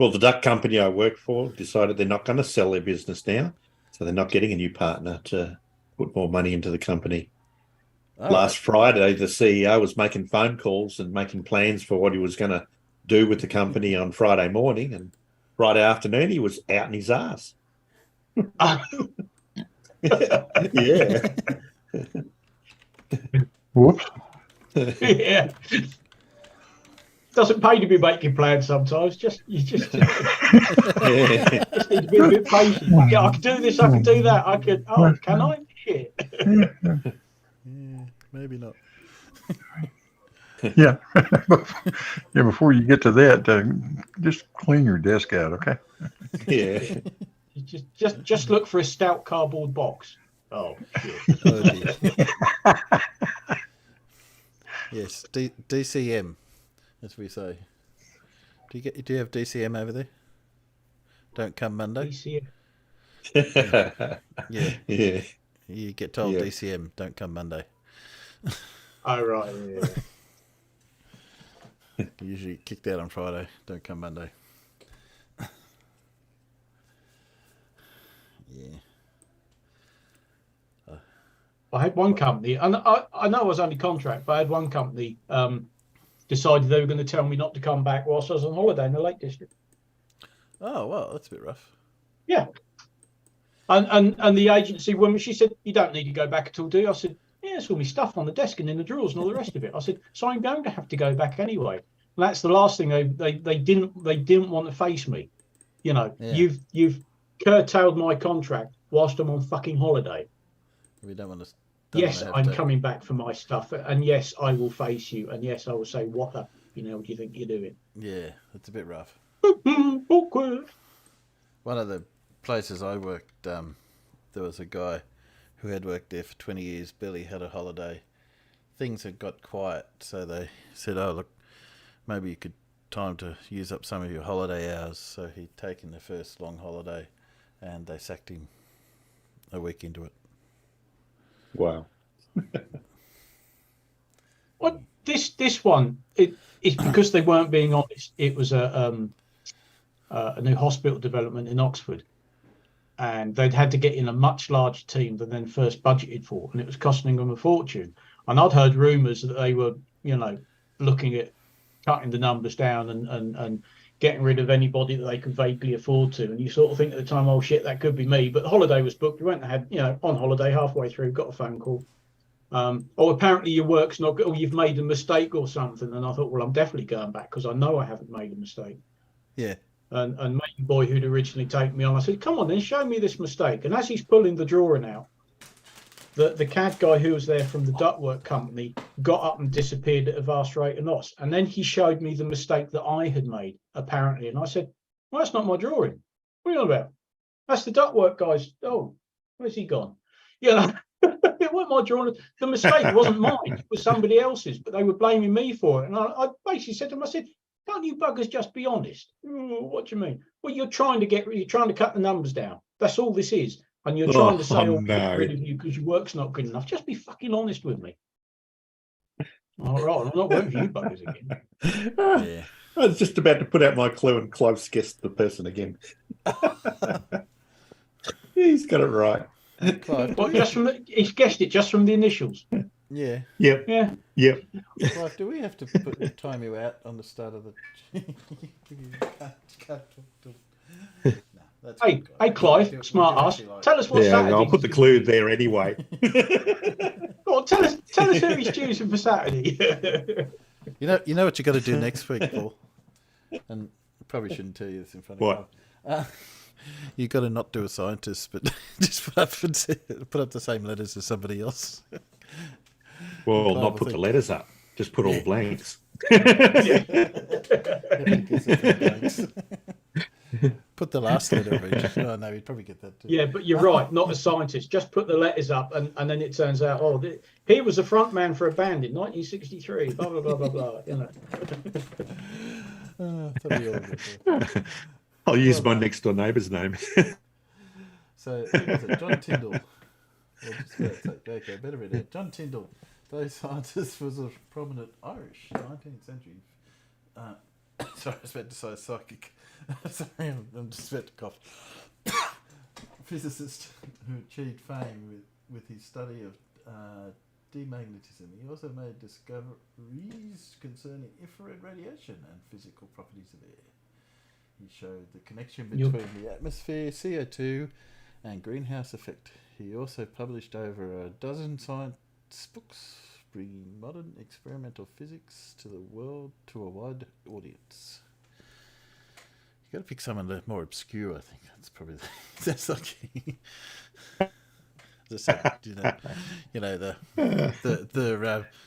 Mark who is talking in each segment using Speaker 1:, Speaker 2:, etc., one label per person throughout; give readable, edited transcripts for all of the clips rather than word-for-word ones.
Speaker 1: Well, the duck company I work for decided they're not going to sell their business now, so they're not getting a new partner to put more money into the company.
Speaker 2: All
Speaker 1: Last
Speaker 2: right.
Speaker 1: Friday, the CEO was making phone calls and making plans for what he was going to do with the company on Friday morning, and Friday afternoon he was out in his ass. Yeah.
Speaker 3: Whoops.
Speaker 4: Yeah. Doesn't pay to be making plans sometimes. You just
Speaker 1: Yeah.
Speaker 4: need to be a bit patient. Yeah, I can do this, I can do that. I could. Oh, can I? Shit.
Speaker 2: Yeah, maybe not.
Speaker 3: Yeah. Yeah, before you get to that, just clean your desk out, okay?
Speaker 1: Yeah.
Speaker 4: Just look for a stout cardboard box. Oh shit.
Speaker 2: Oh dear. Yes, DCM, as we say. Do you have DCM over there? Don't come Monday.
Speaker 4: DCM.
Speaker 2: Yeah.
Speaker 1: Yeah.
Speaker 2: You get told
Speaker 1: Yeah.
Speaker 2: DCM, don't come Monday.
Speaker 4: Oh right. Yeah.
Speaker 2: Usually kicked out on Friday, don't come Monday. Yeah.
Speaker 4: I had one company, and I know I was only contract, but I had one company decided they were going to tell me not to come back whilst I was on holiday in the Lake District.
Speaker 2: Oh well, that's a bit rough.
Speaker 4: Yeah. And the agency woman, she said, "You don't need to go back at all, do you?" I said, "Yeah, it's all my stuff on the desk and in the drawers and all the rest of it." I said, "So I'm going to have to go back anyway." And that's the last thing they didn't want to face me. You know,
Speaker 2: Yeah.
Speaker 4: you've curtailed my contract whilst I'm on fucking holiday.
Speaker 2: We don't want to.
Speaker 4: Yes, I'm coming back for my stuff, and yes, I will face you, and yes, I will say, "What the, do you think you're doing?"
Speaker 2: Yeah, it's a bit rough.
Speaker 4: Awkward.
Speaker 2: One of the places I worked, there was a guy who had worked there for 20 years, barely had a holiday. Things had got quiet, so they said, "Oh, look, maybe you could time to use up some of your holiday hours." So he'd taken the first long holiday, and they sacked him a week into it.
Speaker 1: Wow.
Speaker 4: What this one? It's because they weren't being honest. It was a new hospital development in Oxford, and they'd had to get in a much larger team than then first budgeted for, and it was costing them a fortune. And I'd heard rumours that they were, looking at cutting the numbers down and getting rid of anybody that they could vaguely afford to. And you sort of think at the time, "Oh shit, that could be me." But the holiday was booked. We went and had, on holiday halfway through, got a phone call. Oh, apparently your work's not good, or you've made a mistake or something. And I thought, well, I'm definitely going back because I know I haven't made a mistake.
Speaker 2: Yeah.
Speaker 4: And mate boy who'd originally taken me on, I said, "Come on then, show me this mistake." And as he's pulling the drawing out, the CAD guy who was there from the ductwork company got up and disappeared at a vast rate of knots. And then he showed me the mistake that I had made, apparently. And I said, "Well, that's not my drawing. What are you on about? That's the ductwork guy's." "Oh, where's he gone?" It wasn't my drawing. The mistake wasn't mine. It was somebody else's, but they were blaming me for it. And I basically said to them, I said, "Can't you buggers just be honest?" "What do you mean?" "Well, you're trying to cut the numbers down. That's all this is. And you're trying to say,
Speaker 1: no.
Speaker 4: get rid of you because your work's not good enough. Just be fucking honest with me." All right, I'm not working for you buggers again.
Speaker 2: Yeah.
Speaker 1: I was just about to put out my clue and Clive's guessed the person again. He's got it right.
Speaker 2: Clive,
Speaker 4: Well, he's guessed it just from the initials.
Speaker 2: yeah.
Speaker 1: Yep.
Speaker 4: Yeah.
Speaker 1: Yep.
Speaker 2: Clive, do we have to time you out on the start of the... You can't talk to... No, that's
Speaker 4: Hey,
Speaker 2: good,
Speaker 4: hey, Clive, smart ass. Tell us what
Speaker 1: Yeah,
Speaker 4: Saturday.
Speaker 1: I'll put the clue there anyway.
Speaker 4: Go on, tell us who he's choosing for Saturday.
Speaker 2: You know what you got to do next week, Paul? And I probably shouldn't tell you this in front of
Speaker 1: What?
Speaker 2: You got to not do a scientist, but just put up the same letters as somebody else.
Speaker 1: Well, not put the letters up. Just put all blanks.
Speaker 2: Put the last letter of each. Oh no, you'd probably get that too.
Speaker 4: Yeah, but you're right. Not a scientist. Just put the letters up, and then it turns out, he was a front man for a band in 1963. Blah blah blah blah blah.
Speaker 2: That'd be all good.
Speaker 1: I'll use my next door neighbour's name.
Speaker 2: So, who was it? John Tyndall. Okay, better read it. John Tyndall, though scientist, was a prominent Irish 19th century. Sorry, I was about to say psychic. Sorry, I'm just about to cough. Physicist who achieved fame with his study of demagnetism. He also made discoveries concerning infrared radiation and physical properties of air. He showed the connection between the atmosphere, CO2, and greenhouse effect. He also published over a dozen science books, bringing modern experimental physics to the world to a wide audience. You got to pick someone more obscure. I think that's probably that's like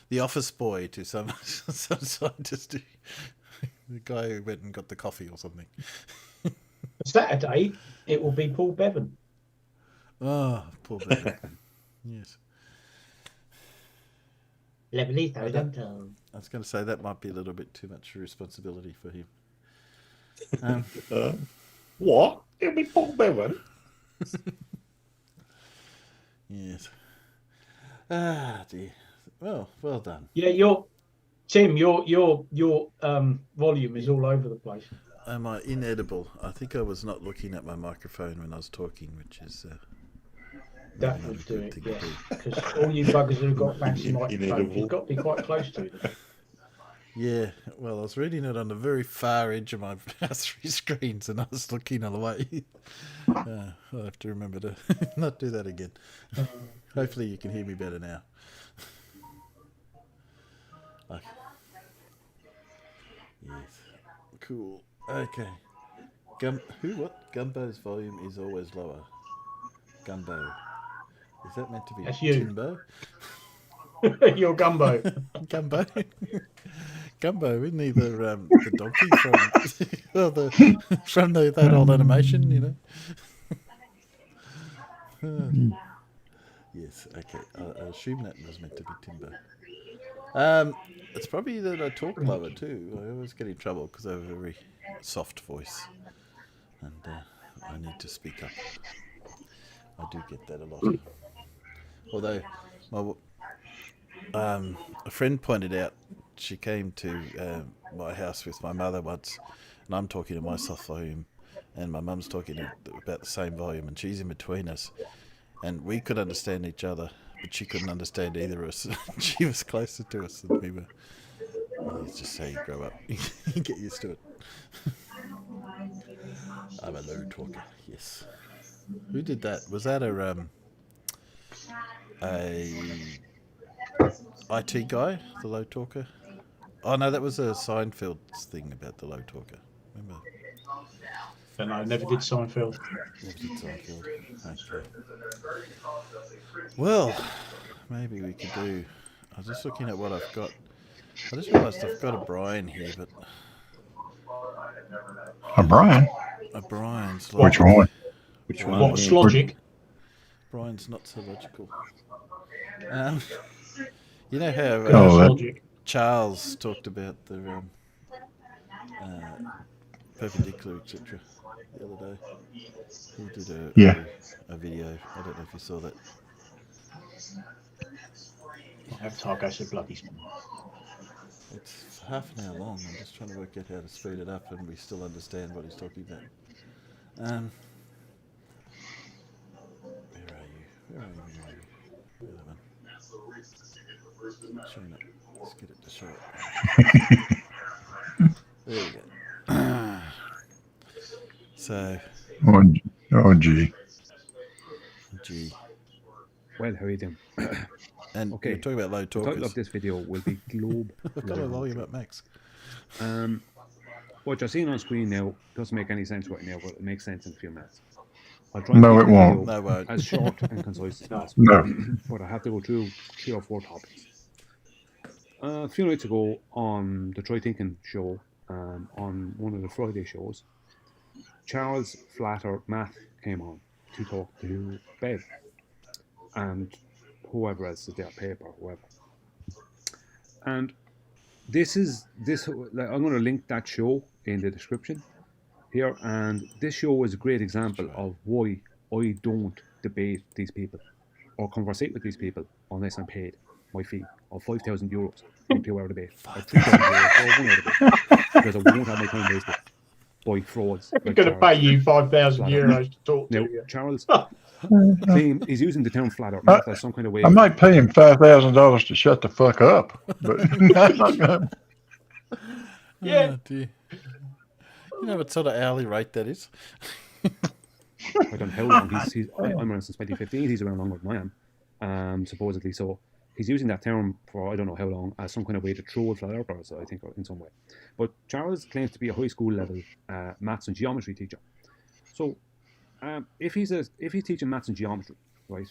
Speaker 2: the office boy to some scientist, the guy who went and got the coffee or something.
Speaker 4: Saturday, it will be Paul Bevan.
Speaker 2: Oh, Paul Bevan. Yes. I was going to say that might be a little bit too much responsibility for him.
Speaker 1: What? It'll be Paul Bevan.
Speaker 2: Yes. Ah, dear. Well done.
Speaker 4: Yeah, your volume is all over the place.
Speaker 2: Am I inedible? I think I was not looking at my microphone when I was talking, which is
Speaker 4: that would do it. Yeah, because all you buggers who've got fancy microphones, you've got to be quite close to them.
Speaker 2: Yeah, well, I was reading it on the very far edge of my house 3 screens, and I was looking away. I'll have to remember to not do that again. Hopefully you can hear me better now. Okay. Yes. Cool. Okay. Gumbo's volume is always lower. Gumbo. Is that meant to be
Speaker 4: That's you.
Speaker 2: Timbo?
Speaker 4: You're Gumbo.
Speaker 2: Gumbo. Gumbo, isn't he the donkey from that old animation, you know? Yes, okay. I assume that was meant to be Timbo. It's probably that I talk lower too. I always get in trouble because I have a very soft voice, and I need to speak up. I do get that a lot. Although a friend pointed out, she came to my house with my mother once, and I'm talking to my soft volume, and my mum's talking about the same volume, and she's in between us, and we could understand each other, but she couldn't understand either of us. She was closer to us than we were. It's just how you grow up. You get used to it. I'm a low talker, yes. Who did that? Was that a IT guy, the low talker? Oh no, that was a Seinfeld thing about the low talker. Remember?
Speaker 4: And I never did Seinfeld.
Speaker 2: Never did Seinfeld. Okay. Well, maybe we could do. I was just looking at what I've got. I just realised I've got a Brian here, but
Speaker 3: A Brian?
Speaker 2: a Brian's
Speaker 3: Which one?
Speaker 1: Which one?
Speaker 4: What's logic?
Speaker 2: Brian's not so logical. You know how
Speaker 4: Logic.
Speaker 2: Charles talked about the perpendicular, etc. the other day. He did a video. I don't know if you saw that.
Speaker 4: Avatar so bloody small.
Speaker 2: It's half an hour long. I'm just trying to work out how to speed it up and we still understand what he's talking about. Where are you? Where are you? The other one. Showing up. Let's get it to show up. There we go. So.
Speaker 3: Oh, gee.
Speaker 2: Gee.
Speaker 5: Well, how are you doing?
Speaker 2: And
Speaker 5: okay,
Speaker 2: you're talking about low
Speaker 5: the
Speaker 2: talkers.
Speaker 5: title of this video will be Globe.
Speaker 2: I've got a volume up max.
Speaker 5: What you're seeing on screen now doesn't make any sense right now, but it makes sense in a few minutes. I'll try
Speaker 3: No,
Speaker 5: to
Speaker 3: it won't.
Speaker 5: no,
Speaker 2: it won't.
Speaker 5: as short and concise as possible.
Speaker 3: No.
Speaker 5: But I have to go through 3 or 4 topics. A few nights ago on the Try Thinking show, on one of the Friday shows, Charles Flatter Matt came on to talk to Bev and whoever else is there, paper, whoever. And this like, I'm going to link that show in the description here, and this show is a great example of why I don't debate these people or conversate with these people unless I'm paid my fee of €5,000 for a 2-hour debate, or €3,000 for a 1-hour debate, because I won't have my time wasted. by frauds.
Speaker 4: We're
Speaker 5: like
Speaker 4: going to
Speaker 5: Charles.
Speaker 4: pay you €5,000
Speaker 5: Flat
Speaker 4: to talk to
Speaker 5: Now,
Speaker 4: you.
Speaker 5: Charles
Speaker 3: I
Speaker 5: is using the term flat out math as some kind of way.
Speaker 3: might pay him $5,000 to shut the fuck up, but I'm not gonna.
Speaker 4: Yeah.
Speaker 2: Oh, dear. You know what sort of hourly rate that is?
Speaker 5: I don't know how long I'm around since 2015. He's around longer than I am, supposedly. So he's using that term for I don't know how long as some kind of way to troll flat earthers, I think, in some way. But Charles claims to be a high school level maths and geometry teacher. So if he's teaching maths and geometry, right?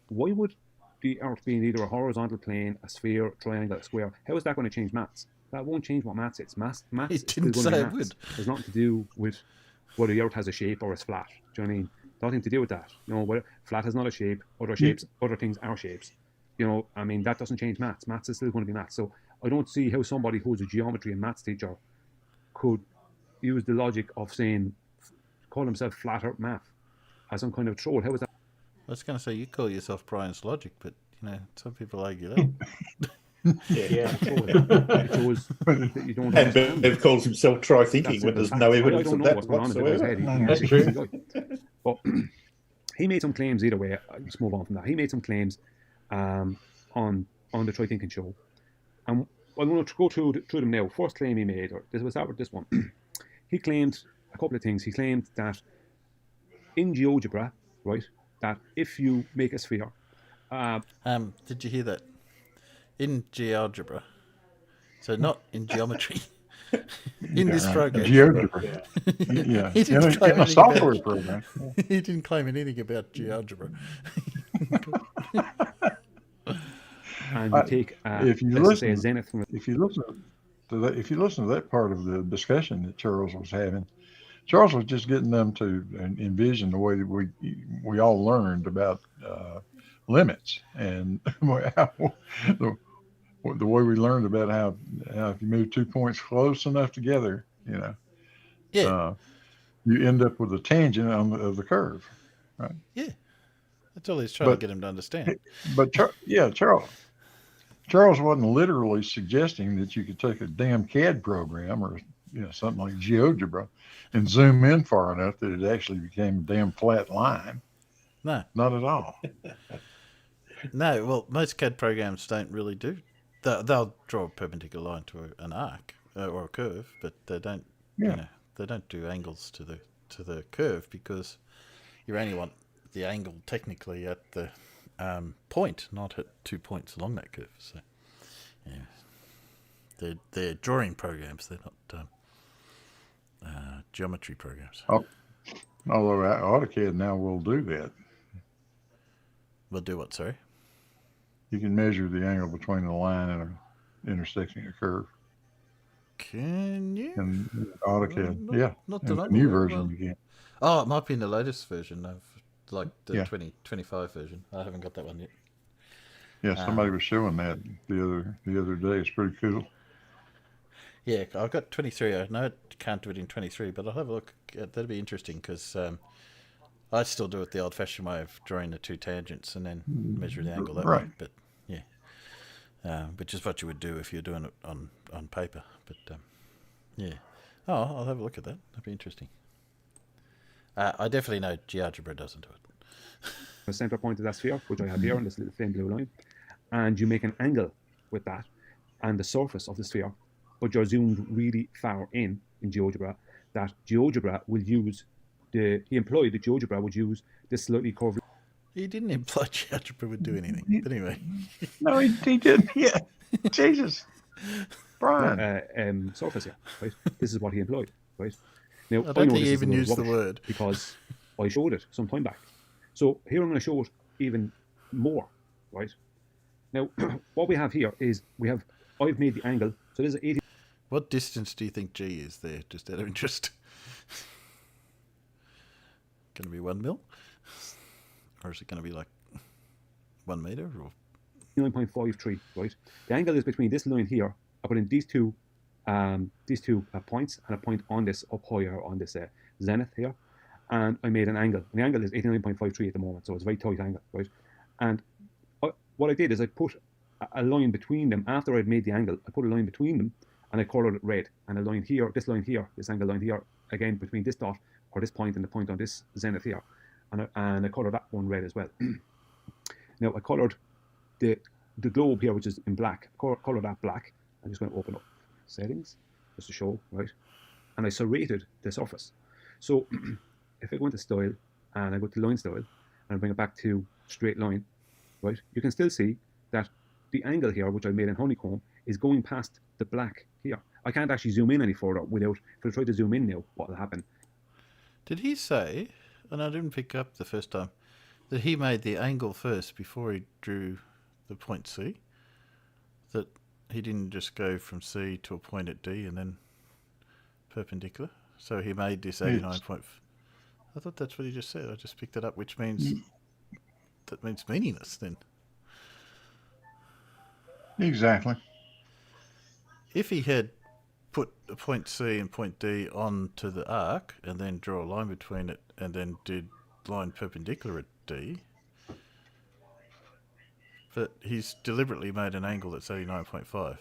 Speaker 5: Why would the Earth be in either a horizontal plane, a sphere, triangle, a square? How is that going to change maths? That won't change what maths is. Maths
Speaker 2: He
Speaker 5: is
Speaker 2: didn't
Speaker 5: still going to
Speaker 2: say
Speaker 5: be
Speaker 2: it
Speaker 5: maths.
Speaker 2: would.
Speaker 5: There's nothing to do with whether the Earth has a shape or it's flat. Do you know what I mean? Nothing to do with that. You know, whether flat has not a shape, other things are shapes. You know, I mean, that doesn't change maths. Maths is still going to be maths. So I don't see how somebody who's a geometry and maths teacher could use the logic of saying, call himself flat earth math as some kind of troll. How is that?
Speaker 2: I was going to say you call yourself Brian's Logic, but you know some people argue that.
Speaker 4: Yeah.
Speaker 5: It shows that you don't
Speaker 1: And
Speaker 5: understand.
Speaker 1: Bev calls himself try thinking
Speaker 5: That's
Speaker 1: when
Speaker 5: simple
Speaker 1: there's
Speaker 5: fact.
Speaker 1: no
Speaker 5: I
Speaker 1: evidence
Speaker 5: don't
Speaker 1: of
Speaker 5: know
Speaker 1: that
Speaker 5: what's going on in his head.
Speaker 1: whatsoever.
Speaker 4: That's
Speaker 5: He's
Speaker 4: true.
Speaker 5: a busy guy. But he made some claims either way. Let's move on from that. He made some claims on the Try Thinking show. And I'm going to go through them now. First claim he made, or we'll start with this one. He claimed a couple of things. He claimed that in GeoGebra, right, that if you make a sphere,
Speaker 2: Did you hear that? In GeoGebra, so not in geometry. In this program,
Speaker 3: GeoGebra. Yeah.
Speaker 2: He didn't
Speaker 3: In
Speaker 2: claim
Speaker 3: a
Speaker 2: anything
Speaker 3: software
Speaker 2: about-
Speaker 3: program.
Speaker 2: he didn't claim anything about GeoGebra.
Speaker 5: and you take,
Speaker 3: if you
Speaker 5: let's say, a
Speaker 3: listen,
Speaker 5: zenith from
Speaker 3: if you listen to that part of the discussion that Charles was having, Charles was just getting them to envision the way that we all learned about limits and the way we learned about how if you move 2 points close enough together,
Speaker 2: Yeah,
Speaker 3: you end up with a tangent of the curve, right?
Speaker 2: yeah. That's all he's trying to get him to understand.
Speaker 3: But Charles wasn't literally suggesting that you could take a damn CAD program or something like GeoGebra and zoom in far enough that it actually became a damn flat line.
Speaker 2: No,
Speaker 3: Not at all.
Speaker 2: no. Well, most CAD programs don't really do. They'll draw a perpendicular line to an arc or a curve, but they don't.
Speaker 3: Yeah.
Speaker 2: They don't do angles to the curve because you only want the angle technically at the point, not at 2 points along that curve. So, yeah, they're drawing programs. They're not geometry programs.
Speaker 3: Although AutoCAD now will do that.
Speaker 2: We'll do what? Sorry.
Speaker 3: You can measure the angle between a line and an intersecting a curve.
Speaker 2: Can you?
Speaker 3: In AutoCAd,
Speaker 2: Not
Speaker 3: in
Speaker 2: that
Speaker 3: the
Speaker 2: I'm
Speaker 3: new
Speaker 2: aware of.
Speaker 3: version, you can.
Speaker 2: Oh, it might be in the latest version of like the
Speaker 3: Yeah.
Speaker 2: 2025 version. I haven't got that one yet.
Speaker 3: Yeah, somebody was showing that the other day. It's pretty cool.
Speaker 2: Yeah, I've got 23. I know it can't do it in 23, but I'll have a look. That'd be interesting because I still do it the old-fashioned way of drawing the two tangents and then measure the angle that way.
Speaker 3: Right.
Speaker 2: But yeah, which is what you would do if you're doing it on paper. But yeah, I'll have a look at that. That'd be interesting. I definitely know GeoGebra doesn't do it.
Speaker 5: the center point of that sphere, which I have here on this little thin blue line, and you make an angle with that and the surface of the sphere, but you're zoomed really far in GeoGebra, that GeoGebra will use he employed that GeoGebra would use this slightly curved.
Speaker 2: He didn't imply GeoGebra would do anything. But anyway.
Speaker 3: No, he didn't. Yeah. Jesus. Brian.
Speaker 5: Surface here, right? This is what he employed, right? Now,
Speaker 2: I don't
Speaker 5: know
Speaker 2: think he
Speaker 5: this is
Speaker 2: even
Speaker 5: a load of
Speaker 2: used the
Speaker 5: rubbish
Speaker 2: word.
Speaker 5: because I showed it some time back. So here I'm going to show it even more, right? Now, what we have here is I've made the angle. So this is 80.
Speaker 2: What distance do you think G is there, just out of interest? Going to be 1 mil? Or is it going to be like 1 meter? Or
Speaker 5: 9.53, right? The angle is between this line here. I put in these two points and a point on this up higher on this zenith here, and I made an angle. And the angle is 89.53 at the moment, so it's a very tight angle, right? And what I did is I put a line between them. After I'd made the angle, I put a line between them, and I colored it red. And a line here, this angle line here, again between this dot or this point and the point on this zenith here, and I coloured that one red as well. Now I coloured the globe here, which is in black. Colour that black. I'm just going to open up settings just to show, right? And I serrated the surface. So if I go into style and I go to line style and I bring it back to straight line, right? You can still see that the angle here, which I made in honeycomb, is going past the black here. I can't actually zoom in any further without, if I try to zoom in now, what will happen?
Speaker 2: Did he say, and I didn't pick up the first time, that he made the angle first before he drew the point C? That he didn't just go from C to a point at D and then perpendicular? So he made this 89 point... I thought that's what he just said. I just picked it up, which means... That means meaningless then.
Speaker 3: Exactly.
Speaker 2: If he had put a point C and point D onto the arc and then draw a line between it and then did line perpendicular at D, but he's deliberately made an angle that's 89.5.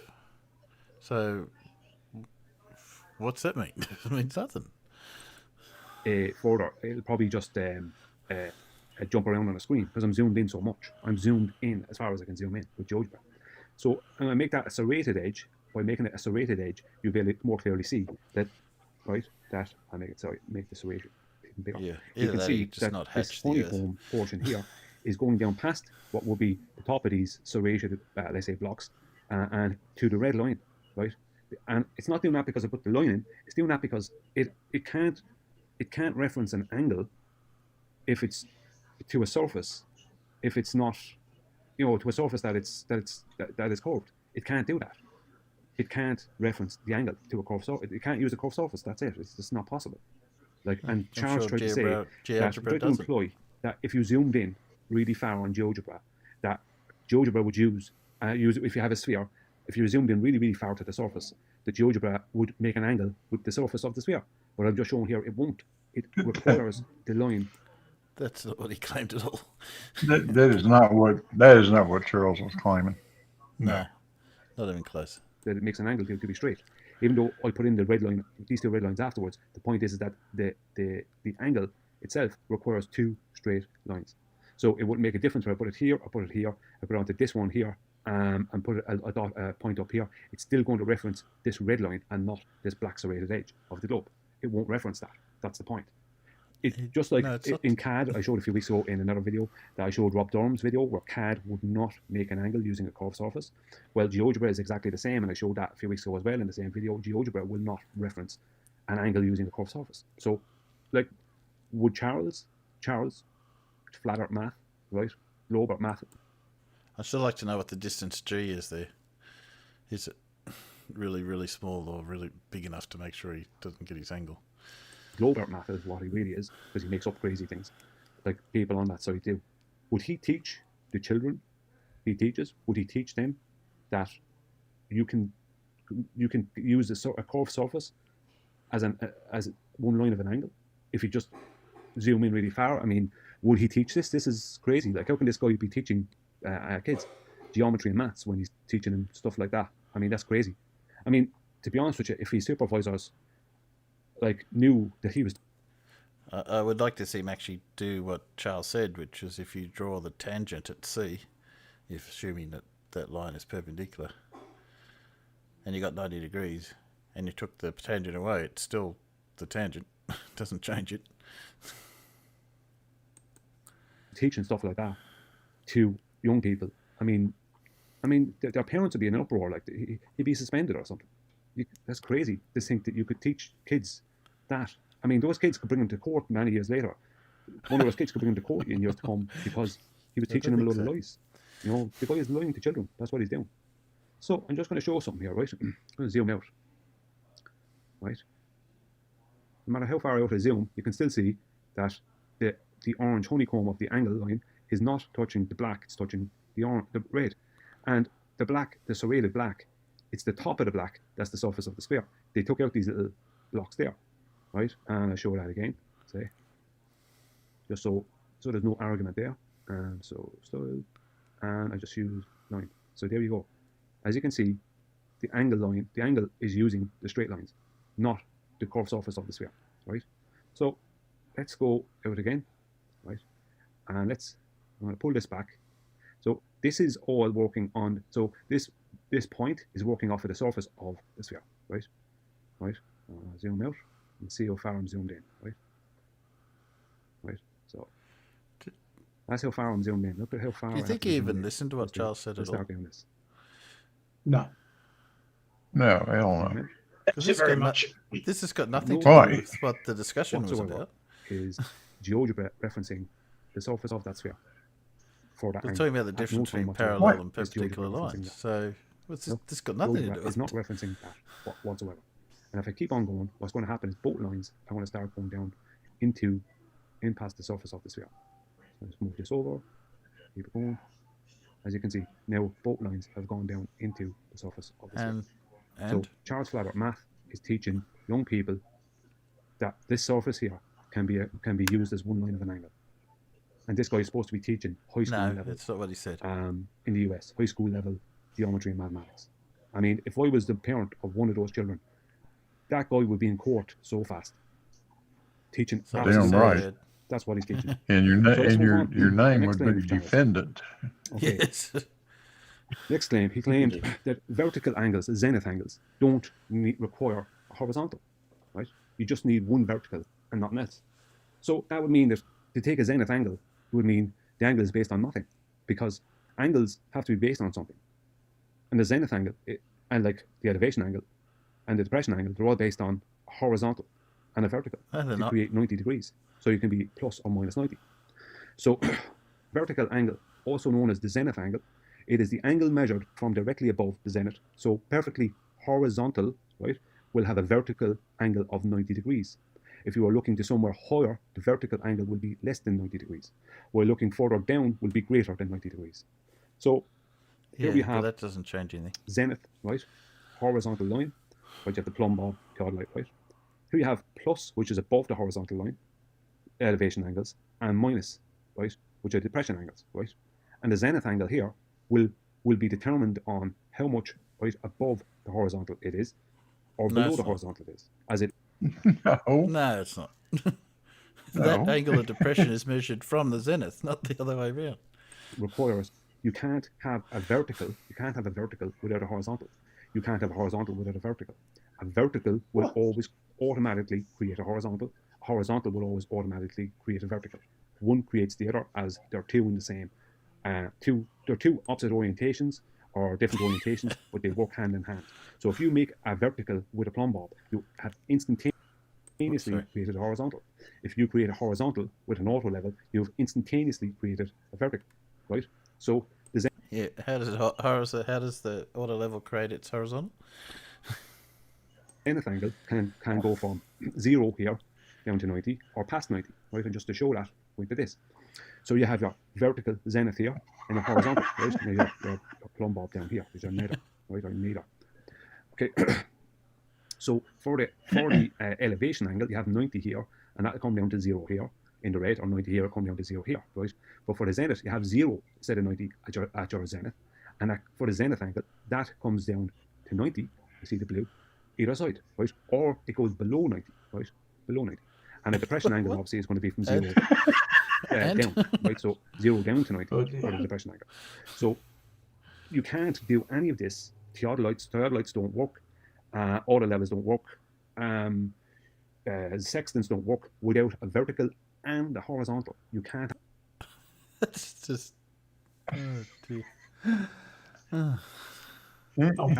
Speaker 2: So what's that mean? It means nothing.
Speaker 5: Further, it'll probably just jump around on the screen because I'm zoomed in so much. I'm zoomed in as far as I can zoom in with GeoGebra. So I'm going to make that a serrated edge. By making it a serrated edge, you'll be able to more clearly see that, right? That I make the serration even bigger.
Speaker 2: Yeah,
Speaker 5: you can see
Speaker 2: just
Speaker 5: that
Speaker 2: not
Speaker 5: this honeycomb portion here is going down past what will be the top of these serrated, let's say, blocks, and to the red line, right? And it's not doing that because I put the line in. It's doing that because it can't reference an angle if it's to a surface, if it's not, to a surface that is curved. It can't do that. It can't reference the angle to a curved surface. It can't use a curved surface. That's it. It's just not possible. And Charles tried to say that to employ that if you zoomed in really far on GeoGebra, that GeoGebra would use if you have a sphere. If you zoomed in really, really far to the surface, the GeoGebra would make an angle with the surface of the sphere. But I'm just showing here it won't. It requires the line.
Speaker 2: That's not what he claimed at all.
Speaker 3: that is not what Charles was claiming.
Speaker 2: No, not even close.
Speaker 5: That it makes an angle to be straight. Even though I put in the red line, these two red lines afterwards, the point is that the angle itself requires two straight lines. So it wouldn't make a difference whether I put it here, I put it onto this one here, and put a point up here. It's still going to reference this red line and not this black serrated edge of the globe. It won't reference that. That's the point. Just like in CAD, I showed a few weeks ago in another video that I showed Rob Durham's video where CAD would not make an angle using a curved surface. Well, GeoGebra is exactly the same, and I showed that a few weeks ago as well in the same video. GeoGebra will not reference an angle using a curved surface. So, would Charles flat earth math, right? Globe earth math.
Speaker 2: I'd still like to know what the distance G is there. Is it really, really small or really big enough to make sure he doesn't get his angle?
Speaker 5: Globe earth math is what he really is, because he makes up crazy things like people on that side do. Would he teach the children he teaches? Would he teach them that you can use a curved surface as one line of an angle if you just zoom in really far? I mean, would he teach this? This is crazy. Like, how can this guy be teaching kids geometry and maths when he's teaching them stuff like that? I mean, that's crazy. I mean, to be honest with you, if his supervisors knew that he was...
Speaker 2: I would like to see him actually do what Charles said, which is if you draw the tangent at C, if assuming that line is perpendicular, and you got 90 degrees, and you took the tangent away, it's still the tangent. Doesn't change it.
Speaker 5: Teaching stuff like that to young people. I mean, their parents would be in an uproar. Like, he'd be suspended or something. That's crazy to think that you could teach kids that. I mean, those kids could bring him to court many years later. One of those kids could bring him to court in years to come because he was teaching them a load of lies. The guy is lying to children. That's what he's doing. So I'm just going to show something here, right? I'm going to zoom out. Right? No matter how far out I zoom, you can still see that the orange honeycomb of the angle line is not touching the black, it's touching the red. And the black, the serrated black, it's the top of the black, that's the surface of the sphere. They took out these little blocks there, right? And I'll show that again, say. Just so there's no argument there. And so I just use line. So there you go. As you can see, the angle is using the straight lines, not the curved surface of the sphere. right? So let's go out again, right? And I'm going to pull this back. So this is all working on, so this point is working off of the surface of the sphere, right? Right? Zoom out and see how far I'm zoomed in, right? Right? So that's how far I'm zoomed in. Look at how far.
Speaker 2: Do you think he even listened to what Charles said at all?
Speaker 5: Start doing this.
Speaker 4: No.
Speaker 3: No, hell no.
Speaker 5: Mhm.
Speaker 2: Because
Speaker 4: That's it very much.
Speaker 2: This has got nothing to
Speaker 3: Why?
Speaker 2: do with what the discussion was
Speaker 5: Whatsoever
Speaker 2: about.
Speaker 5: is GeoGebra referencing the surface of that sphere for that
Speaker 2: We're
Speaker 5: angle.
Speaker 2: talking about the
Speaker 5: At no
Speaker 2: difference
Speaker 5: time
Speaker 2: between
Speaker 5: whatsoever
Speaker 2: parallel and
Speaker 5: is GeoGebra
Speaker 2: perpendicular
Speaker 5: referencing
Speaker 2: lines.
Speaker 5: that.
Speaker 2: So what's this,
Speaker 5: No,
Speaker 2: this got nothing to
Speaker 5: GeoGebra
Speaker 2: do with
Speaker 5: is not referencing that whatsoever. And if I keep on going, what's going to happen is both lines are going to start going down in past the surface of the sphere. So let's move this over, keep it going. As you can see, now both lines have gone down into the surface of the sphere.
Speaker 2: And
Speaker 5: So Charles Flatter Math is teaching young people that this surface here can be used as one line of an angle. And this guy is supposed to be teaching high school
Speaker 2: no,
Speaker 5: level
Speaker 2: that's not what he said.
Speaker 5: in the US, high school level geometry and mathematics. I mean, if I was the parent of one of those children, that guy would be in court so fast. Teaching
Speaker 2: So
Speaker 3: Damn
Speaker 5: absolute
Speaker 3: right.
Speaker 5: knowledge. That's what he's teaching.
Speaker 3: And your
Speaker 5: So let's move on.
Speaker 3: your name
Speaker 5: Next
Speaker 3: would be
Speaker 5: claim, Charles.
Speaker 3: defendant.
Speaker 5: Okay.
Speaker 2: Yes.
Speaker 5: Next claim, he claimed that vertical angles, zenith angles, don't require a horizontal, right? You just need one vertical and nothing else. So that would mean that to take a zenith angle would mean the angle is based on nothing, because angles have to be based on something. And the zenith angle, and like the elevation angle and the depression angle, they're all based on a horizontal and a vertical
Speaker 2: No, they're
Speaker 5: to
Speaker 2: not.
Speaker 5: create 90 degrees. So you can be plus or minus 90. So vertical angle, also known as the zenith angle, it is the angle measured from directly above the zenith. So perfectly horizontal, right, will have a vertical angle of 90 degrees. If you are looking to somewhere higher, the vertical angle will be less than 90 degrees. While looking further down will be greater than 90 degrees. So here
Speaker 2: Yeah,
Speaker 5: we
Speaker 2: but
Speaker 5: have
Speaker 2: that doesn't change anything.
Speaker 5: zenith, right, horizontal line, right, you have the plumb bob, theodolite, right. Here you have plus, which is above the horizontal line, elevation angles, and minus, right, which are depression angles, right. And the zenith angle here will be determined on how much, right, above the horizontal it is, or
Speaker 2: No,
Speaker 5: below
Speaker 2: it's
Speaker 5: the
Speaker 2: not.
Speaker 5: horizontal it is, as it
Speaker 3: No,
Speaker 2: No, it's not. That
Speaker 3: No.
Speaker 2: angle of depression is measured from the zenith, not the other way around.
Speaker 5: requires. You can't have a vertical without a horizontal. You can't have a horizontal without a vertical. A vertical will always automatically create a horizontal. A horizontal will always automatically create a vertical. One creates the other, as they're two in the same. They're two opposite orientations or different orientations, but they work hand in hand. So if you make a vertical with a plumb bob, you have instantaneously created a horizontal. If you create a horizontal with an auto level, you've instantaneously created a vertical, right? So
Speaker 2: Yeah, how does the auto level create its horizontal?
Speaker 5: zenith angle can go from 0 here down to 90 or past 90, right? And just to show that, like this. So you have your vertical zenith here and a horizontal, right? And you have your plumb bob down here, which are nadir, right? Or nadir. Okay. So for the elevation angle, you have 90 here, and that'll come down to 0 here in the red, or 90 here will come down to 0 here, right? But for the zenith, you have 0 instead of 90 at your zenith, and for the zenith angle, that comes down to 90. You see the blue either side, right? Or it goes below 90, right? Below 90, and the depression angle obviously is going to be from 0 down, right? So 0 down to 90 for the depression angle. So you can't do any of this. Theodolites don't work. Auto levels don't work. Sextants don't work without a vertical and a horizontal. You can't.
Speaker 2: That's just. Oh, dear.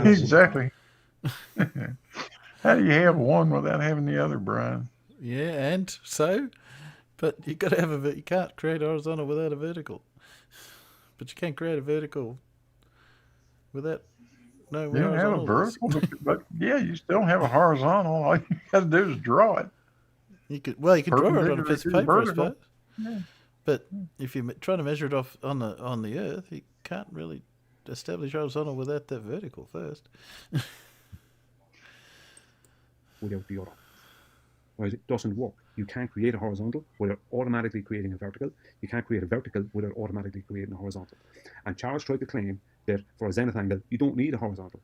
Speaker 3: exactly. How do you have one without having the other, Brian?
Speaker 2: Yeah, and so, but you got to have you can't create a horizontal without a vertical. But you can't create a vertical without no
Speaker 3: You don't have a
Speaker 2: horizontal.
Speaker 3: vertical, but yeah, you still have a horizontal. All you got to do is draw it.
Speaker 2: You could draw it on a piece of paper, I suppose.
Speaker 3: Yeah.
Speaker 2: But if you're trying to measure it off on the Earth, you can't really establish horizontal without that vertical first.
Speaker 5: Without the other, right? It doesn't work. You can't create a horizontal without automatically creating a vertical. You can't create a vertical without automatically creating a horizontal. And Charles tried to claim that for a zenith angle, you don't need a horizontal.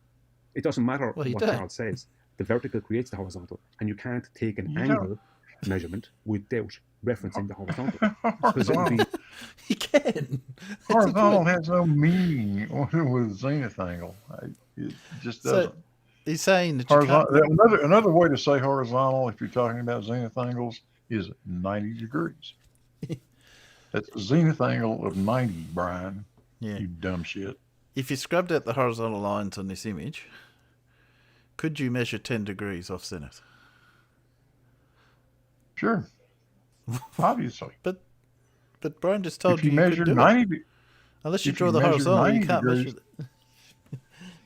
Speaker 5: It doesn't matter what Charles says. The vertical creates the horizontal, and you can't take an angle measurement without referencing the horizontal. Because it would be
Speaker 2: You can.
Speaker 3: Horizontal has no meaning with zenith angle. It just doesn't.
Speaker 2: So he's saying that you can't.
Speaker 3: Another way to say horizontal, if you're talking about zenith angles, is 90 degrees. That's a zenith angle of 90, Brian.
Speaker 2: Yeah.
Speaker 3: You dumb shit.
Speaker 2: If you scrubbed out the horizontal lines on this image, could you measure 10 degrees off zenith?
Speaker 3: Sure. Obviously.
Speaker 2: But Brian just told
Speaker 3: If you
Speaker 2: you
Speaker 3: measure
Speaker 2: could do
Speaker 3: 90,
Speaker 2: it. Unless you
Speaker 3: if
Speaker 2: draw
Speaker 3: you
Speaker 2: the
Speaker 3: measure
Speaker 2: horizontal,
Speaker 3: 90
Speaker 2: you can't
Speaker 3: degrees,
Speaker 2: measure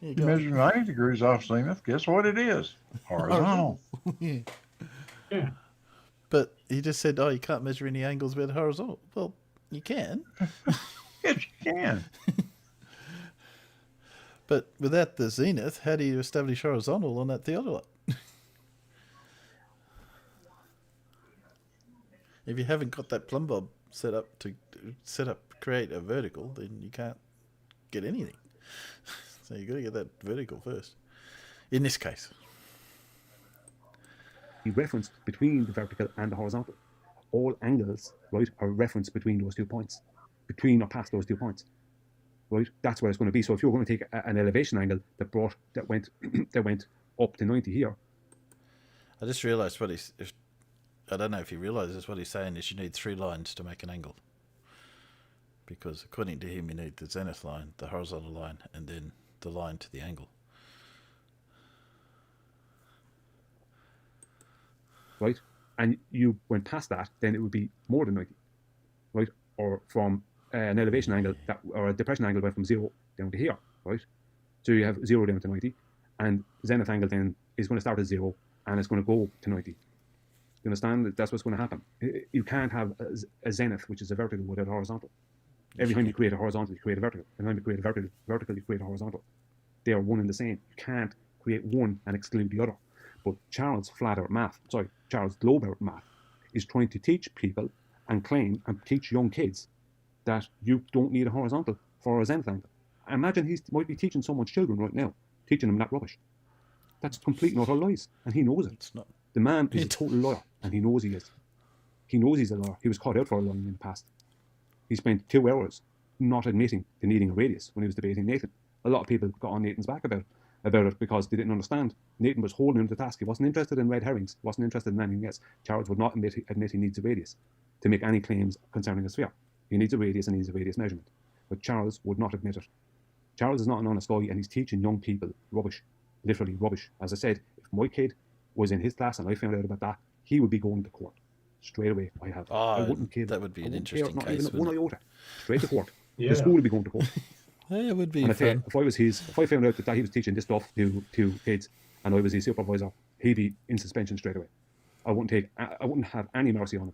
Speaker 2: it.
Speaker 3: you measure 90 degrees off zenith, guess what it is? Horizontal.
Speaker 2: Yeah.
Speaker 4: Yeah.
Speaker 2: But he just said, oh, you can't measure any angles with horizontal. Well, you can.
Speaker 3: Yes, you can.
Speaker 2: But without the zenith, how do you establish horizontal on that theodolite? If you haven't got that plumb bob set up to create a vertical, then you can't get anything. So you've got to get that vertical first. In this case.
Speaker 5: the reference between the vertical and the horizontal. All angles, right, are referenced between those 2 points, between or past those 2 points, right? That's where it's going to be. So if you're going to take an elevation angle that went up to 90 here.
Speaker 2: I just realised I don't know if he realises what he's saying is you need 3 lines to make an angle. Because according to him, you need the zenith line, the horizontal line, and then the line to the angle.
Speaker 5: Right? And you went past that, then it would be more than 90, right? Or from an elevation angle or a depression angle went from 0 down to here, right? So you have 0 down to 90, and zenith angle then is going to start at 0 and it's going to go to 90. You understand that that's what's going to happen? You can't have a zenith, which is a vertical, without a horizontal. Every time you create a horizontal, you create a vertical. Every time you create a vertical, you create a horizontal. They are one and the same. You can't create one and exclude the other. But Charles Globe Earth math is trying to teach people and claim and teach young kids that you don't need a horizontal for a zenith angle. I imagine he might be teaching someone's children right now, teaching them that rubbish. That's complete and utter lies, and he knows it.
Speaker 2: It's not.
Speaker 5: The man is a total liar, and he knows he is. He knows he's a liar. He was caught out for lying in the past. He spent 2 hours not admitting to needing a radius when he was debating Nathan. A lot of people got on Nathan's back about it because they didn't understand. Nathan was holding him to task. He wasn't interested in red herrings. He wasn't interested in anything else. Charles would not admit he needs a radius to make any claims concerning a sphere. He needs a radius and he needs a radius measurement. But Charles would not admit it. Charles is not an honest guy, and he's teaching young people rubbish, literally rubbish. As I said, if my kid was in his class and I found out about that, he would be going to court straight away. I wouldn't care.
Speaker 2: That would be an interesting
Speaker 5: not
Speaker 2: case.
Speaker 5: Even one iota. Straight to court.
Speaker 4: Yeah.
Speaker 5: The school would be going to court.
Speaker 2: Yeah, it would be
Speaker 5: And
Speaker 2: fun.
Speaker 5: if I found out that he was teaching this stuff to kids and I was his supervisor, he'd be in suspension straight away. I wouldn't have any mercy on him.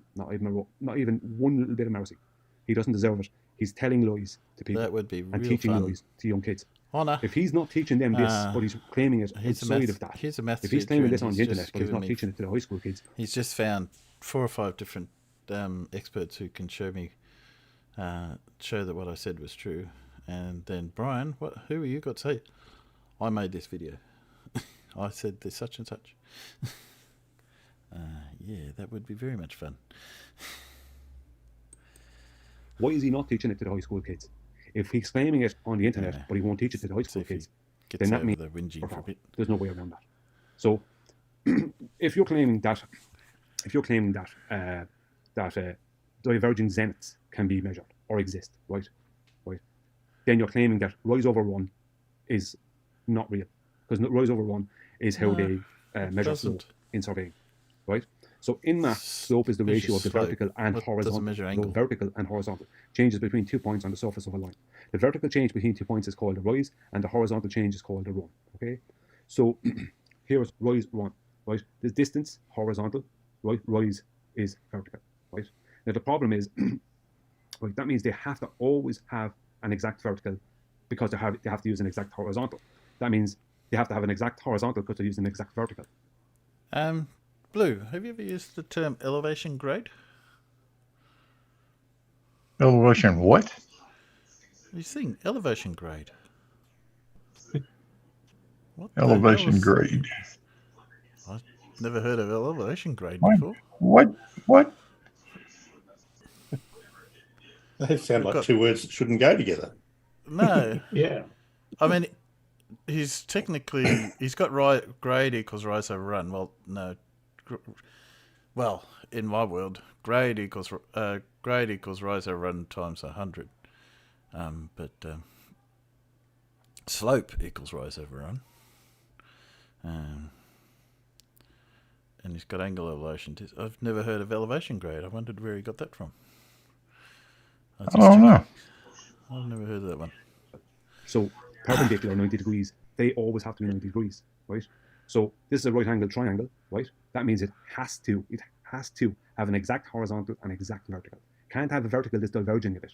Speaker 5: Not even one little bit of mercy. He doesn't deserve it. He's telling lies to people.
Speaker 2: That would be
Speaker 5: and
Speaker 2: real
Speaker 5: teaching
Speaker 2: fun.
Speaker 5: lies to young kids.
Speaker 2: Honor.
Speaker 5: If he's not teaching them this, but he's claiming it outside of that.
Speaker 2: He's a maths
Speaker 5: If he's
Speaker 2: teacher
Speaker 5: claiming
Speaker 2: and
Speaker 5: this on the
Speaker 2: he's
Speaker 5: internet,
Speaker 2: just
Speaker 5: but he's
Speaker 2: given
Speaker 5: not
Speaker 2: me-
Speaker 5: teaching it to the high school kids,
Speaker 2: He's just found 4 or 5 different experts who can show that what I said was true. And then Brian, who are you got to say? I made this video. I said this such and such. Yeah, that would be very much fun.
Speaker 5: why is he not teaching it to the high school kids? If he's claiming it on the internet,
Speaker 2: Yeah.
Speaker 5: but he won't teach it to the high
Speaker 2: See
Speaker 5: school
Speaker 2: if he
Speaker 5: kids,
Speaker 2: gets
Speaker 5: then that
Speaker 2: over
Speaker 5: means
Speaker 2: the whinging for a bit.
Speaker 5: there's no way around that. So, if you're claiming that diverging zeniths can be measured or exist, right, then you're claiming that rise over run is not real, because rise over run is how they measure slope
Speaker 2: doesn't.
Speaker 5: in surveying, right? So in math, slope is the ratio of the
Speaker 2: slope,
Speaker 5: vertical and
Speaker 2: but doesn't
Speaker 5: horizontal.
Speaker 2: measure
Speaker 5: The
Speaker 2: angle.
Speaker 5: vertical and horizontal changes between 2 points on the surface of a line. The vertical change between 2 points is called a rise, and the horizontal change is called a run. Okay, so here's rise, run, right? The distance horizontal, right? Rise is vertical, right? Now the problem is, right? That means they have to always have an exact vertical because they have to use an exact horizontal. That means they have to have an exact horizontal because they're using an exact vertical.
Speaker 2: Blue, have you ever used the term elevation grade?
Speaker 3: Elevation what?
Speaker 2: You sing elevation grade. What the
Speaker 3: Elevation
Speaker 2: hell is-
Speaker 3: grade.
Speaker 2: never heard of elevation grade
Speaker 3: What?
Speaker 2: before.
Speaker 3: What?
Speaker 1: They sound
Speaker 2: We've
Speaker 1: like two words that shouldn't go together.
Speaker 2: No,
Speaker 4: Yeah.
Speaker 2: I mean, he's got grade equals rise over run. Well, no. Well, in my world, grade equals rise over run times 100. But slope equals rise over run. And he's got angle elevation. I've never heard of elevation grade. I wondered where he got that from.
Speaker 3: I don't know.
Speaker 2: I've never heard of that one.
Speaker 5: So perpendicular 90 degrees, they always have to be 90 degrees, right? So this is a right angle triangle, right? That means it has to have an exact horizontal and exact vertical. Can't have a vertical that's diverging a bit,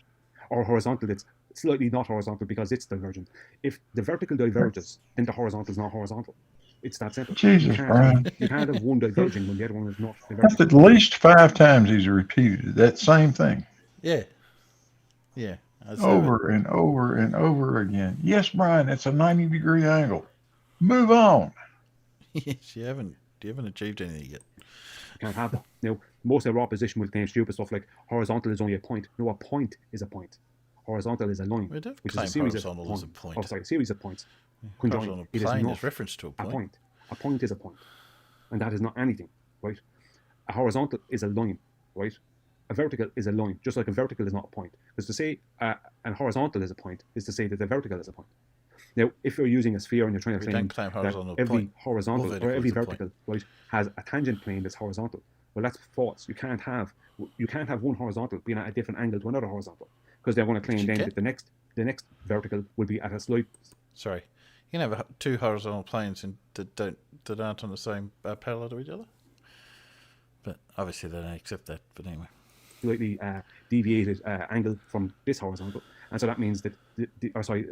Speaker 5: or horizontal that's slightly not horizontal because it's divergent. If the vertical diverges, then the horizontal is not horizontal. It's that simple.
Speaker 3: Jesus, Brian.
Speaker 5: You can't have one diverging when the other one is not
Speaker 3: That's
Speaker 5: diverging.
Speaker 3: at least 5 times he's repeated that same thing.
Speaker 2: Yeah.
Speaker 3: Over and over and over again. Yes, Brian, it's a 90-degree angle. Move on.
Speaker 2: Yes, you haven't achieved anything yet.
Speaker 5: You can't have that. Now, most of our opposition will claim stupid stuff like horizontal is only a point. No, a point is a point. Horizontal is a line,
Speaker 2: We don't
Speaker 5: which is
Speaker 2: claim
Speaker 5: a series
Speaker 2: horizontal
Speaker 5: of
Speaker 2: as a
Speaker 5: points.
Speaker 2: point.
Speaker 5: Oh, sorry, a series of points. Conjoined.
Speaker 2: Horizontal
Speaker 5: It is
Speaker 2: plane
Speaker 5: not
Speaker 2: is reference to a point.
Speaker 5: a point. A point is a point, and that is not anything, right? A horizontal is a line, right? A vertical is a line, just like a vertical is not a point. Because to say an horizontal is a point is to say that the vertical is a point. Now, if you're using a sphere and you're trying to claim that every horizontal or every vertical, right, has a tangent plane that's horizontal, well, that's false. You can't have one horizontal being at a different angle to another horizontal, because they're going to claim then that the next vertical will be at a slight.
Speaker 2: Sorry, you can have two horizontal planes that aren't on the same parallel to each other. But obviously they don't accept that. But anyway,
Speaker 5: Slightly deviated angle from this horizontal, and so that means that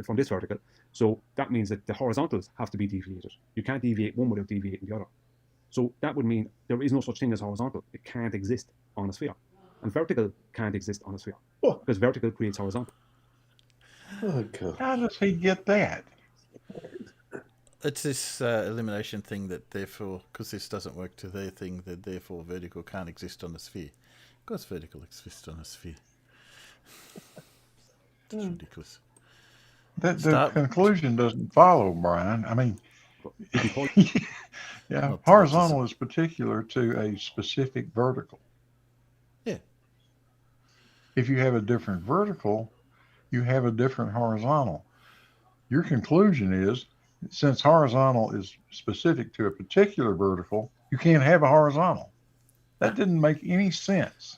Speaker 5: from this vertical. So that means that the horizontals have to be deviated. You can't deviate one without deviating the other. So that would mean there is no such thing as horizontal. It can't exist on a sphere, and vertical can't exist on a sphere because vertical creates horizontal.
Speaker 1: Oh God!
Speaker 3: How does he get that?
Speaker 2: it's this elimination thing that therefore, because this doesn't work to their thing, that therefore vertical can't exist on a sphere. Of course, vertical exists on a sphere. It's ridiculous.
Speaker 3: The conclusion doesn't follow, Brian. I mean, yeah, horizontal is particular to a specific vertical.
Speaker 2: Yeah.
Speaker 3: If you have a different vertical, you have a different horizontal. Your conclusion is, since horizontal is specific to a particular vertical, you can't have a horizontal. That didn't make any sense.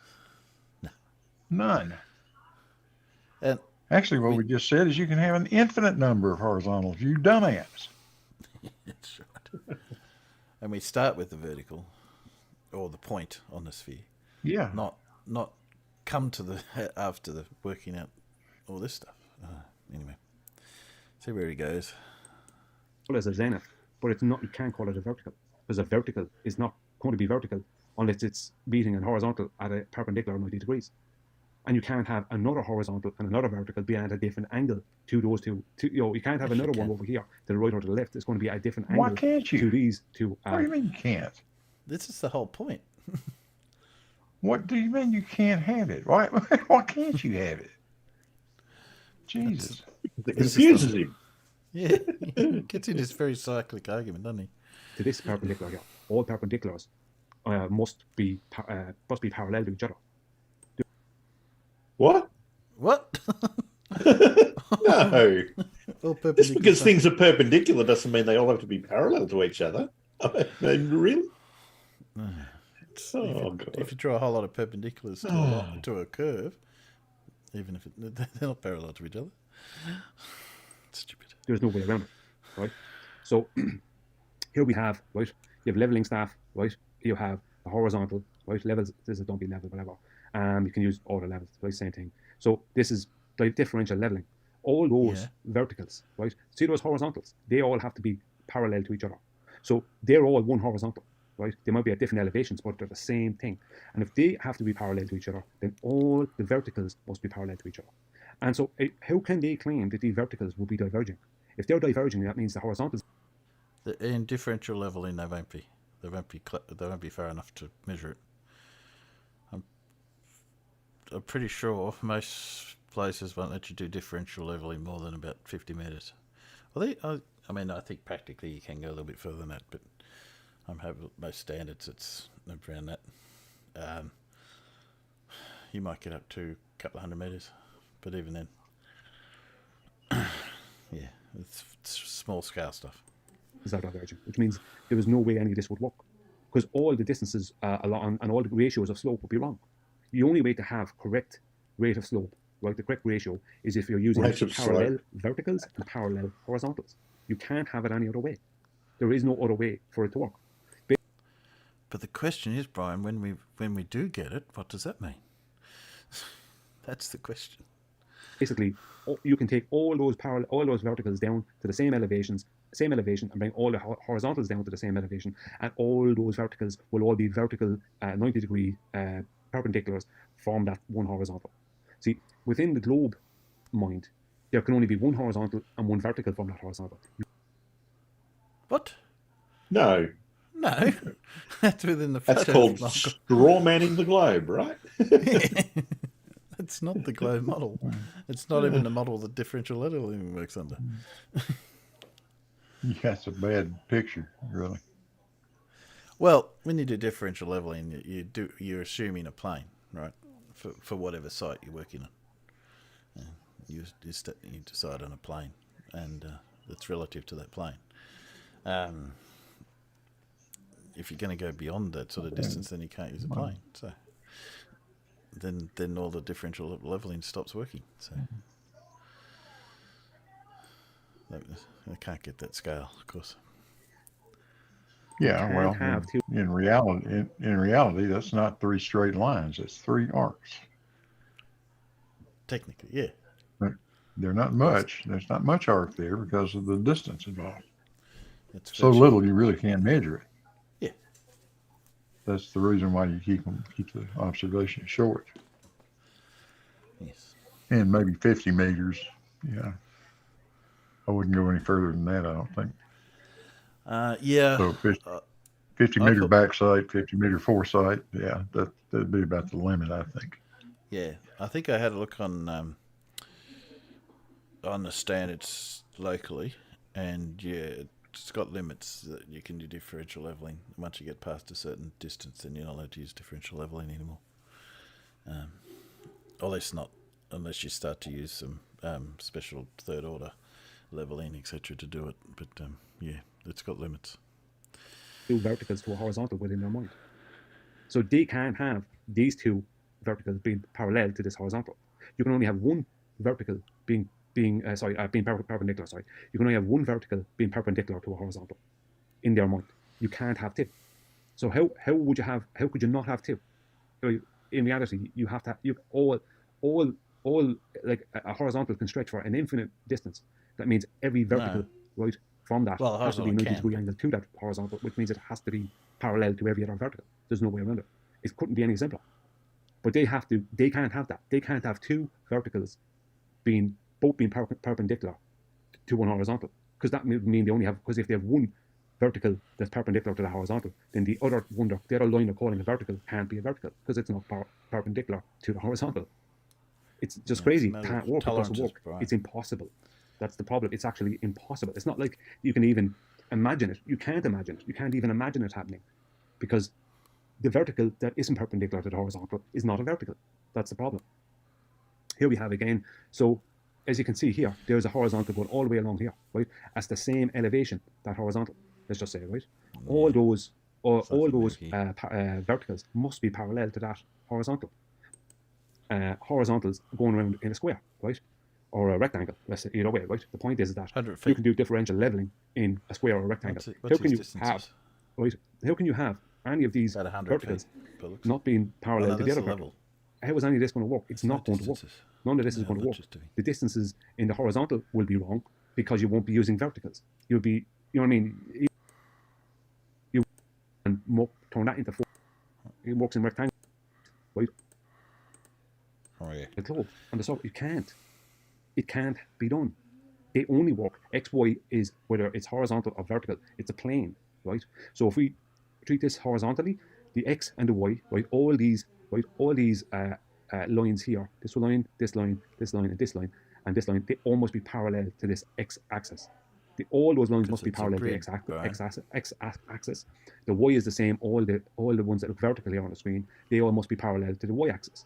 Speaker 2: No.
Speaker 3: None.
Speaker 2: And
Speaker 3: actually, what we just said is you can have an infinite number of horizontals, you dumbass.
Speaker 2: That's right. And we start with the vertical, or the point on the sphere.
Speaker 3: Yeah.
Speaker 2: Not come to the after the working out all this stuff. Anyway, see where he goes.
Speaker 5: Well, as a zenith, but it's not. You can't call it a vertical because a vertical is not going to be vertical unless it's beating a horizontal at a perpendicular 90 degrees. And you can't have another horizontal and another vertical being at a different angle to those two. You can't have another one over here to the right or to the left. It's going to be at a different angle.
Speaker 3: Why can't you?
Speaker 5: To these two.
Speaker 3: What do you mean you can't?
Speaker 2: This is the whole point.
Speaker 3: What do you mean you can't have it? Why can't you have it? Jesus.
Speaker 1: It confuses him.
Speaker 2: Yeah, he gets in this very cyclic argument, doesn't he?
Speaker 5: To this perpendicular here, all perpendiculars must be parallel to each other.
Speaker 1: What?
Speaker 2: What?
Speaker 1: No. Just because
Speaker 2: things
Speaker 1: things are perpendicular doesn't mean they all have to be parallel to each other. I mean, really?
Speaker 2: If you draw a whole lot of perpendiculars to a curve, even if they're not parallel to each other, stupid.
Speaker 5: There's no way around it, right? So here we have, right, you have leveling staff, right? You have a horizontal, right? Levels, this is don't be level, whatever. You can use all the levels, right? Same thing. So this is like differential leveling. All those verticals, right? See those horizontals? They all have to be parallel to each other. So they're all one horizontal, right? They might be at different elevations, but they're the same thing. And if they have to be parallel to each other, then all the verticals must be parallel to each other. And so how can they claim that the verticals will be diverging? If they're diverging, that means the horizontals...
Speaker 2: In differential leveling, they won't be. They won't be far enough to measure it. I'm pretty sure most places won't let you do differential leveling more than about 50 metres. Well, I think practically you can go a little bit further than that, but I'm hoping most standards it's around that. You might get up to a couple of 100 metres, but even then, yeah, it's small scale stuff.
Speaker 5: Is that diverging? Which means there was no way any of this would work, because all the distances along and all the ratios of slope would be wrong. The only way to have correct rate of slope, right, the correct ratio, is if you're using parallel verticals and parallel horizontals. You can't have it any other way. There is no other way for it to work.
Speaker 2: But the question is, Brian, when we do get it, what does that mean? That's the question.
Speaker 5: Basically, you can take all those verticals down to the same elevation, and bring all the horizontals down to the same elevation, and all those verticals will all be vertical 90-degree perpendiculars from that one horizontal. See, within the globe mind, there can only be one horizontal and one vertical from that horizontal.
Speaker 2: What?
Speaker 1: No.
Speaker 2: No, that's within the.
Speaker 1: That's called straw manning the globe, right?
Speaker 2: It's not the globe model. It's not even the model that differential leveling works under.
Speaker 3: Yeah, that's a bad picture, really.
Speaker 2: Well, when you do differential leveling, you're assuming a plane, right? For whatever site you're working on, you decide on a plane, and it's relative to that plane. If you're going to go beyond that sort of distance, then you can't use a plane. So then all the differential leveling stops working. So I can't get that scale, of course.
Speaker 3: Yeah, well, in reality, that's not 3 straight lines. It's 3 arcs.
Speaker 2: Technically, yeah.
Speaker 3: But they're not much. There's not much arc there because of the distance involved.
Speaker 2: It's
Speaker 3: so little you really can't measure it.
Speaker 2: Yeah.
Speaker 3: That's the reason why you keep the observation short.
Speaker 2: Yes.
Speaker 3: And maybe 50 meters. Yeah. I wouldn't go any further than that, I don't think.
Speaker 2: Yeah.
Speaker 3: So 50 meter backside, 50 meter foresight. Yeah, that'd be about the limit, I think.
Speaker 2: Yeah, I think I had a look on the standards locally, and yeah, it's got limits that you can do differential leveling. Once you get past a certain distance, then you're not allowed to use differential leveling anymore. Unless you start to use some special third order leveling, etc., to do it. But yeah, it's got limits.
Speaker 5: 2 verticals to a horizontal within their mind. So they can't have these 2 verticals being parallel to this horizontal. You can only have one vertical being perpendicular. Sorry, you can only have one vertical being perpendicular to a horizontal in their mind. You can't have 2. So how could you not have 2? In reality, you have to have all like a horizontal can stretch for an infinite distance. That means every vertical right from that has to be 90-degree angle to that horizontal, which means it has to be parallel to every other vertical. There's no way around it. It couldn't be any simpler. But they can't have that. They can't have 2 verticals both being perpendicular to one horizontal, because that would mean they only have, because if they have one vertical that's perpendicular to the horizontal, then the other line they're calling a vertical can't be a vertical because it's not perpendicular to the horizontal. It's just crazy. It can't work. It doesn't work. Brian. It's impossible. That's the problem. It's actually impossible. It's not like you can even imagine it. You can't imagine it. You can't even imagine it happening, because the vertical that isn't perpendicular to the horizontal is not a vertical. That's the problem. Here we have again. So as you can see here, there's a horizontal going all the way along here, right? At the same elevation, that horizontal. Let's just say, right? All those verticals must be parallel to that horizontal. Horizontals going around in a square, right? Or a rectangle, let's say, either way, right? The point is that you can do differential leveling in a square or a rectangle. How can you have any of these verticals not being parallel to the other vertical? How is any of this going to work? It's not going to work. None of this is going to work. The distances in the horizontal will be wrong because you won't be using verticals. You'll be, you know what I mean? You and turn that into 4. It works in rectangle, right?
Speaker 2: Oh yeah.
Speaker 5: The globe and the circle. It can't be done. They only work. XY is whether it's horizontal or vertical. It's a plane, right? So if we treat this horizontally, the X and the Y, right, all these lines here, this line, this line, this line, and this line, they all must be parallel to this X axis. All those lines must be parallel to the X axis. The Y is the same. All the ones that look vertically on the screen, they all must be parallel to the Y axis.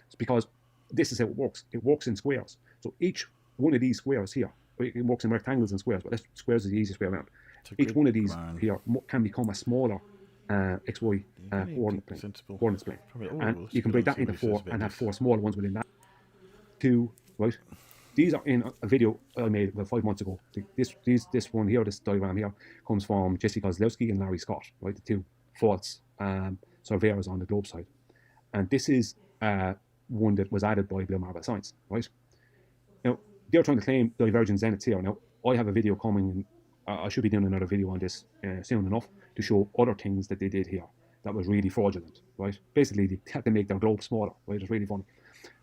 Speaker 5: It's because this is how it works. It works in squares. So each one of these squares here, it works in rectangles and squares, but squares is the easiest way around. Each one of these here can become a smaller XY coordinate plane. And you can break that into 4 and have 4 smaller ones within that. 2, right? These are in a video I made about 5 months ago. This one here, this diagram here, comes from Jesse Kozlowski and Larry Scott, right? The 2 false surveyors on the globe side. And this is one that was added by Blue Marble Science, right? Now, they're trying to claim divergent zeniths here. Now, I have a video coming, and I should be doing another video on this soon enough to show other things that they did here that was really fraudulent, right? Basically, they had to make their globe smaller, right? It's really funny.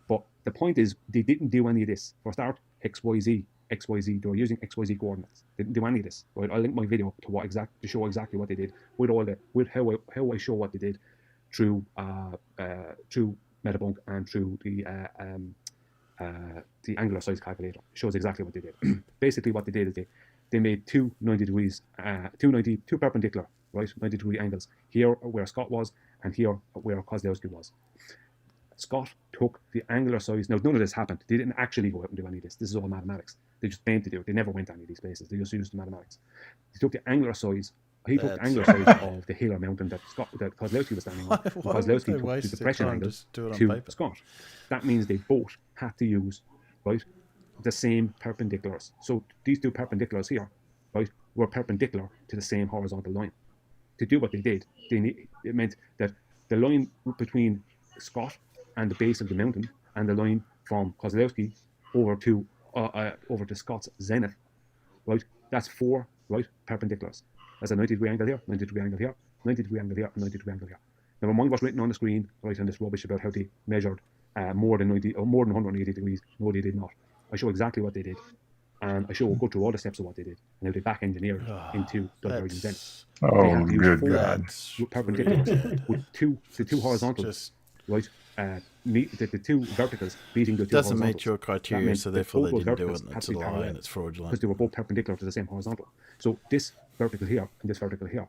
Speaker 5: But the point is, they didn't do any of this. For a start, XYZ, they were using XYZ coordinates. They didn't do any of this, right? I'll link my video to show exactly what they did with how I show what they did through Meetup and through the angular size calculator. It shows exactly what they did. Basically, what they did is they made two perpendicular, right, 90-degree angles here where Scott was and here where Kozlowski was. Scott took the angular size. Now, none of this happened. They didn't actually go out and do any of this. This is all mathematics. They just aimed to do it. They never went to any of these places. They just used the mathematics. They took the angular size. He took the angular size of the hill or mountain that Kozlowski was standing on. Kozlowski took the depression angle to Scott. That means they both had to use, right, the same perpendiculars. So these 2 perpendiculars here, right, were perpendicular to the same horizontal line. To do what they did, it meant that the line between Scott and the base of the mountain, and the line from Kozlowski over to Scott's zenith, right? That's 4, right, perpendiculars. There's a 90-degree angle here, 90-degree angle here, 90-degree angle here, and 90-degree angle here. Never mind what's written on the screen, right, and this rubbish about how they measured more than 90 or more than 180 degrees. No, they did not. I show exactly what they did, and I go through all the steps of what they did, and how they back engineered into divergent zenith.
Speaker 3: Oh, good God!
Speaker 5: Perpendiculars with the two horizontals, right? The 2 verticals beating the 2
Speaker 2: doesn't
Speaker 5: horizontals.
Speaker 2: meet your criteria, so therefore they didn't do it, and it's a lie and it's fraudulent.
Speaker 5: Because they were both perpendicular to the same horizontal. So this vertical here and this vertical here,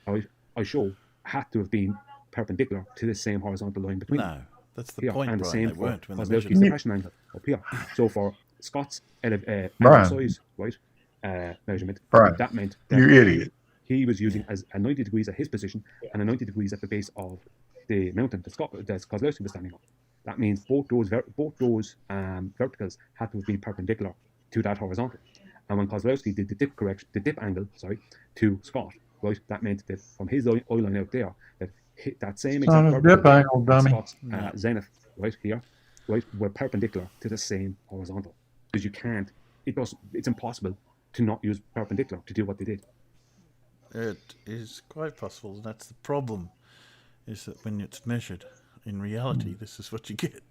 Speaker 5: I show had to have been perpendicular to the same horizontal line between them.
Speaker 2: No, that's the
Speaker 5: here,
Speaker 2: point,
Speaker 5: and the
Speaker 2: Brian.
Speaker 5: same
Speaker 2: They weren't when they
Speaker 5: Kozlowski's
Speaker 2: measured.
Speaker 5: depression angle up here. So for Scott's angle size, right, measurement, that meant that
Speaker 3: you idiot.
Speaker 5: he was using as a 90 degrees at his position and a 90 degrees at the base of the mountain that Kozlowski was standing on. That means both those verticals had to be perpendicular to that horizontal. And when Kozlowski did the dip angle, to Scott, right, that meant that from his eye line out there, that same exact
Speaker 3: dip angle, dummy.
Speaker 5: Scott's zenith, right here, right, were perpendicular to the same horizontal. Because you can't, it's impossible to not use perpendicular to do what they did.
Speaker 2: It is quite possible, and that's the problem, is that when it's measured, in reality, this is what you get.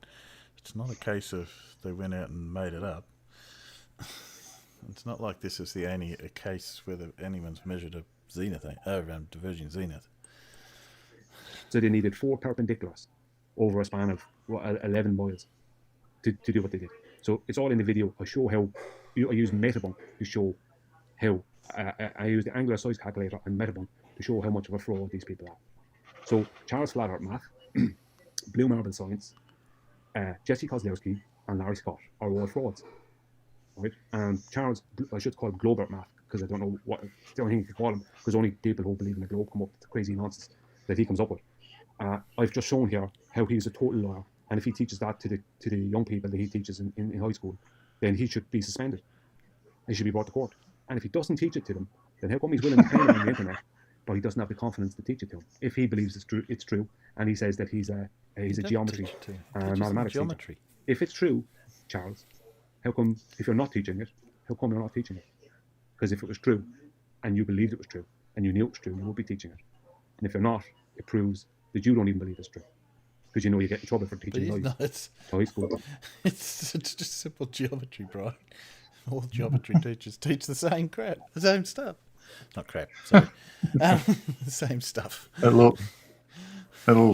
Speaker 2: It's not a case of they went out and made it up. It's not like this is the only a case where anyone's measured a zenith, diverging zenith.
Speaker 5: So they needed 4 perpendiculars over a span of 11 miles to do what they did. So it's all in the video. I show how I use Meetup to show how I use the angular size calculator and Meetup to show how much of a fraud these people are. So Charles Flathart Math, Blue Marble Science, Jesse Kozlowski, and Larry Scott are all frauds, right? And Charles, I should call him Globert Math, because I don't know what the only thing to call him, because only people who believe in the globe come up with the crazy nonsense that he comes up with. I've just shown here how he's a total liar, and if he teaches that to the young people that he teaches in high school, then he should be suspended. He should be brought to court. And if he doesn't teach it to them, then how come he's willing to claim it on the internet, but he doesn't have the confidence to teach it to them? If he believes it's true, and he says that he's a geometry and mathematics teacher. If it's true, Charles, how come, if you're not teaching it, how come you're not teaching it? Because if it was true, and you believed it was true, and you knew it was true, you would be teaching it. And if you're not, it proves that you don't even believe it's true. Because you know you get in trouble for teaching lies. High school.
Speaker 2: It's just simple geometry, Brian. All geometry teachers teach the same crap, the same stuff. Not crap. Sorry. Same stuff.
Speaker 3: That little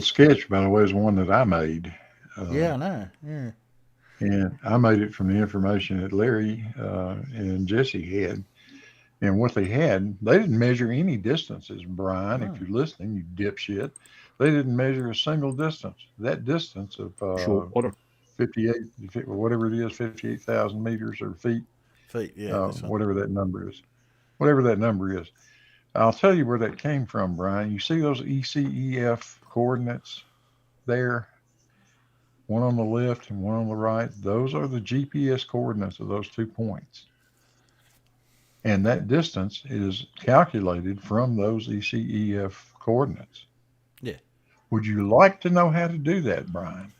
Speaker 3: sketch, by the way, is one that I made.
Speaker 2: Yeah, I know. Yeah.
Speaker 3: And I made it from the information that Larry and Jesse had. And what they had, they didn't measure any distances, Brian.
Speaker 2: No.
Speaker 3: If you're listening, you dipshit. They didn't measure a single distance. That distance of
Speaker 5: Show other.
Speaker 3: 58, whatever it is, 58,000 meters or feet,
Speaker 2: Feet, yeah. This one.
Speaker 3: whatever that number is. Whatever that number is. I'll tell you where that came from, Brian. You see those ECEF coordinates there? One on the left and one on the right. Those are the GPS coordinates of those 2 points. And that distance is calculated from those ECEF coordinates.
Speaker 2: Yeah.
Speaker 3: Would you like to know how to do that, Brian?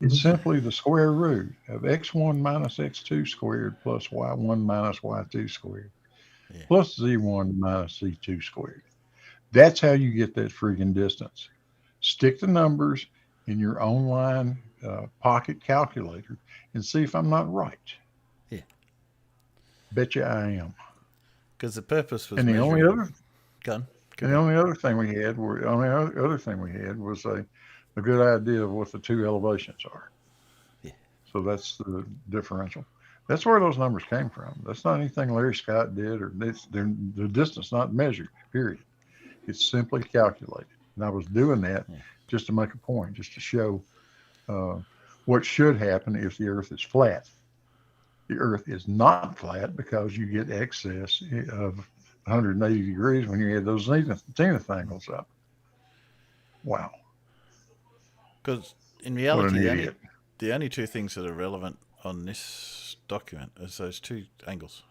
Speaker 3: It's simply the square root of x1 minus x2 squared plus y1 minus y2 squared plus z1 minus z2 squared. That's how you get that freaking distance. Stick the numbers in your online pocket calculator and see if I'm not right.
Speaker 2: Yeah.
Speaker 3: Bet you I am.
Speaker 2: Because the purpose was
Speaker 3: And the only other
Speaker 2: gun.
Speaker 3: And the only other thing we had was a good idea of what the two elevations are.
Speaker 2: Yeah.
Speaker 3: So that's the differential. That's where those numbers came from. That's not anything Larry Scott did, or the distance not measured, period. It's simply calculated. And I was doing that just to make a point, just to show what should happen if the Earth is flat. The Earth is not flat because you get excess of 180 degrees when you add those zenith angles up. Wow.
Speaker 2: Because in reality, the only two things that are relevant on this document is those two angles,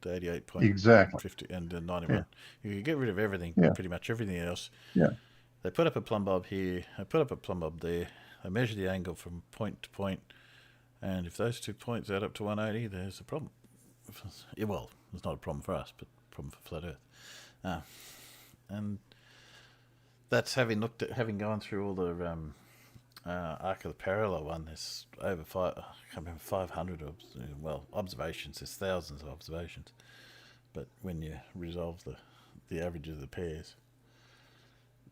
Speaker 2: the 88.50
Speaker 3: exactly.
Speaker 2: and the 91. Yeah. You can get rid of everything, pretty much everything else.
Speaker 3: Yeah.
Speaker 2: They put up a plumb bob here, they put up a plumb bob there, they measure the angle from point to point, and if those 2 points add up to 180, there's a problem. Well, it's not a problem for us, but a problem for flat Earth. And that's having gone through all the arc of the parallel one. There's over 500 observations. There's thousands of observations, but when you resolve the average of the pairs,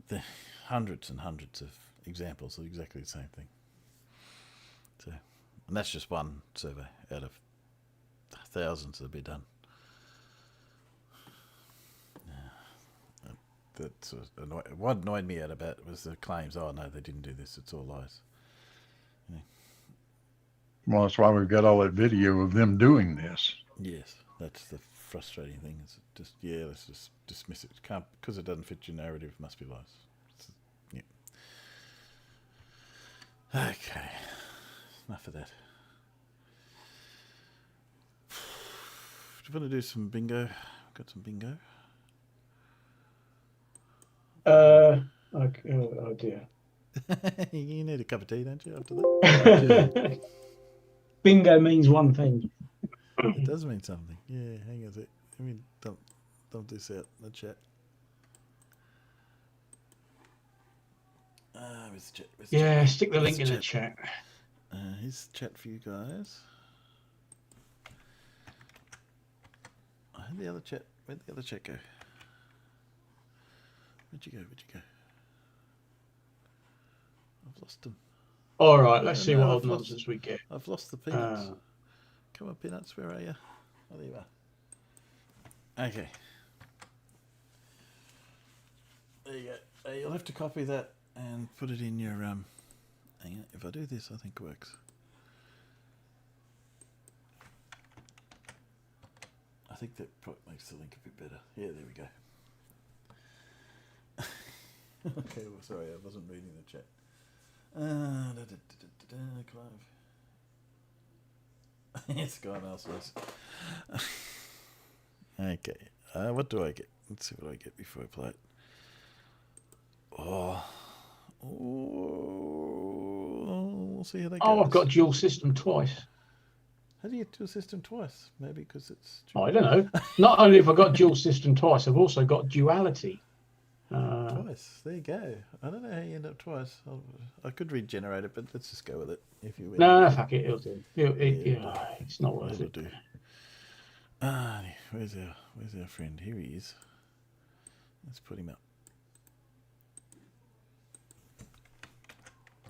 Speaker 2: the hundreds and hundreds of examples of exactly the same thing. So, and that's just one survey out of thousands that'll be done. What annoyed me about it was the claims, oh no, they didn't do this, it's all lies. Yeah.
Speaker 3: Well, that's why we've got all that video of them doing this.
Speaker 2: Yes, that's the frustrating thing. Is just, let's just dismiss it. Can't, because it doesn't fit your narrative, it must be lies. Okay, enough of that. Do you want to do some bingo? Got some bingo?
Speaker 4: Okay. Oh dear.
Speaker 2: You need a cup of tea, don't you, after that?
Speaker 4: Bingo means one thing.
Speaker 2: It does mean something. Yeah, hang on a sec. I mean, dump this out in the chat. Where's the chat?
Speaker 4: Stick the link in the chat.
Speaker 2: Here's the chat for you guys. Where'd the other chat go? Where'd you go? I've lost him.
Speaker 4: All right, let's see what odd nonsense we get.
Speaker 2: I've lost the peanuts. Come on, peanuts, where are you? Oh, there you are. Okay. There you go. You'll have to copy that and put it in your hang on. If I do this, I think it works. I think that probably makes the link a bit better. Yeah, there we go. Okay, well, sorry, I wasn't reading the chat. Clive. It's gone elsewhere. Okay, what do I get? Let's see what I get before I play it. We'll see how they go.
Speaker 4: I've got dual system twice.
Speaker 2: How do you get dual system twice? Maybe because it's...
Speaker 4: I don't know. Not only have I got dual system twice, I've also got duality.
Speaker 2: Twice. There you go. I don't know how you end up twice. I could regenerate it, but let's just go with it. If you
Speaker 4: no, fuck it. It'll do. It's not worth it.
Speaker 2: Do. Where's our friend? Here he is. Let's put him up.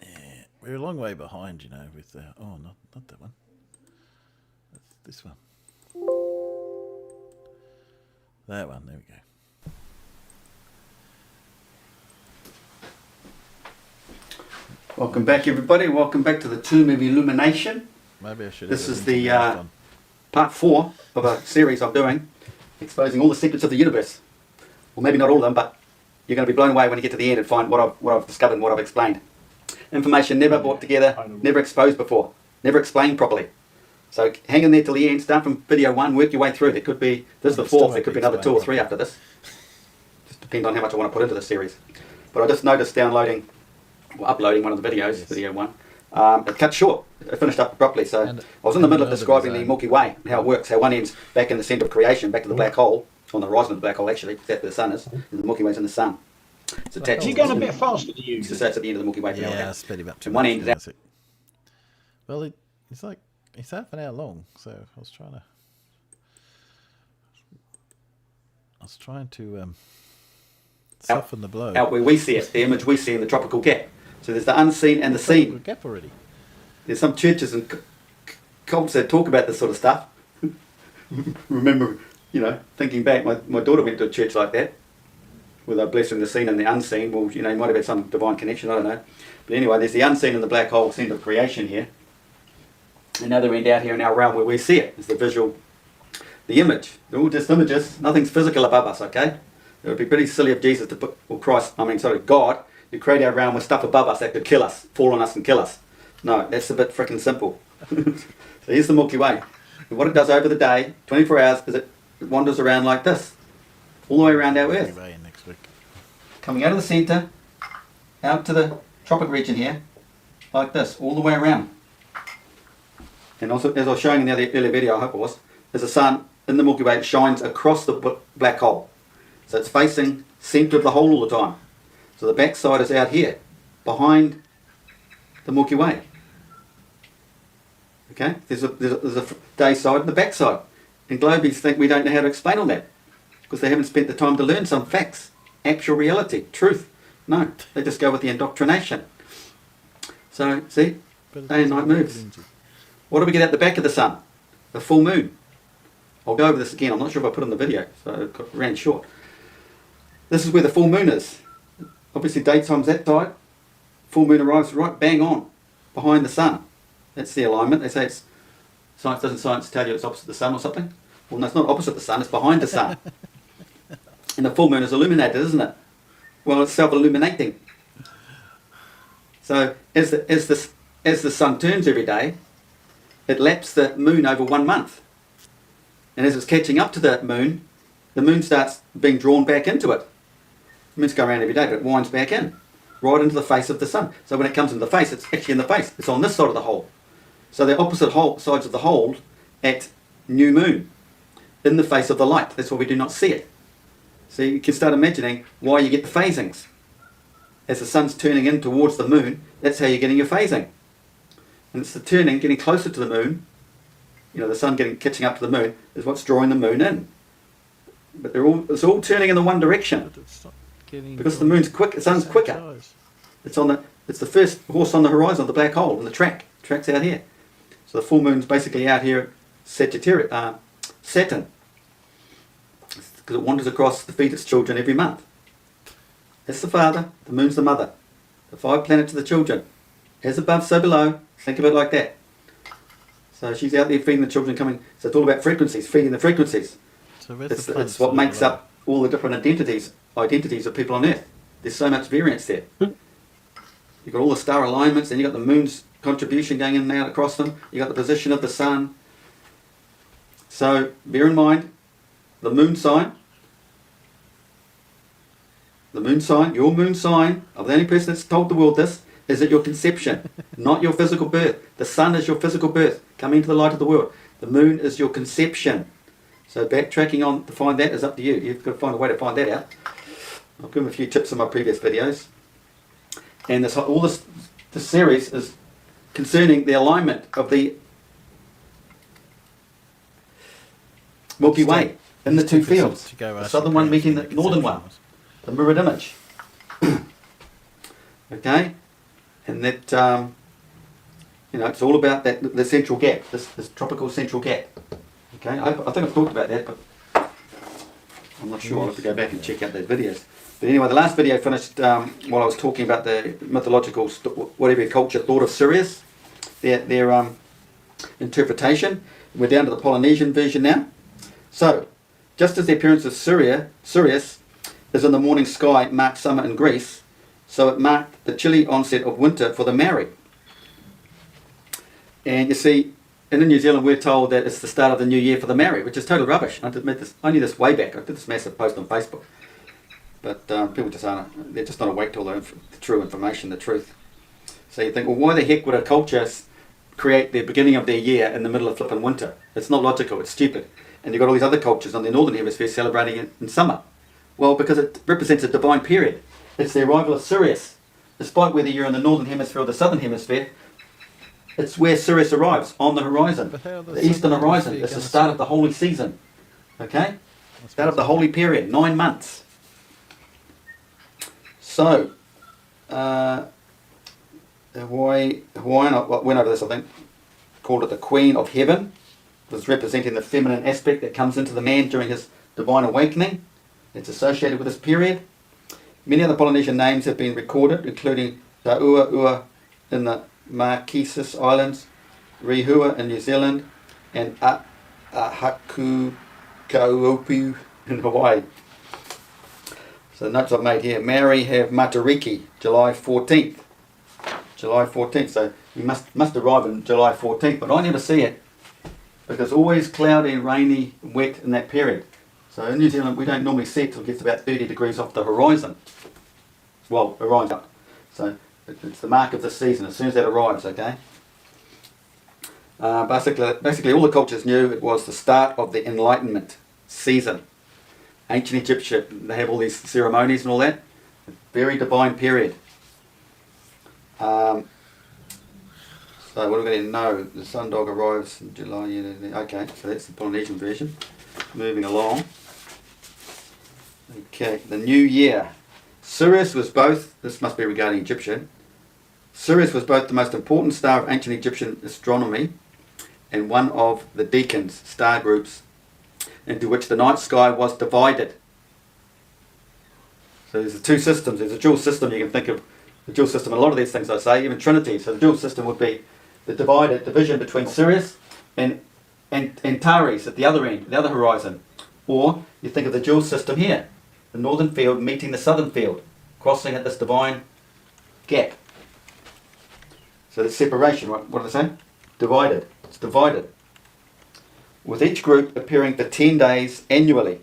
Speaker 2: Yeah, we're a long way behind, you know, with not that one. That's this one. That one, there we go.
Speaker 6: Welcome back, everybody. Welcome back to the Tomb of Illumination.
Speaker 2: Maybe I should.
Speaker 6: This is the part 4 of a series I'm doing, exposing all the secrets of the universe. Well, maybe not all of them, but you're going to be blown away when you get to the end and find what I've discovered and what I've explained. Information never brought together, never exposed before, never explained properly. So hang in there till the end. Start from video 1, work your way through. There could be, this is the 4th, there could be another 2 or 3 after this. Just depends on how much I want to put into the series. But I just noticed uploading one of the videos, video 1, it cut short. It finished up abruptly. So I was in the middle of describing the Milky Way and how it works, how one end's back in the centre of creation, back to the black hole, on the horizon of the black hole actually, that's where the sun is, and the Milky Way's in the sun. It's attached.
Speaker 4: You're going a bit faster to you.
Speaker 6: So that's at the end of the Milky Way.
Speaker 2: Yeah, sped him up to
Speaker 6: one end is out.
Speaker 2: Well, it's half an hour long, so I was trying to soften the blow.
Speaker 6: Out where we see it, the image we see in the tropical gap. So there's the unseen and the seen.
Speaker 2: Gap already.
Speaker 6: There's some churches and cults that talk about this sort of stuff. Remember, thinking back, my daughter went to a church like that, where they're blessing the seen and the unseen. Well, you might have had some divine connection, I don't know. But anyway, there's the unseen and the black hole centre of creation here. Another end out here in our realm where we see it is the visual, the image. They're all just images. Nothing's physical above us, okay? It would be pretty silly of Jesus to put, or God, to create our realm with stuff above us that could kill us, fall on us and kill us. No, that's a bit freaking simple. So here's the Milky Way. And what it does over the day, 24 hours, is it wanders around like this, all the way around our Earth.
Speaker 2: Next week.
Speaker 6: Coming out of the centre, out to the tropic region here, like this, all the way around. And also, as I was showing in the earlier video, I hope it was, there's a sun in the Milky Way that shines across the black hole. So it's facing centre of the hole all the time. So the back side is out here, behind the Milky Way. Okay, there's a day side and the back side. And globies think we don't know how to explain all that, because they haven't spent the time to learn some facts, actual reality, truth. No, they just go with the indoctrination. So, see, day and night moves. What do we get at the back of the sun? The full moon. I'll go over this again. I'm not sure if I put it in the video, so it ran short. This is where the full moon is. Obviously daytime's that side. Full moon arrives right bang on, behind the sun. That's the alignment. They say doesn't science tell you it's opposite the sun or something? Well, no, it's not opposite the sun, it's behind the sun. And the full moon is illuminated, isn't it? Well, it's self-illuminating. So as the sun turns every day, it laps the moon over 1 month. And as it's catching up to the moon starts being drawn back into it. The moon's going around every day, but it winds back in, right into the face of the sun. So when it comes in the face, it's actually in the face. It's on this side of the hole. So the opposite sides of the hole at new moon, in the face of the light. That's why we do not see it. So you can start imagining why you get the phasings. As the sun's turning in towards the moon, that's how you're getting your phasing. And it's the turning, getting closer to the moon, the sun catching up to the moon, is what's drawing the moon in. But it's all turning in the one direction. Because the moon's quick, the sun's quicker. It's the first horse on the horizon of the black hole, and the track's out here. So the full moon's basically out here at Saturn. Because it wanders across to feed its children every month. That's the father, the moon's the mother. The 5 planets are the children. As above, so below. Think of it like that. So she's out there feeding the children coming. So it's all about frequencies, feeding the frequencies.
Speaker 2: So
Speaker 6: it's what makes up all the different identities of people on Earth. There's so much variance there. You've got all the star alignments, and you've got the moon's contribution going in and out across them. You've got the position of the sun. So bear in mind, the moon sign, your moon sign, of the only person that's told the world this, is at your conception, not your physical birth. The sun is your physical birth, coming into the light of the world. The moon is your conception. So backtracking on to find that is up to you. You've got to find a way to find that out. I've given a few tips in my previous videos. And this series is concerning the alignment of the Milky Way in the two fields.
Speaker 2: To go
Speaker 6: The
Speaker 2: ask
Speaker 6: southern
Speaker 2: your
Speaker 6: one
Speaker 2: parents
Speaker 6: meeting
Speaker 2: what
Speaker 6: the
Speaker 2: the
Speaker 6: northern
Speaker 2: conception
Speaker 6: one.
Speaker 2: was.
Speaker 6: The mirrored image. Okay, and that it's all about that the central gap, this tropical central gap. Okay, I think I've talked about that, but I'm not sure. I'll have to go back and check out those videos. But anyway, the last video finished while I was talking about the mythological, whatever your culture thought of Sirius, their interpretation. We're down to the Polynesian version now. So, just as the appearance of Sirius is in the morning sky marked summer in Greece, so it marked the chilly onset of winter for the Maori. And you see, in New Zealand we're told that it's the start of the new year for the Maori, which is total rubbish. I knew this way back. I did this massive post on Facebook. But people just they're just not awake to all the true information, the truth. So you think, well, why the heck would a culture create the beginning of their year in the middle of flipping winter? It's not logical, it's stupid. And you've got all these other cultures on the northern hemisphere celebrating it in summer. Well, because it represents a divine period. It's the arrival of Sirius. Despite whether you're in the northern hemisphere or the southern hemisphere, it's where Sirius arrives, on the horizon. The eastern horizon. It's the start of the holy season. Okay? Start of the holy period, 9 months. So, Hawaiian, I went over this, I think, called it the Queen of Heaven. It was representing the feminine aspect that comes into the man during his divine awakening. It's associated with this period. Many other Polynesian names have been recorded, including Tauaua in the Marquesas Islands, Rehua in New Zealand, and Ahaku Kauopu in Hawaii. So the notes I've made here, Maori have Matariki, July 14th. July 14th, so you must arrive on July 14th, but I never see it because always cloudy, rainy, wet in that period. So in New Zealand we don't normally see it till it gets about 30 degrees off the horizon. Well, horizon. So it's the mark of the season as soon as that arrives, okay? Basically all the cultures knew it was the start of the Enlightenment season. Ancient Egyptian, they have all these ceremonies and all that. Very divine period. So what are we going to know? The sundog arrives in July. Okay, so that's the Polynesian version. Moving along. Okay, the new year. Sirius was both, this must be regarding Egyptian, Sirius was both the most important star of ancient Egyptian astronomy and one of the decans, star groups, into which the night sky was divided. So there's the two systems. There's a dual system. You can think of the dual system. A lot of these things I say, even Trinity. So the dual system would be the division between Sirius and Antares at the other end, the other horizon. Or you think of the dual system here, the northern field meeting the southern field, crossing at this divine gap. So the separation, what did I say? Divided. It's divided. With each group appearing for 10 days annually.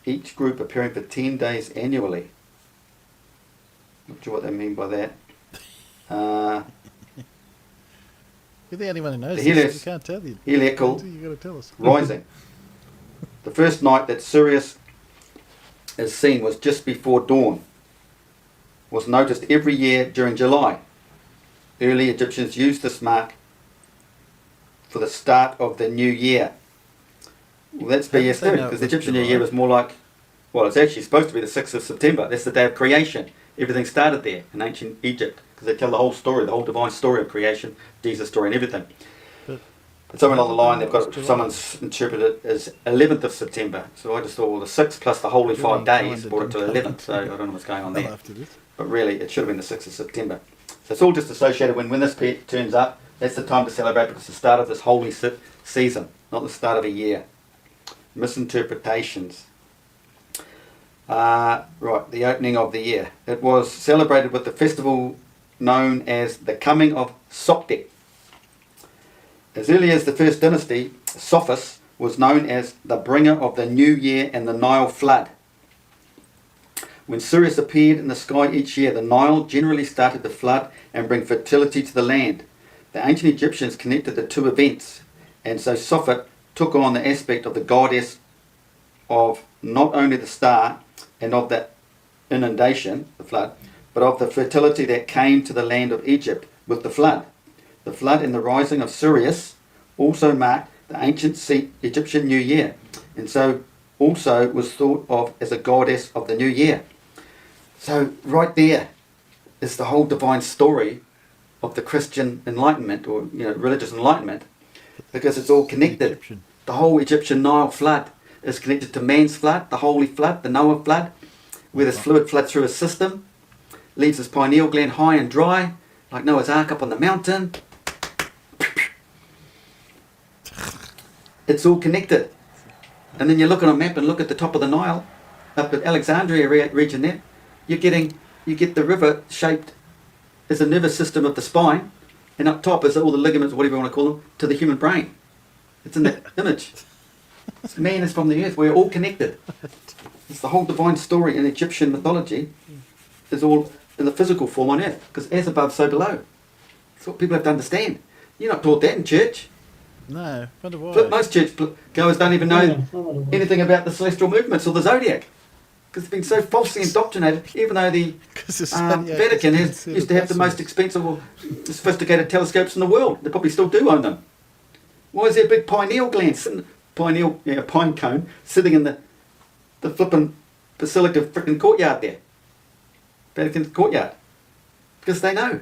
Speaker 6: Each group appearing for 10 days annually. Not sure what they mean by that.
Speaker 2: You're the only one who knows
Speaker 6: The
Speaker 2: this.
Speaker 6: Helios-
Speaker 2: You can't tell you.
Speaker 6: Heliacal
Speaker 2: You got to tell us.
Speaker 6: rising. The first night that Sirius is seen was just before dawn. Was noticed every year during July. Early Egyptians used this mark for the start of the new year. Well, that's BS
Speaker 2: they
Speaker 6: too,
Speaker 2: know it
Speaker 6: because the
Speaker 2: was
Speaker 6: Egyptian New
Speaker 2: July?
Speaker 6: Year was more like, well, it's actually supposed to be the 6th of September. That's the day of creation. Everything started there in ancient Egypt, because they tell the whole story, the whole divine story of creation, Jesus' story and everything.
Speaker 2: But
Speaker 6: somewhere along the line, they've
Speaker 2: it was
Speaker 6: got
Speaker 2: July.
Speaker 6: someone's interpreted it as 11th of September. So I just thought, well, the 6th plus the holy 5 days
Speaker 2: kinda
Speaker 6: brought it to
Speaker 2: didn't
Speaker 6: 11th. So I don't know what's going on
Speaker 2: Well,
Speaker 6: there.
Speaker 2: after this.
Speaker 6: But really, it should have been the 6th of September. So it's all just associated when this turns up, that's the time to celebrate because it's the start of this holy season, not the start of a year. Misinterpretations. Right, the opening of the year. It was celebrated with the festival known as the coming of Sopdet. As early as the first dynasty, Sophis was known as the bringer of the new year and the Nile flood. When Sirius appeared in the sky each year, the Nile generally started to flood and bring fertility to the land. The ancient Egyptians connected the two events, and so Sophet took on the aspect of the goddess of not only the star and of the inundation, the flood, but of the fertility that came to the land of Egypt with the flood. The flood and the rising of Sirius also marked the ancient Egyptian New Year, and so also was thought of as a goddess of the new year. So right there is the whole divine story of the Christian enlightenment, or religious enlightenment, because it's all connected.
Speaker 2: Egyptian.
Speaker 6: The whole Egyptian Nile flood is connected to man's flood, the holy flood, the Noah flood, where this fluid floods through his system, leaves his pineal gland high and dry, like Noah's Ark up on the mountain. It's all connected. And then you look on a map and look at the top of the Nile, up at Alexandria region there, you get the river shaped as a nervous system of the spine, and up top is all the ligaments, whatever you want to call them, to the human brain. It's in that image. Man is from the earth. We're all connected. It's the whole divine story in Egyptian mythology is all in the physical form on earth, because as above, so below. That's what people have to understand. You're not taught that in church.
Speaker 2: No, wonder why.
Speaker 6: But most church goers don't even know anything about the celestial movements or the zodiac, because it's been so falsely indoctrinated, even though the
Speaker 2: 'Cause the zodiac
Speaker 6: Vatican
Speaker 2: is
Speaker 6: used to have the most expensive or sophisticated telescopes in the world. They probably still do own them. Why is there a big pineal gland, pine cone, sitting in the flippin' Basilica frickin' courtyard there? Vatican courtyard. Because they know.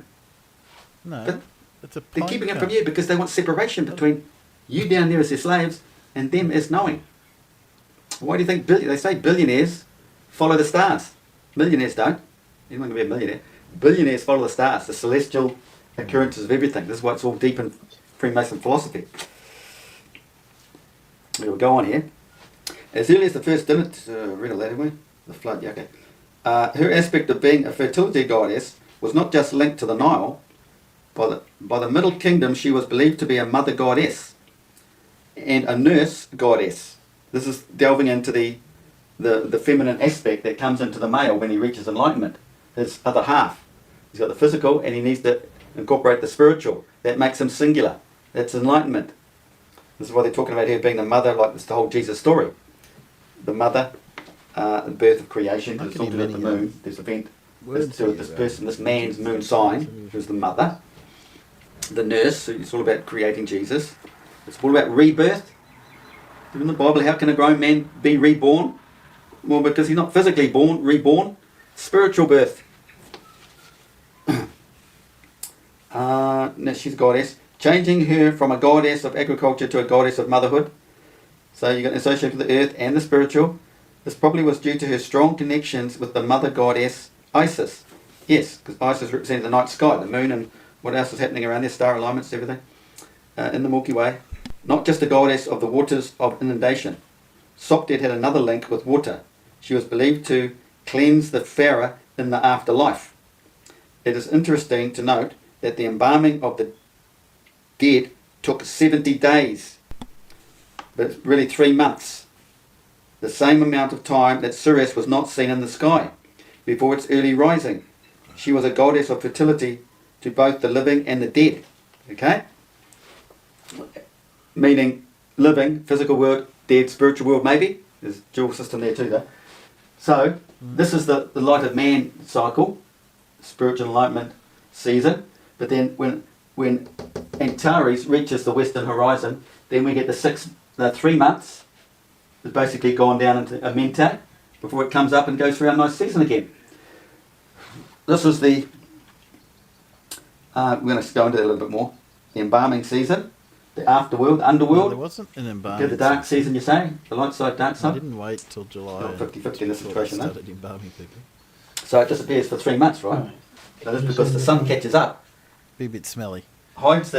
Speaker 2: No,
Speaker 6: But
Speaker 2: it's a
Speaker 6: they're
Speaker 2: pine
Speaker 6: keeping it
Speaker 2: cone.
Speaker 6: from you because they want separation between you down there as their slaves and them as knowing. Why do you think they say billionaires follow the stars? Millionaires don't. Anyone can be a millionaire. Billionaires follow the stars, the celestial occurrences of everything. This is why it's all deep in Freemason philosophy. We'll go on here. As early as the first dinner, read all that, haven't we? The flood, yeah, okay. Her aspect of being a fertility goddess was not just linked to the Nile. By the Middle Kingdom, she was believed to be a mother goddess and a nurse goddess. This is delving into the feminine aspect that comes into the male when he reaches enlightenment, his other half. He's got the physical and he needs to incorporate the spiritual. That makes him singular. That's enlightenment. This is why they're talking about her being the mother, like it's the whole Jesus story. The mother, the birth of creation,
Speaker 2: I
Speaker 6: it's
Speaker 2: can
Speaker 6: all to
Speaker 2: hear
Speaker 6: do with the
Speaker 2: many,
Speaker 6: moon, this event.
Speaker 2: words
Speaker 6: It's to do with
Speaker 2: here
Speaker 6: this
Speaker 2: about
Speaker 6: person, this man's moon sign, who's the mother. The nurse, so it's all about creating Jesus. It's all about rebirth. In the Bible, how can a grown man be reborn? Well, because he's not physically reborn. Spiritual birth. Now she's a goddess. Changing her from a goddess of agriculture to a goddess of motherhood. So you've got an association with the earth and the spiritual. This probably was due to her strong connections with the mother goddess Isis. Yes, because Isis represented the night sky, the moon, and what else is happening around there, star alignments, everything, in the Milky Way. Not just a goddess of the waters of inundation. Sopdet had another link with water. She was believed to cleanse the Pharaoh in the afterlife. It is interesting to note that the embalming of the dead took 70 days, but it's really 3 months. The same amount of time that Ceres was not seen in the sky before its early rising. She was a goddess of fertility to both the living and the dead. Okay? Meaning living, physical world, dead, spiritual world maybe. There's a dual system there too though. So, this is the light of man cycle, spiritual enlightenment season. But then when Antares reaches the western horizon, then we get the 3 months. It's basically gone down into Amente before it comes up and goes through our nice season again. This is the, we're going to go into that a little bit more, the embalming season, the afterworld, the
Speaker 2: No,
Speaker 6: underworld,
Speaker 2: there wasn't an embalming.
Speaker 6: the dark season you say, the light side, dark
Speaker 2: I
Speaker 6: side.
Speaker 2: didn't wait till July.
Speaker 6: Oh, 50-50 in this
Speaker 2: before they
Speaker 6: situation, though.
Speaker 2: started embalming people.
Speaker 6: So it disappears for 3 months, right? So that's because the sun catches up,
Speaker 2: Be a bit smelly.
Speaker 6: hides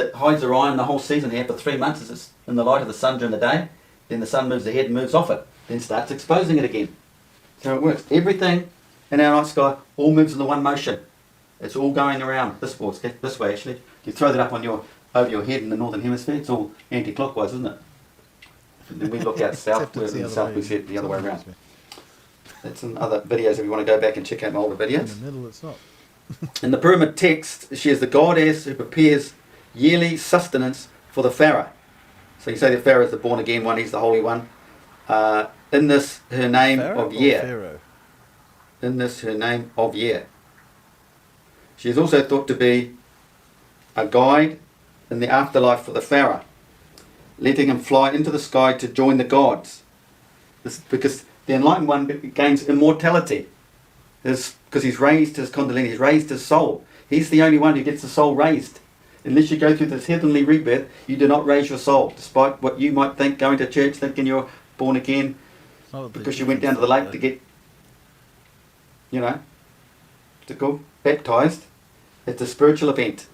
Speaker 6: Orion the whole season here for 3 months as it's in the light of the sun during the day. Then the sun moves ahead and moves off it, then starts exposing it again. So it works. Everything in our night sky all moves in the one motion. It's all going around this way actually. You throw that up on over your head in the northern hemisphere, it's all anti-clockwise, isn't it? And then we look out south,
Speaker 2: Except it's
Speaker 6: in
Speaker 2: the
Speaker 6: the
Speaker 2: other
Speaker 6: south
Speaker 2: way.
Speaker 6: we see it the other way
Speaker 2: It's
Speaker 6: around. That's in other videos if you want to go back and check out my older
Speaker 2: In
Speaker 6: videos.
Speaker 2: the middle, it's not.
Speaker 6: In the pyramid text, she is the goddess who prepares yearly sustenance for the pharaoh. So you say the pharaoh is the born again one, he's the holy one. In this, her name
Speaker 2: Pharaoh
Speaker 6: of
Speaker 2: or
Speaker 6: year.
Speaker 2: Pharaoh?
Speaker 6: In this, her name of year. She is also thought to be a guide in the afterlife for the pharaoh. letting him fly into the sky to join the gods. This, because the enlightened one gains immortality. Because he's raised his kundalini, he's raised his soul. He's the only one who gets the soul raised. Unless you go through this heavenly rebirth, you do not raise your soul, despite what you might think, going to church thinking you're born again because you went down to the lake to get, to go baptized. It's a spiritual event.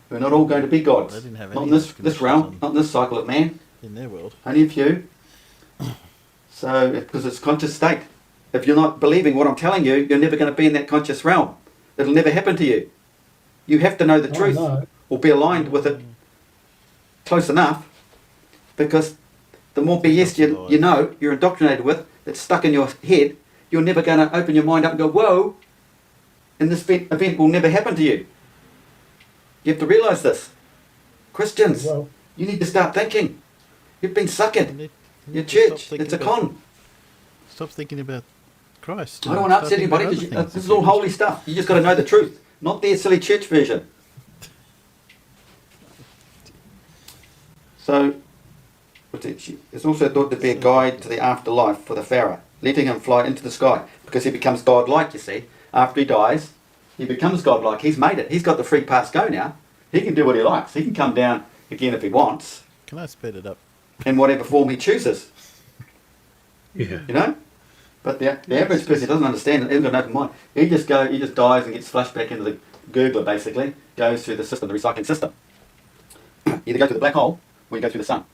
Speaker 6: We're not all going to be gods.
Speaker 2: They didn't have
Speaker 6: Not
Speaker 2: any
Speaker 6: in this realm, not in this cycle of man.
Speaker 2: in their world.
Speaker 6: Only a few. So, because it's conscious state. If you're not believing what I'm telling you, you're never going to be in that conscious realm. It'll never happen to you. You have to know the truth or be aligned with it close enough, because the more BS you know, you're indoctrinated with, that's stuck in your head, you're never going to open your mind up and go, whoa, and this event will never happen to you. You have to realise this. Christians, you need to start thinking. You've been sucking. Your church, it's a con.
Speaker 2: Stop thinking about Christ.
Speaker 6: I don't want to upset anybody, because this is all holy stuff. You just got to know the truth, not their silly church version. So, it's also thought to be a guide to the afterlife for the Pharaoh, letting him fly into the sky, because he becomes godlike, you see. After he dies, he becomes godlike. He's made it. He's got the free pass go now. He can do what he likes. He can come down again if he wants.
Speaker 2: Can I speed it up?
Speaker 6: In whatever form he chooses.
Speaker 1: Yeah.
Speaker 6: But the average person doesn't understand it. He hasn't got an open mind. He just dies and gets flushed back into the gurgler, basically. Goes through the system, the recycling system. Either go through the black hole, or you go through the sun.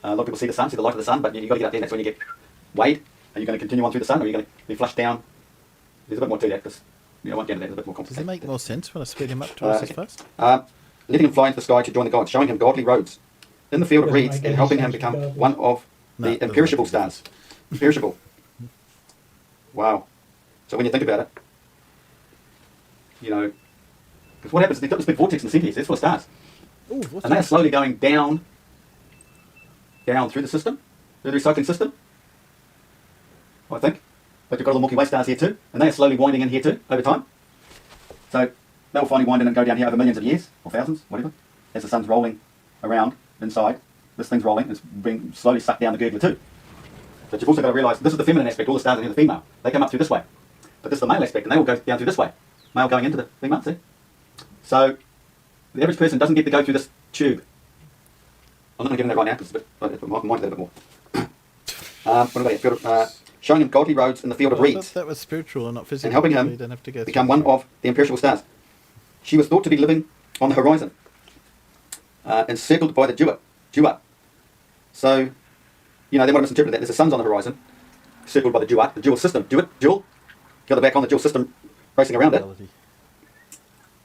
Speaker 6: A lot of people see the light of the sun, but you've got to get up there. That's when you get weighed. Are you going to continue on through the sun, or are you going to be flushed down? There's a bit more to that, because I won't get into that. It's a bit more
Speaker 2: Does
Speaker 6: complicated.
Speaker 2: it make more sense when I speed him up twice as fast?
Speaker 6: Letting him fly into the sky to join the gods, showing him godly roads in the field of reeds, and helping him become one of the imperishable stars. Imperishable. Wow. So when you think about it, because what happens, they've got this big vortex in the centre here, so it's full of stars.
Speaker 2: Ooh,
Speaker 6: And they're slowly going down through the system, through the recycling system, I think. But you've got all the Milky Way stars here too, and they are slowly winding in here too, over time. So they'll finally wind in and go down here over millions of years, or thousands, whatever, as the sun's rolling around inside. This thing's rolling, it's being slowly sucked down the gurgler too. But you've also got to realise, this is the feminine aspect, all the stars are in the female. They come up through this way. But this is the male aspect, and they all go down through this way. Male going into the female, see? So the average person doesn't get to go through this tube. I'm not going to get into that right now, because I might mind that a bit more. What about it? Showing him godly roads in the field of reeds.
Speaker 2: That was spiritual and not physical.
Speaker 6: And helping him
Speaker 2: you don't have to go
Speaker 6: become one of the imperishable stars. She was thought to be living on the horizon, encircled by the duat. So, they might have misinterpreted that. There's the sun's on the horizon, circled by the dual system. Jewel. Got the back on the dual system racing around it.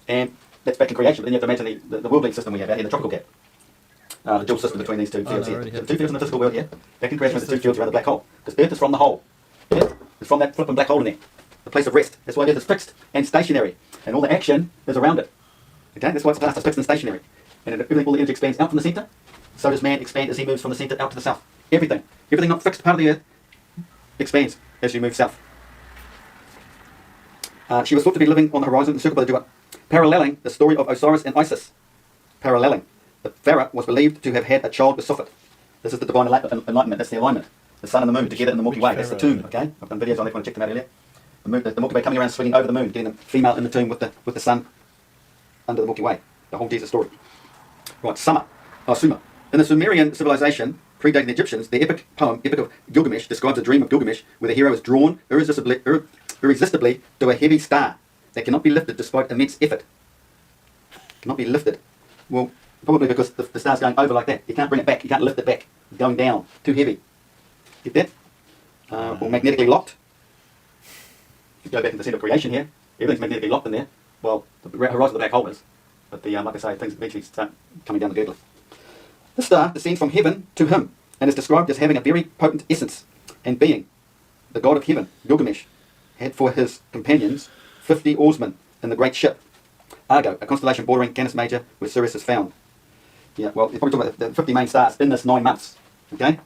Speaker 6: And that's back in creation. But then you have to imagine the world-league system we have out here in the tropical gap. The dual system between these two fields here. The two fields in the physical world here. Back in creation, the two fields around the black hole. Because Earth is from the hole. Earth is from that flipping black hole in there. The place of rest. That's why Earth is fixed and stationary. And all the action is around it. Okay? That's why it's fixed and stationary. And all the energy expands out from the centre. So does man expand as he moves from the centre out to the south. Everything not fixed part of the Earth expands as you move south. She was thought to be living on the horizon, encircled by the duat, paralleling the story of Osiris and Isis. Paralleling. The Pharaoh was believed to have had a child with Sophet. This is the divine enlightenment. That's the alignment. The sun and the moon together in the Milky Way. That's the tomb. Okay, I've done videos on that. Want to check them out earlier. The Milky Way coming around, swinging over the moon, getting the female in the tomb with the sun under the Milky Way. The whole Jesus story. Right, Sumer. In the Sumerian civilization, predating the Egyptians, the epic of Gilgamesh, describes a dream of Gilgamesh where the hero is drawn irresistibly to a heavy star that cannot be lifted despite immense effort. Cannot be lifted. Well, probably because the star's going over like that. You can't bring it back. You can't lift it back. It's going down. Too heavy. Get that? Or magnetically locked. If you go back to the centre of creation here, everything's magnetically locked in there. Well, the horizon of the black hole is. But like I say, things eventually start coming down the gurgler. The star descends from heaven to him and is described as having a very potent essence and being. The god of heaven, Gilgamesh, had for his companions 50 oarsmen in the great ship, Argo, a constellation bordering Canis Major where Sirius is found. Yeah, well, you're probably talking about the 50 main stars in this 9 months, okay?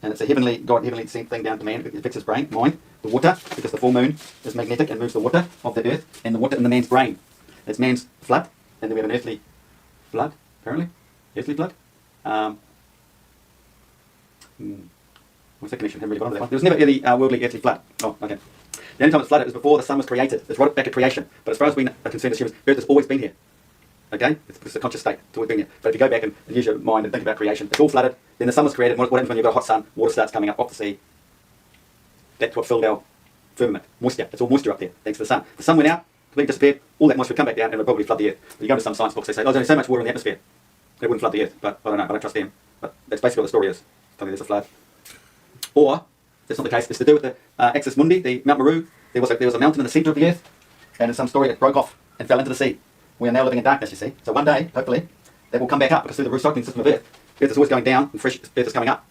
Speaker 6: And it's a heavenly sent thing down to man. It affects his brain, mind, the water, because the full moon is magnetic and moves the water of the earth, and the water in the man's brain. It's man's flood, and then we have an earthly blood, apparently. Earthly blood? What's the connection? Haven't really got onto that one. There was never any worldly earthly flood. Oh, okay. The only time it flooded was before the sun was created. It's right back at creation. But as far as we are concerned as humans, Earth has always been here. Okay? It's a conscious state. It's always been here. But if you go back and use your mind and think about creation, it's all flooded. Then the sun was created. What happens when you've got a hot sun? Water starts coming up off the sea. That's what filled our firmament. Moisture. It's all moisture up there, thanks to the sun. The sun went out, completely disappeared. All that moisture would come back down and it would probably flood the Earth. When you go to some science books, they say, oh, there's only so much water in the atmosphere. It wouldn't flood the Earth. But I don't know. I don't trust them. But that's basically what the story is. Telling you there's a flood. Or, that's not the case. It's to do with the Axis Mundi, the Mount Meru. There was a mountain in the centre of the Earth, and in some story it broke off and fell into the sea. We are now living in darkness, you see. So one day, hopefully, that will come back up because through the recycling system of Earth, Earth is always going down and fresh Earth is coming up.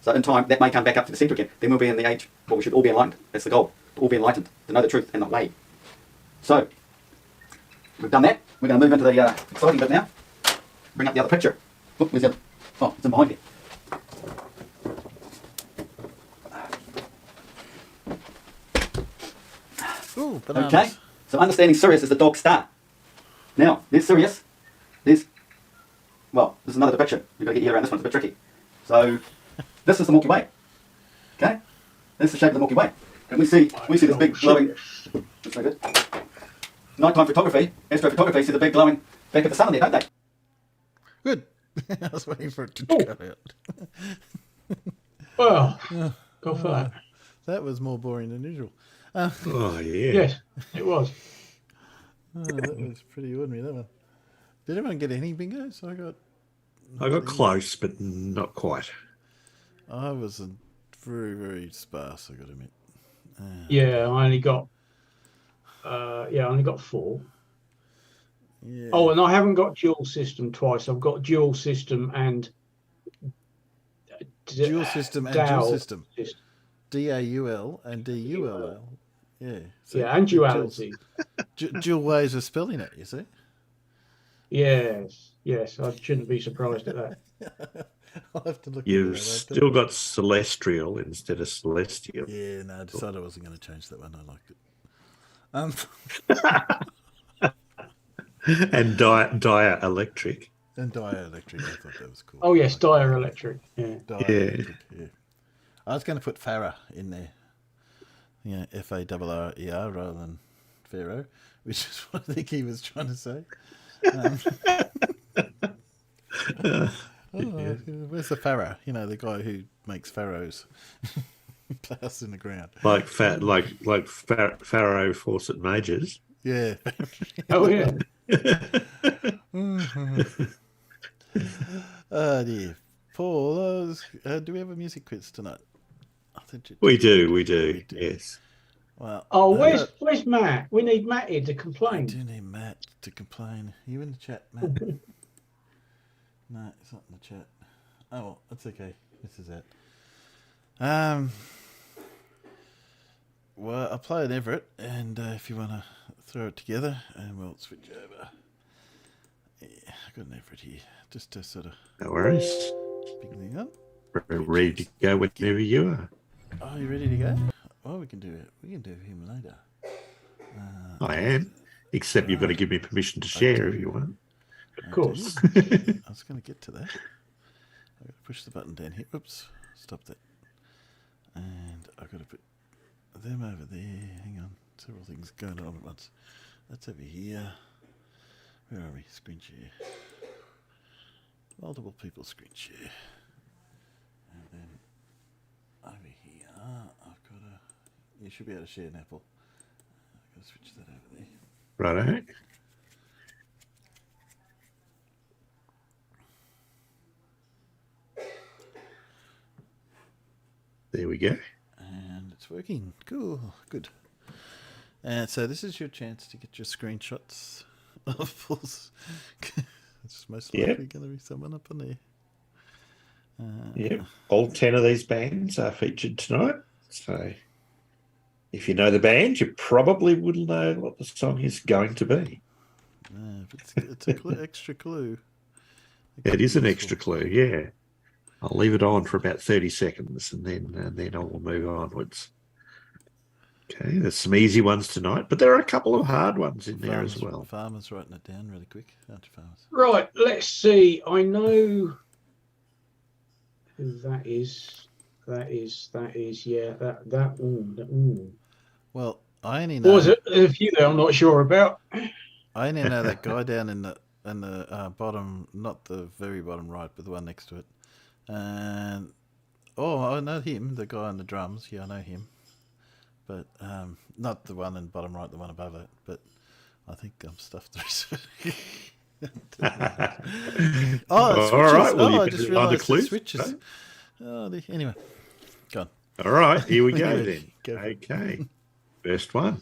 Speaker 6: So in time, that may come back up to the centre again. Then we'll be in the age where we should all be enlightened. That's the goal. To all be enlightened, to know the truth and not lie. So, we've done that. We're going to move into the exciting bit now. Bring up the other picture. Oh, where's the other? Oh, it's in behind here.
Speaker 2: Ooh, bananas.
Speaker 6: Okay, so understanding Sirius is the dog star. Now, there's Sirius. Well, this is another depiction. You've got to get your head around this one, it's a bit tricky. So, this is the Milky Way. Okay? This is the shape of the Milky Way. And we see this big glowing... That's no good. Nighttime photography, astrophotography, see the big glowing back of the sun there, don't they?
Speaker 2: Good. I was waiting for it to come out.
Speaker 4: Well, go for that.
Speaker 2: That was more boring than usual.
Speaker 1: Oh, yeah.
Speaker 4: Yes, it was.
Speaker 2: That was pretty ordinary, that one. Did anyone get any bingos?
Speaker 1: I got close, but not quite.
Speaker 2: I was very, very sparse, I got to admit.
Speaker 4: Yeah, I only got 4.
Speaker 2: Yeah.
Speaker 4: Oh, and I haven't got dual system twice. I've got dual system and
Speaker 2: dual system and
Speaker 4: DAUL
Speaker 2: dual system.
Speaker 4: system.
Speaker 2: DAUL and DULL. Yeah. So
Speaker 4: Yeah, and duality.
Speaker 2: Dual ways of spelling it, you see?
Speaker 4: Yes, I shouldn't be surprised at that.
Speaker 2: I'll have to look
Speaker 1: You've
Speaker 2: at that.
Speaker 1: still got celestial instead of celestial.
Speaker 2: Yeah, no, I decided I wasn't going to change that one. I liked it.
Speaker 1: And dielectric.
Speaker 2: And dielectric, I thought that was cool.
Speaker 4: Oh yes, dielectric. Yeah.
Speaker 2: Dielectric, yeah. I was going to put Farah in there. Yeah, Farrer rather than Pharaoh, which is what I think he was trying to say. Where's the Farrer? You know, the guy who makes pharaohs. Plows in the ground.
Speaker 1: Like Pharaoh Fawcett Majors.
Speaker 2: Yeah.
Speaker 4: Oh yeah.
Speaker 2: Oh dear. Paul, do we have a music quiz tonight?
Speaker 1: We do, yes.
Speaker 2: Well,
Speaker 4: Oh, where's Matt? We need Matt here to
Speaker 2: I
Speaker 4: complain.
Speaker 2: do need Matt to complain. Are you in the chat, Matt? No, it's not in the chat. Oh, well, that's okay. This is it. Well, I'll play an Everett, and if you want to throw it together, and we'll switch over. Yeah, I've got an Everett here, just to sort of...
Speaker 1: No worries.
Speaker 2: Pick thing up.
Speaker 1: We're ready to go whenever you are.
Speaker 2: Oh, you ready to go? Well, we can do it. We can do him later.
Speaker 1: I am, except you've got to give me permission to share if you want.
Speaker 4: Of course.
Speaker 2: I was going to get to that. I've got to push the button down here. Oops, stop that. And I've got to put them over there. Hang on, several things going on at once. That's over here. Where are we? Screen share. Multiple people screen share. And then over here, I've got to... You should be able to share an Apple. I've got to switch that over there.
Speaker 1: Righto. There we go.
Speaker 2: And it's working. Cool. Good. And so this is your chance to get your screenshots of Paul's. It's most likely going to be someone up on there.
Speaker 1: Yep. All 10 of these bands are featured tonight. So if you know the band, you probably will know what the song is going to be.
Speaker 2: It's an extra clue.
Speaker 1: It is an extra clue, yeah. I'll leave it on for about 30 seconds and then I will move onwards. Okay, there's some easy ones tonight, but there are a couple of hard ones in there as well.
Speaker 2: Farmers writing it down really quick, aren't you, Farmers?
Speaker 4: Right, let's see. I know That is, yeah. Ooh.
Speaker 2: Well, I only
Speaker 4: What
Speaker 2: know.
Speaker 4: was it? A few there I'm not sure about.
Speaker 2: I only know that guy down in the bottom, not the very bottom right, but the one next to it. And I know him, the guy on the drums. Yeah, I know him. But not the one in the bottom right, the one above it. But I think I'm stuffed through. It
Speaker 1: All
Speaker 2: switches.
Speaker 1: right. Well, you
Speaker 2: I
Speaker 1: better
Speaker 2: just
Speaker 1: find the
Speaker 2: realised it
Speaker 1: clues.
Speaker 2: switches. Anyway, go on.
Speaker 1: All right, here we
Speaker 2: When
Speaker 1: go
Speaker 2: you're
Speaker 1: then.
Speaker 2: ready, go for it.
Speaker 1: Okay, first one.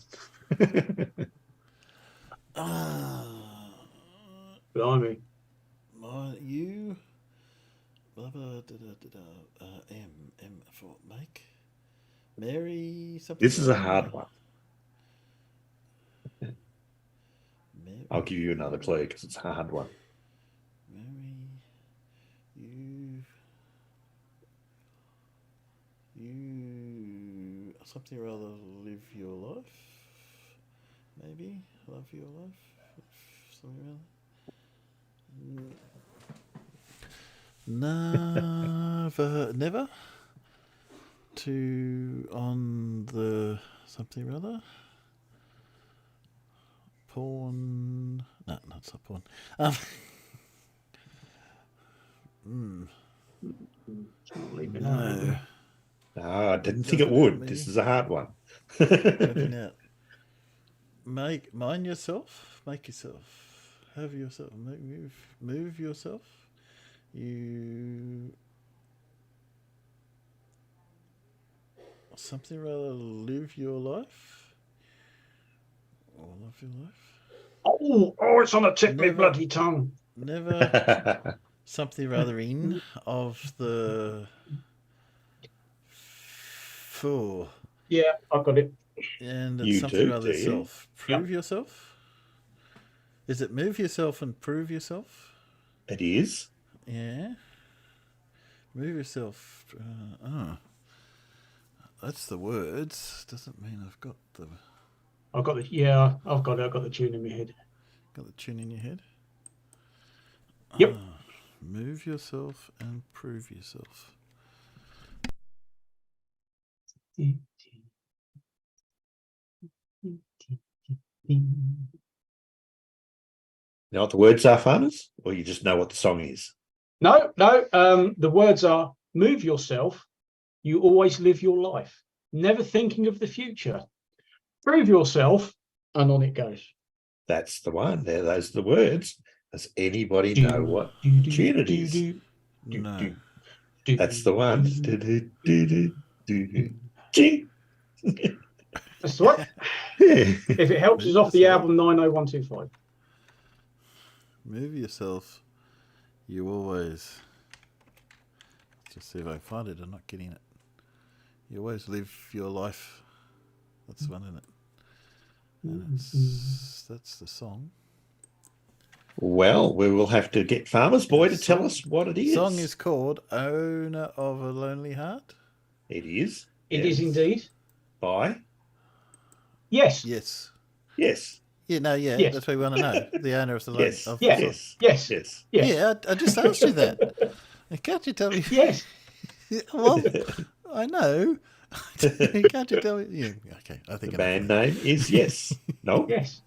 Speaker 4: Blimey.
Speaker 2: You. Blah, blah, da, da, da, da, M for make. Mary something.
Speaker 1: This is a hard one.
Speaker 2: Mary,
Speaker 1: I'll give you another clue because it's a hard one.
Speaker 2: Mary, you something or other, live your life. Maybe love your life. Something or other. Never. To on the something or other. Porn. No, not porn. No.
Speaker 1: No, I didn't think it would. This is a hard one.
Speaker 2: Looking out. Make yourself. Have yourself. Move yourself. You. Something rather live your life. Or love your life.
Speaker 4: Oh, it's on the tip of my
Speaker 2: Never.
Speaker 4: bloody tongue.
Speaker 2: Never. Something rather in of the. Four.
Speaker 4: Yeah, I've got it.
Speaker 2: And it's
Speaker 1: You
Speaker 2: something
Speaker 1: do,
Speaker 2: rather
Speaker 1: do you?
Speaker 2: self. Prove yourself? Is it move yourself and prove yourself?
Speaker 1: It is.
Speaker 2: Yeah. Move yourself. That's the words. Doesn't mean I've got the.
Speaker 4: I've got the tune in my head.
Speaker 2: Got the tune in your head?
Speaker 4: Yep.
Speaker 2: Move yourself and prove yourself.
Speaker 1: You know what the words are, farmers? Or you just know what the song is?
Speaker 4: No. The words are: move yourself. You always live your life, never thinking of the future. Prove yourself, and on it goes.
Speaker 1: That's the one. There, those are the words. Does anybody know what tune it is?
Speaker 2: No.
Speaker 1: That's the one. Ching.
Speaker 4: That's the one.
Speaker 1: Yeah.
Speaker 4: If it helps, it's off the album 90125.
Speaker 2: Move yourself. You always. Just see if I can find it. I'm not getting it. You always live your life. That's the one, isn't it? And that's the song.
Speaker 1: Well, we will have to get Farmer's Boy to tell us what it is.
Speaker 2: The song is called Owner of a Lonely Heart.
Speaker 1: It is.
Speaker 4: It is indeed.
Speaker 1: By?
Speaker 4: Yes.
Speaker 2: Yes.
Speaker 1: Yes.
Speaker 2: Yeah, no, yeah.
Speaker 4: Yes.
Speaker 2: That's what we want to know. The owner of the lonely
Speaker 1: Yes.
Speaker 4: Yes.
Speaker 1: Yes.
Speaker 4: Yes.
Speaker 1: Yes.
Speaker 2: Yeah, I just asked you that. Can't you tell me?
Speaker 4: Yes.
Speaker 2: Well, I know. Can't you tell me? Yeah, okay. I think
Speaker 1: The band name is Yes. No?
Speaker 4: Yes.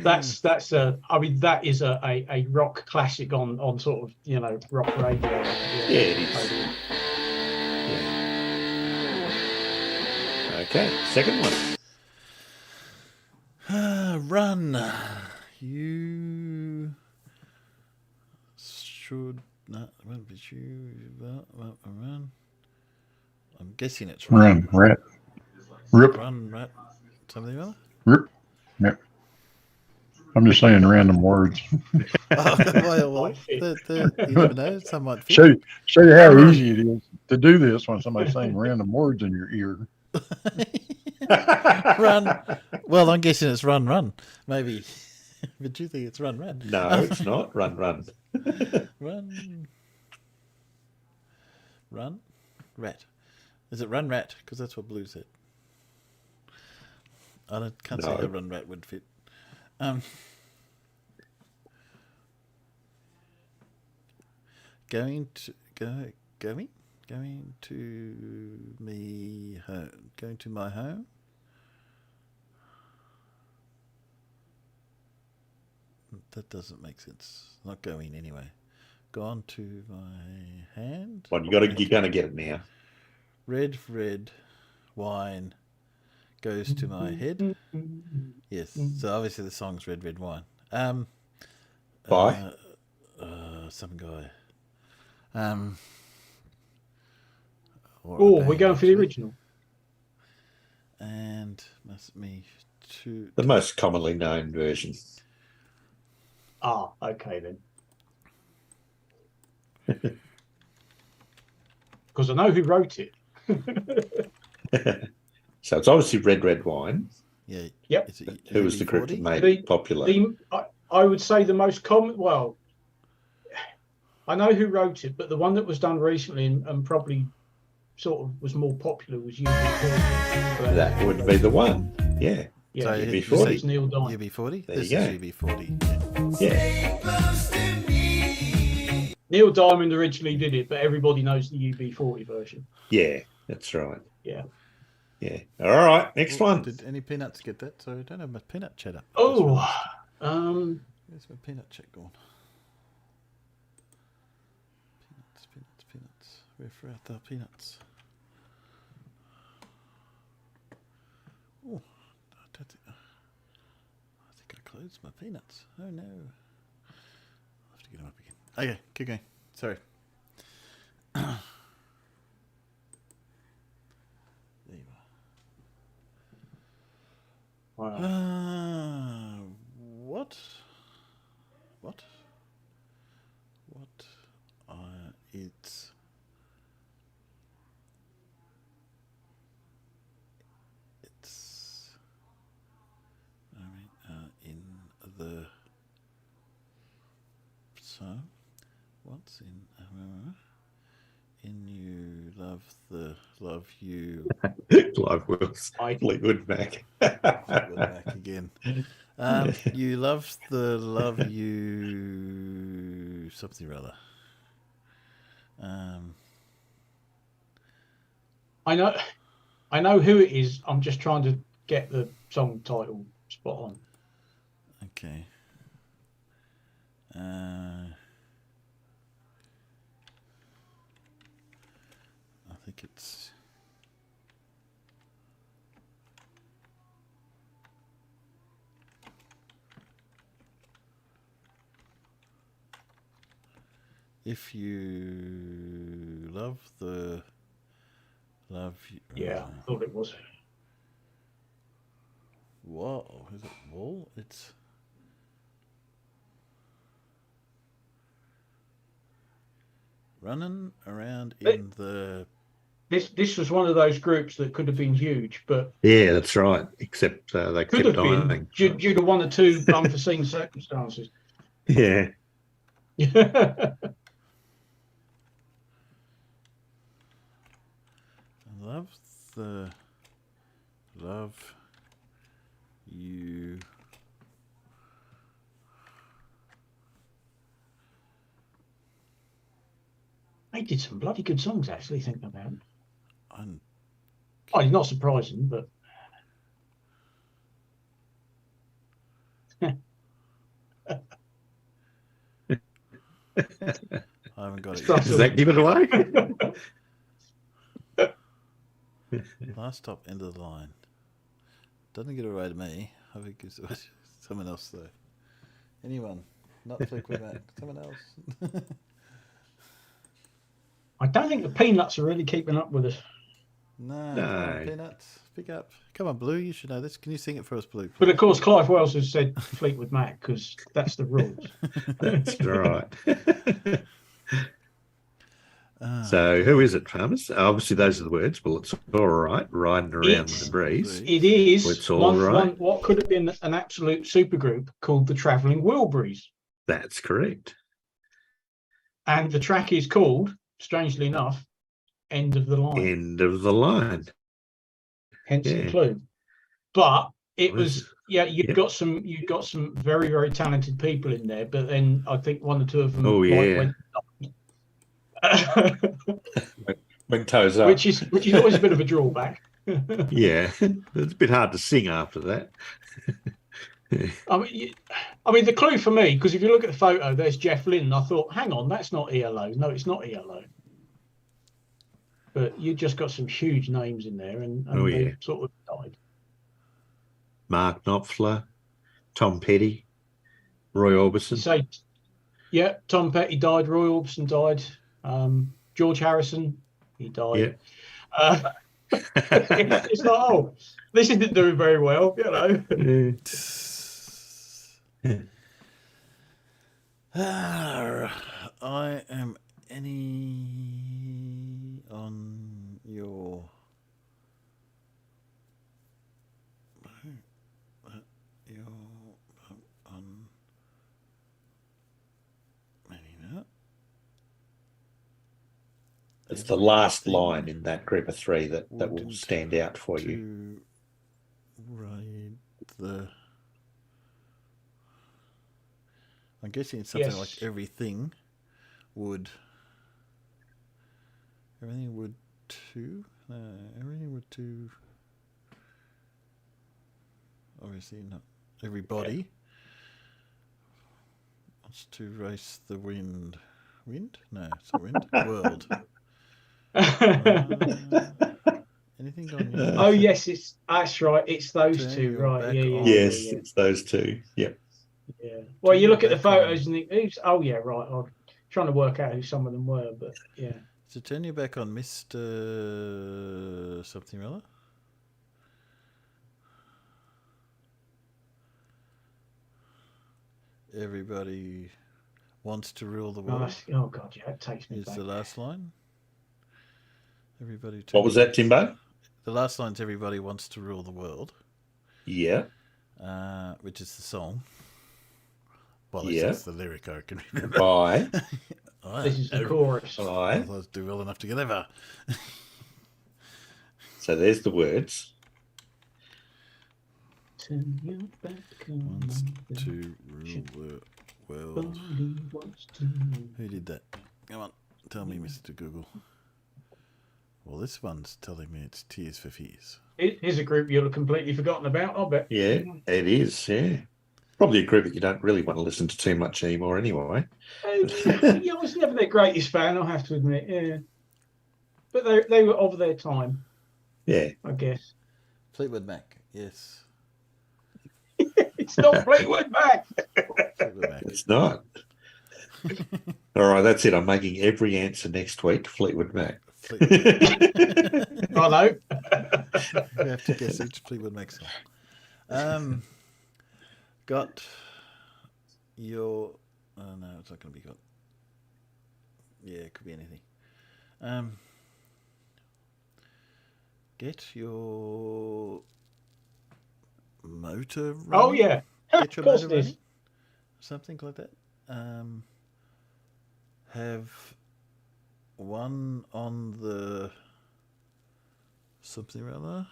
Speaker 4: That's I mean, that is a rock classic on sort of, rock radio.
Speaker 1: Yeah, it is. Yeah. Okay, second one.
Speaker 2: Run. You should not. Won't be you. Run. I'm guessing it's
Speaker 3: Run, rat. Rip.
Speaker 2: Run, rat. Something else?
Speaker 3: Rip. Yep. I'm just saying random words.
Speaker 2: Well, you never know. Some might fit.
Speaker 3: Show you how easy it is to do this when somebody's saying random words in your ear.
Speaker 2: Run. Well, I'm guessing it's run. Maybe. But you think it's run.
Speaker 1: No, it's not. Run.
Speaker 2: Run. Rat. Is it run rat? Because that's what Blue said. I can't see how run rat would fit. Going to me home. Going to my home. That doesn't make sense. Not going anyway. Gone to my hand.
Speaker 1: Well, you're going to get it now.
Speaker 2: Red wine goes to my head. Yes. So obviously the song's Red Wine.
Speaker 1: By?
Speaker 2: Some guy.
Speaker 4: Oh, we're going for the original.
Speaker 2: And must me to
Speaker 1: The most commonly known version.
Speaker 4: Ah, okay then. Because I know who wrote it.
Speaker 1: So it's obviously Red Wine.
Speaker 2: Yeah.
Speaker 4: Yep.
Speaker 1: Who was the group that made
Speaker 4: The-
Speaker 1: it popular?
Speaker 4: I would say the most common. Well, I know who wrote it, but the one that was done recently and probably sort of was more popular was UB40.
Speaker 1: That would be the one. Yeah.
Speaker 4: Yeah,
Speaker 2: So
Speaker 1: UB40.
Speaker 4: it's Neil Diamond.
Speaker 2: UB40.
Speaker 1: There
Speaker 2: This
Speaker 1: you
Speaker 2: is UB40.
Speaker 1: Yeah.
Speaker 4: Neil Diamond originally did it, but everybody knows the UB40 version.
Speaker 1: Yeah, that's right.
Speaker 4: Yeah.
Speaker 1: Yeah. All right. Next one.
Speaker 2: Did any peanuts get that? Sorry, I don't have my peanut chat up.
Speaker 4: Oh,
Speaker 2: Where's my peanut chat gone? Peanuts. Where are the peanuts? Oh, I think I closed my peanuts. Oh no. I'll have to get them up again. Okay, keep going. Sorry. There you are.
Speaker 4: wow.
Speaker 2: What? It's. I mean, in the. So, what's in you love you.
Speaker 1: Live Wills. Fleetwood Mac.
Speaker 2: Fleetwood Mac again. You love you something or other.
Speaker 4: I know who it is. I'm just trying to get the song title spot on.
Speaker 2: Okay. I think it's. If you love you.
Speaker 4: Yeah, I thought it was.
Speaker 2: Whoa, is it wool? It's. Running around in the.
Speaker 4: This was one of those groups that could have been huge, but
Speaker 1: Yeah, that's right. Except they
Speaker 4: could
Speaker 1: kept
Speaker 4: have been
Speaker 1: dying.
Speaker 4: due to one or two unforeseen circumstances.
Speaker 1: Yeah.
Speaker 2: Love you.
Speaker 4: They did some bloody good songs, actually, thinking about it.
Speaker 2: I'm
Speaker 4: Oh, it's not surprising, but
Speaker 2: I haven't got it
Speaker 4: Stuff.
Speaker 2: yet.
Speaker 1: Does that give it away?
Speaker 2: Last stop, end of the line. Doesn't get away to me. I think it's someone else though. Anyone? Not Fleetwood Mac. Someone else.
Speaker 4: I don't think the Peanuts are really keeping up with us.
Speaker 2: No.
Speaker 1: No.
Speaker 2: Come on, Peanuts. Pick up. Come on, Blue. You should know this. Can you sing it for us, Blue? Please?
Speaker 4: But of course, Clive Wells has said Fleetwood Mac because that's the rules.
Speaker 1: That's right. So who is it, farmers? Obviously, those are the words. Well, it's all right. Riding around
Speaker 4: It's-
Speaker 1: the breeze.
Speaker 4: It is
Speaker 1: It's all right.
Speaker 4: what could have been an absolute supergroup called the Travelling Wilburys.
Speaker 1: That's correct.
Speaker 4: And the track is called, strangely enough, End of the Line.
Speaker 1: End of the line.
Speaker 4: Hence
Speaker 1: yeah.
Speaker 4: the clue. But it
Speaker 1: Well,
Speaker 4: was you've got some very, very talented people in there, but then I think one or two of them
Speaker 1: Oh, yeah.
Speaker 4: went
Speaker 1: Went toes up.
Speaker 4: which is always a bit of a drawback.
Speaker 1: Yeah, it's a bit hard to sing after that.
Speaker 4: I mean, the clue for me, because if you look at the photo, there's Jeff Lynne. And I thought, hang on, that's not ELO. No, it's not ELO. But you just got some huge names in there, and they sort of died.
Speaker 1: Mark Knopfler, Tom Petty, Roy Orbison.
Speaker 4: Yeah, Tom Petty died. Roy Orbison died. George Harrison, he died.
Speaker 1: Yeah.
Speaker 4: It's like, oh, this isn't doing very well, you know.
Speaker 2: I am on your on maybe not.
Speaker 1: It's the last line in that group of three that will stand out for you.
Speaker 2: Right, I'm guessing it's something like everything would too. Everything would too. Obviously not everybody wants to race the wind. Wind? No, it's not wind. World. Anything on you?
Speaker 4: Oh yes, that's right. It's those two, right? Yeah.
Speaker 1: Yes, it's those two. Yep.
Speaker 4: Yeah. Well, you look at the photos and think, who's? Oh yeah, right. I'm trying to work out who some of them were, but yeah.
Speaker 2: So turn you back on Mr. something or other. Everybody wants to rule the world.
Speaker 4: Oh God, yeah, it takes me
Speaker 2: is
Speaker 4: back.
Speaker 2: the last line. Everybody.
Speaker 1: What was that, Timbo?
Speaker 2: The last line's "Everybody wants to rule the world."
Speaker 1: Yeah.
Speaker 2: Which is the song. Well, that's the lyric I can remember.
Speaker 1: Bye.
Speaker 4: This is the chorus.
Speaker 1: Bye.
Speaker 2: Let's do well enough together.
Speaker 1: So there's the words.
Speaker 4: Turn your back on
Speaker 2: Wants to rule the world. Who did that? Come on, tell me, Mr. Google. Well, this one's telling me it's Tears for Fears.
Speaker 4: Here's a group you'll have completely forgotten about, I bet.
Speaker 1: Yeah, it is. Yeah. Probably a group that you don't really want to listen to too much anymore anyway.
Speaker 4: I was never their greatest fan, I have to admit. Yeah. But they were of their time.
Speaker 1: Yeah.
Speaker 4: I guess.
Speaker 2: Fleetwood Mac, yes.
Speaker 4: It's not Fleetwood Mac.
Speaker 2: Fleetwood Mac.
Speaker 1: It's not. All right, that's it. I'm making every answer next week Fleetwood Mac.
Speaker 4: Hello.
Speaker 2: You have to guess each Fleetwood Mac song. Got your... Oh, no, it's not going to be got. Yeah, it could be anything. Get your motor running.
Speaker 4: Oh, yeah.
Speaker 2: Get your
Speaker 4: of course
Speaker 2: motor
Speaker 4: it is.
Speaker 2: running. Something like that. Have one on the something or other.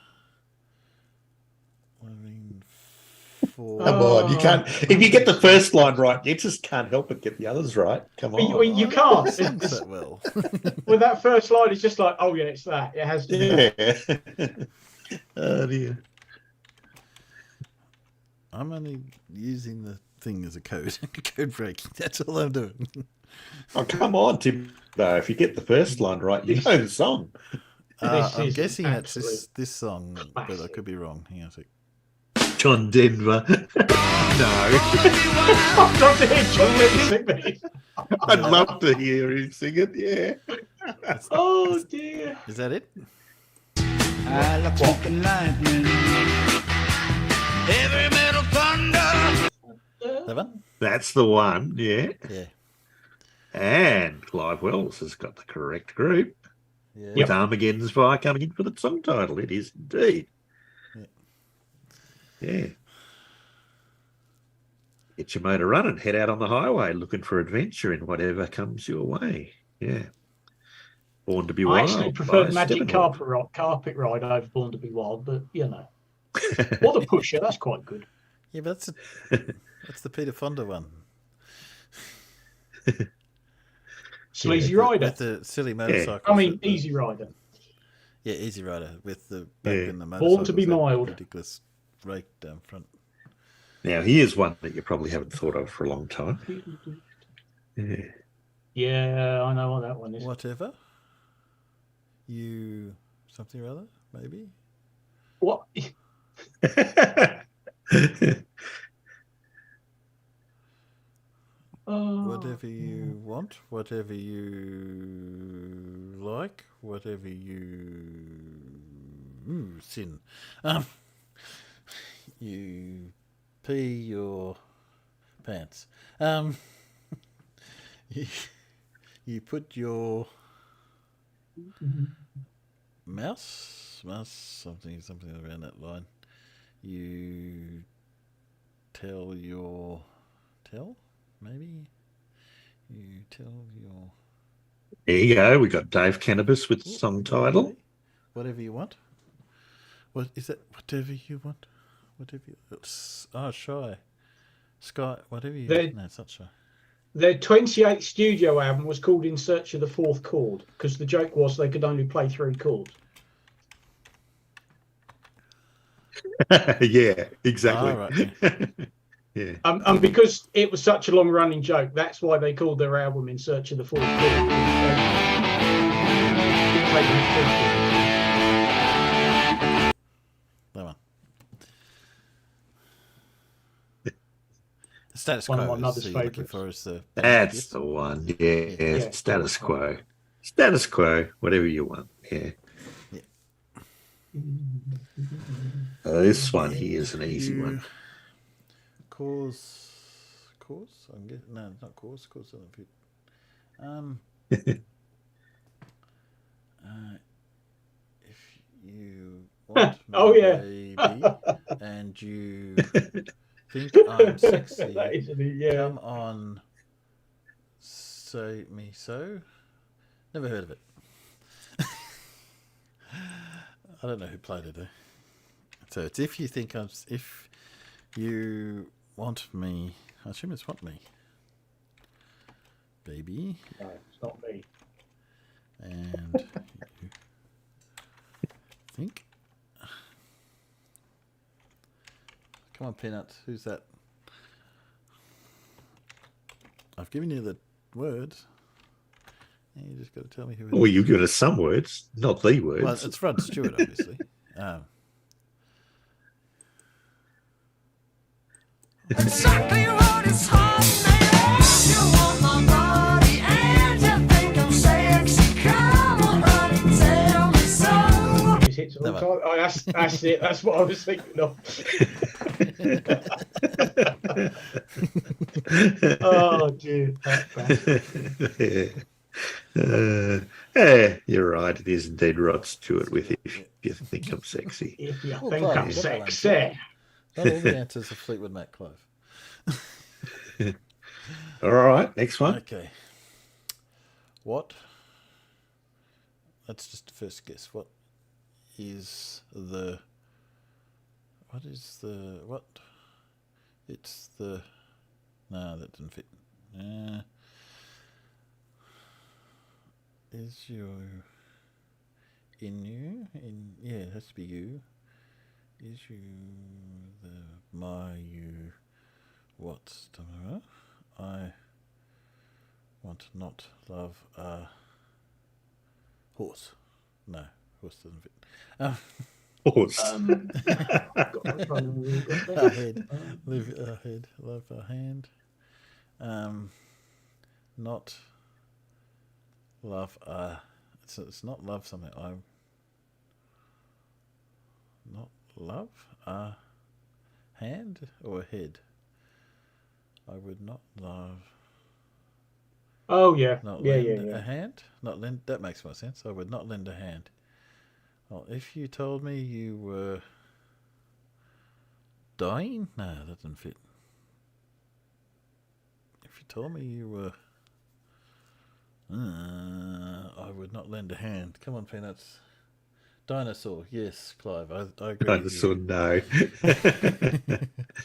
Speaker 2: I mean, for...
Speaker 1: Come on, you can't. If you get the first line right, you just can't help but get the others right. Come on.
Speaker 4: Well, you can't.
Speaker 2: Sings that well.
Speaker 4: With that first line, it's just like, oh yeah, it's that. It has to be that.
Speaker 1: Yeah. Oh dear.
Speaker 2: I'm only using the thing as a code, code breaking. That's all I'm doing.
Speaker 1: Oh, come on, Tim. No, if you get the first line right, you know the song.
Speaker 2: I'm guessing it's this song,
Speaker 4: classic.
Speaker 2: but I could be wrong. Hang on a sec.
Speaker 1: John Denver. No.
Speaker 4: I'd love to hear John Lennon sing these.
Speaker 1: I'd love to hear him sing it, yeah.
Speaker 4: Oh dear.
Speaker 2: Is that it?
Speaker 7: I love talking lightning. Heavy metal thunder.
Speaker 2: That one?
Speaker 1: That's the one, yeah.
Speaker 2: Yeah.
Speaker 1: And Clive Wells has got the correct group.
Speaker 2: Yeah.
Speaker 1: With Armageddon's Fire coming in for the song title. It is indeed. Yeah. Get your motor running, head out on the highway looking for adventure in whatever comes your way. Yeah. Born to be
Speaker 4: I
Speaker 1: Wild.
Speaker 4: actually prefer
Speaker 1: by
Speaker 4: Magic
Speaker 1: Steppenwolf.
Speaker 4: Carpet Ride over Born to be Wild, but you know. Or the Pusher, that's quite good.
Speaker 2: Yeah, but that's the Peter Fonda one.
Speaker 4: Sleazy
Speaker 2: with
Speaker 4: Rider.
Speaker 2: the silly motorcycle.
Speaker 4: I mean, Easy Rider.
Speaker 2: Yeah, Easy Rider with the back
Speaker 1: Yeah.
Speaker 2: in the motorcycle.
Speaker 4: Born to be mild.
Speaker 2: Ridiculous rake down front.
Speaker 1: Now, here's one that you probably haven't thought of for a long time. Yeah.
Speaker 4: Yeah, I know what that one is.
Speaker 2: Whatever. You something or other, maybe.
Speaker 4: What?
Speaker 2: Whatever you want, whatever you like, whatever you sin. You pee your pants. You put your mouse something around that line. You tell maybe you tell your.
Speaker 1: There you go. We got Dave Cannabis with the song title.
Speaker 2: Whatever you want. What is that? Whatever you want. Whatever you. Shy. Sky. Whatever you. No, it's not Shy.
Speaker 4: Their 28th studio album was called In Search of the Fourth Chord because the joke was they could only play 3 chords.
Speaker 1: Yeah, exactly.
Speaker 2: Right.
Speaker 1: Yeah.
Speaker 4: And because it was such a long-running joke, that's why they called their album In Search of the Fourth Chord.
Speaker 2: That one. The status
Speaker 4: One
Speaker 2: quo.
Speaker 4: of my mother's
Speaker 2: is looking
Speaker 4: favourites.
Speaker 2: for is the.
Speaker 1: That's the one. Yeah.
Speaker 4: Yeah.
Speaker 1: Status quo. Status quo. Whatever you want. Yeah. This one here is an easy one.
Speaker 2: Cause. I'm getting no, not cause. Cause doesn't fit. If you want
Speaker 4: Oh,
Speaker 2: me,
Speaker 4: yeah.
Speaker 2: baby, and you think I'm sexy,
Speaker 4: That isn't it, yeah.
Speaker 2: come on, say me so. Never heard of it. I don't know who played it though. So it's if you want me. I assume it's want me, baby,
Speaker 4: No, it's not me.
Speaker 2: and you think. Come on, Peanut. Who's that? I've given you the words. And you just got to tell me who it is.
Speaker 1: Well, you've given us some words, not the words.
Speaker 2: Well, it's Rod Stewart, obviously.
Speaker 7: Exactly what is happening. You want my body and you think I'm sexy. Come on, honey, tell me so.
Speaker 4: It's hits all the time. Oh, that's it. That's what I was thinking of. Oh, dude.
Speaker 1: Yeah, you're right. It is indeed Rod Stewart with If You Think I'm Sexy.
Speaker 4: If you
Speaker 2: Well,
Speaker 4: think
Speaker 2: Clive,
Speaker 4: I'm
Speaker 2: you've got that one.
Speaker 4: sexy.
Speaker 2: Not all the answers are Fleetwood Mac, Clive.
Speaker 1: All right, next one.
Speaker 2: Okay. What? That's just the first guess. What? It's the no, that didn't fit. Is you yeah, it has to be you. Is you you what's tomorrow? I want not love a horse. No, horse doesn't fit.
Speaker 1: Horse.
Speaker 2: A head. Live a head. Love a hand. Not love a. It's not love something. I not love a hand or a head. I would not love.
Speaker 4: Oh, yeah.
Speaker 2: Not
Speaker 4: Yeah,
Speaker 2: lend
Speaker 4: yeah.
Speaker 2: a hand. Not lend. That makes more sense. I would not lend a hand. Well, if you told me you were dying, no, that doesn't fit. If you told me you were, I would not lend a hand. Come on, Peanuts. Dinosaur, yes, Clive. I agree.
Speaker 1: Dinosaur,
Speaker 2: with you.
Speaker 1: no.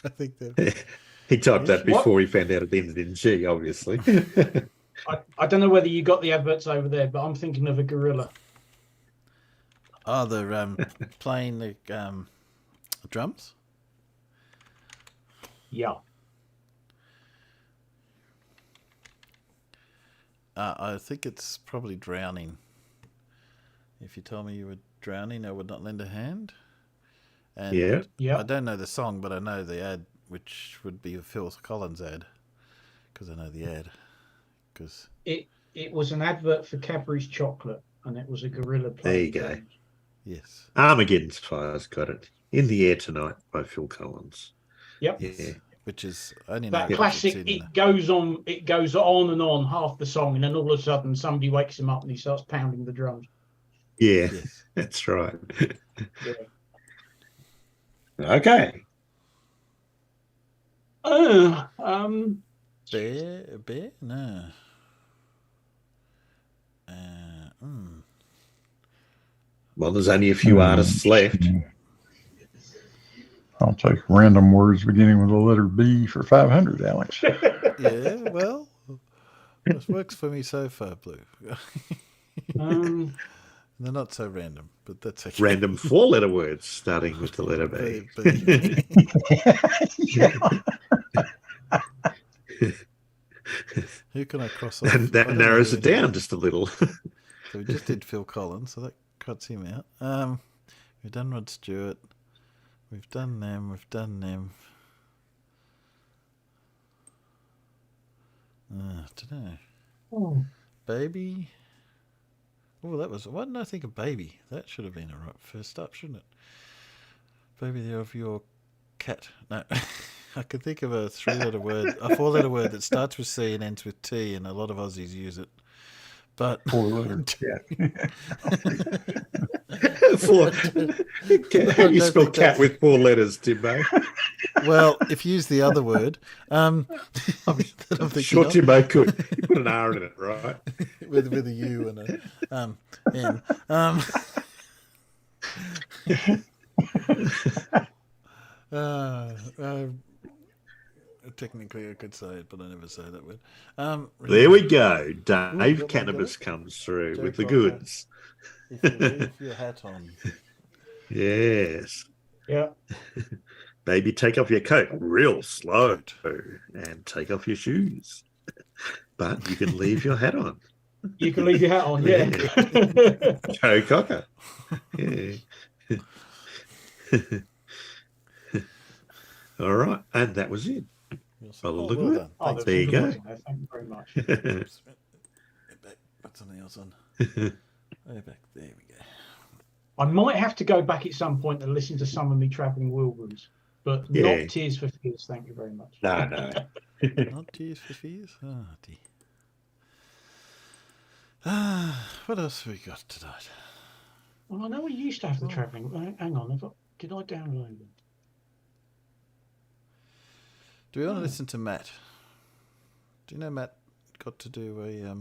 Speaker 2: I think that.
Speaker 1: He typed that before he found out it ended in G, obviously.
Speaker 4: I I don't know whether you got the adverts over there, but I'm thinking of a gorilla.
Speaker 2: Oh, they're playing the drums?
Speaker 4: Yeah.
Speaker 2: I think it's probably drowning. If you told me you were drowning, I would not lend a hand. And
Speaker 1: Yeah.
Speaker 4: Yeah.
Speaker 2: I don't know the song, but I know the ad, which would be a Phil Collins ad, because I know the ad. Because
Speaker 4: It was an advert for Cadbury's chocolate, and it was a gorilla
Speaker 1: There
Speaker 4: playing.
Speaker 1: you go.
Speaker 4: drums.
Speaker 2: yes,
Speaker 1: Armageddon's Fire's got it. In the Air Tonight by Phil Collins.
Speaker 4: Yep.
Speaker 1: Yeah.
Speaker 2: which is only
Speaker 4: That
Speaker 2: know
Speaker 4: classic.
Speaker 2: it's in
Speaker 4: It goes on and on half the song, and then all of a sudden somebody wakes him up and he starts pounding the drums.
Speaker 1: Yeah,
Speaker 2: Yes.
Speaker 1: that's right.
Speaker 4: Yeah.
Speaker 1: Okay.
Speaker 2: Bear? No.
Speaker 1: Well, there's only a few artists left.
Speaker 3: I'll take random words beginning with the letter B for 500, Alex.
Speaker 2: Yeah, well, this works for me so far, Blue. They're not so random, but that's okay.
Speaker 1: Random 4-letter words starting with the letter B.
Speaker 2: Who can I cross off?
Speaker 1: And that
Speaker 2: I don't know
Speaker 1: narrows
Speaker 2: who
Speaker 1: it down just a little.
Speaker 2: So we just did Phil Collins, so that cuts him out. We've done Rod Stewart. We've done them. I don't know.
Speaker 4: Oh.
Speaker 2: Baby. Oh, that was. Why didn't I think of baby? That should have been a right first up, shouldn't it? Baby of your cat. No. I could think of a 4-letter word that starts with C and ends with T, and a lot of Aussies use it. But
Speaker 3: 4-letter.
Speaker 1: How do you spell cat with 4 letters, Timbo?
Speaker 2: well, if you use the other word, that I'm thinking
Speaker 1: Sure,
Speaker 2: of,
Speaker 1: Timbo could. You put an R in it, right?
Speaker 2: with a U and a N. Technically, I could say it, but I never say that word.
Speaker 1: There we go. Dave
Speaker 2: Ooh,
Speaker 1: Cannabis comes through
Speaker 2: Joe
Speaker 1: with the
Speaker 2: Cocker.
Speaker 1: goods.
Speaker 2: If you leave your hat on.
Speaker 1: Yes.
Speaker 4: Yeah.
Speaker 1: Baby, take off your coat real slow and take off your shoes. But you can leave your hat on.
Speaker 4: You can leave your hat on, yeah.
Speaker 1: Joe Cocker. Yeah. All right. And that was it. By the look of it.
Speaker 4: Oh,
Speaker 1: There you go.
Speaker 4: Thank you very much.
Speaker 2: Put something else on. Way back. There we go.
Speaker 4: I might have to go back at some point and listen to some of me travelling Wilburys, but
Speaker 1: Yeah.
Speaker 4: not Tears for Fears. Thank you very much.
Speaker 1: No.
Speaker 2: Not Tears for Fears? Oh, dear. What else have we got tonight?
Speaker 4: Well, I know we used to have the travelling. Hang on, did I download them?
Speaker 2: Do we want to listen to Matt? Do you know Matt got to do a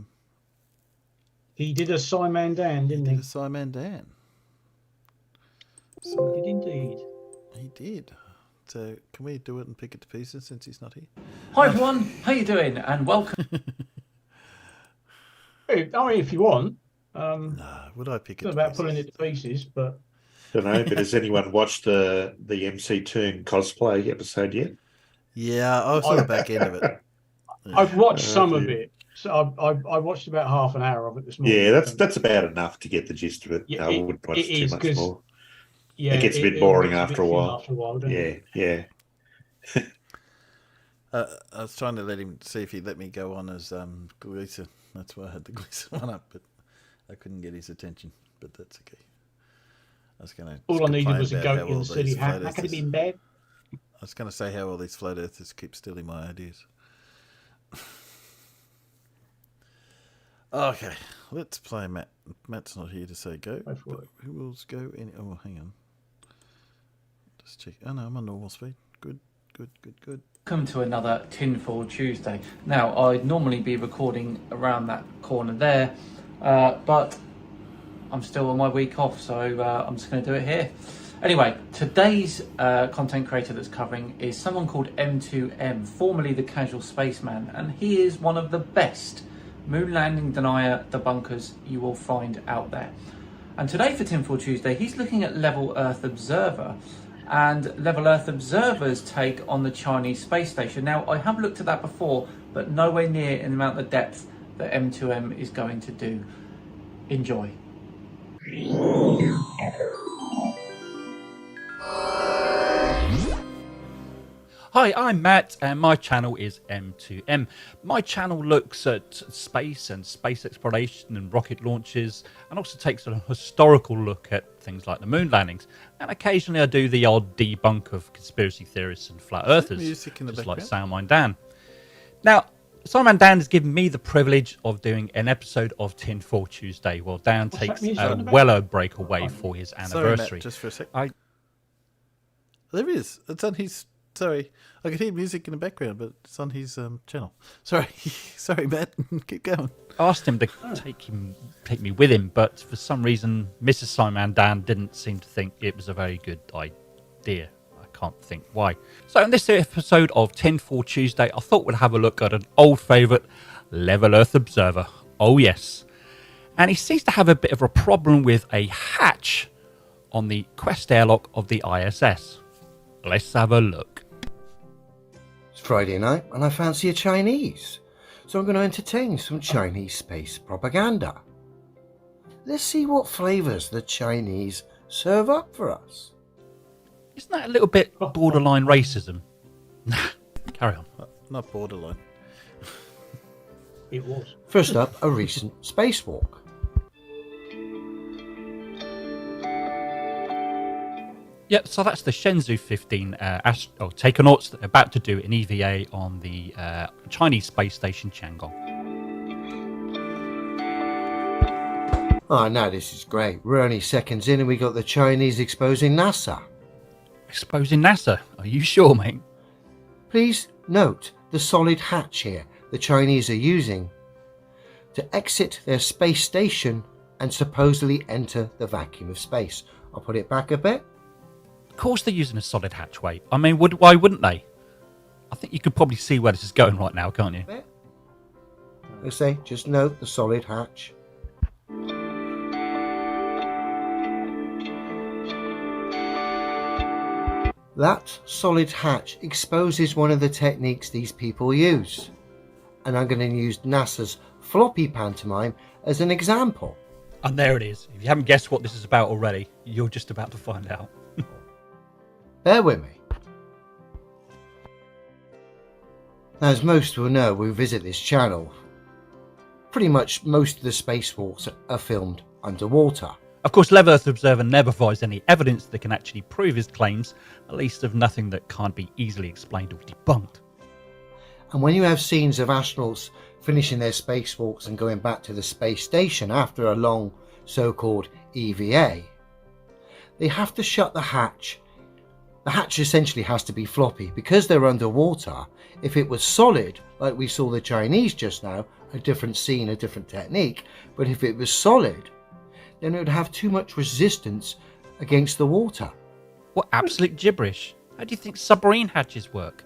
Speaker 4: He did a Simon Dan, didn't he?
Speaker 2: did a Simon Dan?
Speaker 4: He did indeed.
Speaker 2: He did. So can we do it and pick it to pieces since he's not here?
Speaker 8: Hi everyone, how you doing? And welcome.
Speaker 4: Hey, I mean, if you want.
Speaker 2: No, would I pick it?
Speaker 4: It's
Speaker 2: to
Speaker 4: about
Speaker 2: pieces?
Speaker 4: pulling it to pieces, but
Speaker 1: Don't know, but has anyone watched the MC Toon cosplay episode yet?
Speaker 2: Yeah, I saw the back end of it.
Speaker 4: I've watched some of
Speaker 1: yeah.
Speaker 4: it. So I watched about half an hour of it this morning.
Speaker 1: Yeah, that's about enough to get the gist of it.
Speaker 4: Yeah,
Speaker 1: I wouldn't watch
Speaker 4: it
Speaker 1: too
Speaker 4: is,
Speaker 1: much
Speaker 4: 'cause
Speaker 1: more.
Speaker 4: Yeah,
Speaker 1: It gets a bit boring
Speaker 4: gets a
Speaker 1: after a
Speaker 4: bit
Speaker 1: while.
Speaker 4: thin doesn't it?
Speaker 1: Yeah.
Speaker 2: I was trying to let him see if he'd let me go on as Gleason. That's why I had the Gleason one up, but I couldn't get his attention. But that's okay. I was going to.
Speaker 4: All I needed was a goat in the city hat. That could have been bad.
Speaker 2: I was going to say how all these flat earthers keep stealing my ideas. Okay, let's play Matt. Matt's not here to say go.
Speaker 4: Go for
Speaker 2: but
Speaker 4: it.
Speaker 2: who will go in? Oh, hang on. Just check. Oh no, I'm on normal speed. Good.
Speaker 8: Welcome to another Tinfoil Tuesday. Now, I'd normally be recording around that corner there, but I'm still on my week off, so I'm just going to do it here. Anyway, today's content creator that's covering is someone called M2M, formerly the Casual Spaceman, and he is one of the best moon landing denier debunkers you will find out there. And today for Tinfoil Tuesday, he's looking at Level Earth Observer and Level Earth Observer's take on the Chinese space station. Now, I have looked at that before, but nowhere near in the amount of depth that M2M is going to do. Enjoy.
Speaker 9: Hi, I'm Matt, and my channel is M2M. My channel looks at space and space exploration and rocket launches, and also takes a historical look at things like the moon landings. And occasionally I do the odd debunk of conspiracy theorists and flat earthers,
Speaker 2: music in the
Speaker 9: just like
Speaker 2: background?
Speaker 9: Salmine Dan. Now, Salmine Dan has given me the privilege of doing an episode of Tinfoil Tuesday, while Dan
Speaker 4: What's that
Speaker 9: takes
Speaker 4: music
Speaker 9: a
Speaker 4: in the background?
Speaker 9: Weller break away for his
Speaker 2: Sorry,
Speaker 9: anniversary.
Speaker 2: Matt, just for a sec.
Speaker 9: I-
Speaker 2: There he is. It's on his. Sorry, I can hear music in the background, but it's on his channel. Sorry, sorry, Matt. Keep going.
Speaker 9: Asked him to take me with him, but for some reason, Mrs. Simon Dan didn't seem to think it was a very good idea. I can't think why. So in this episode of Tinfoil Tuesday, I thought we'd have a look at an old favourite, Level Earth Observer. Oh yes, and he seems to have a bit of a problem with a hatch on the Quest airlock of the ISS. Let's have a look.
Speaker 10: It's Friday night and I fancy a Chinese, so I'm going to entertain some Chinese space propaganda. Let's see what flavours the Chinese serve up for us.
Speaker 9: Isn't that a little bit borderline racism? Carry on.
Speaker 2: Not borderline.
Speaker 4: It was.
Speaker 10: First up, a recent spacewalk.
Speaker 9: Yep, so that's the Shenzhou 15 takenauts that are about to do an EVA on the Chinese space station Tiangong.
Speaker 10: Ah, now this is great. We're only seconds in and we got the Chinese exposing NASA.
Speaker 9: Exposing NASA? Are you sure, mate?
Speaker 10: Please note the solid hatch here the Chinese are using to exit their space station and supposedly enter the vacuum of space. I'll put it back a bit.
Speaker 9: Of course they're using a solid hatchway. I mean, why wouldn't they? I think you could probably see where this is going right now, can't you?
Speaker 10: I say, just note the solid hatch. That solid hatch exposes one of the techniques these people use. And I'm going to use NASA's floppy pantomime as an example.
Speaker 9: And there it is. If you haven't guessed what this is about already, you're just about to find out.
Speaker 10: Bear with me. Now, as most will know who visit this channel, pretty much most of the spacewalks are filmed underwater.
Speaker 9: Of course, Level Earth Observer never provides any evidence that can actually prove his claims, at least of nothing that can't be easily explained or debunked.
Speaker 10: And when you have scenes of astronauts finishing their spacewalks and going back to the space station after a long so-called EVA, they have to shut the hatch. The hatch essentially has to be floppy because they're underwater. If it was solid, like we saw the Chinese just now, a different scene, a different technique, but if it was solid, then it would have too much resistance against the water.
Speaker 9: What absolute gibberish. How do you think submarine hatches work?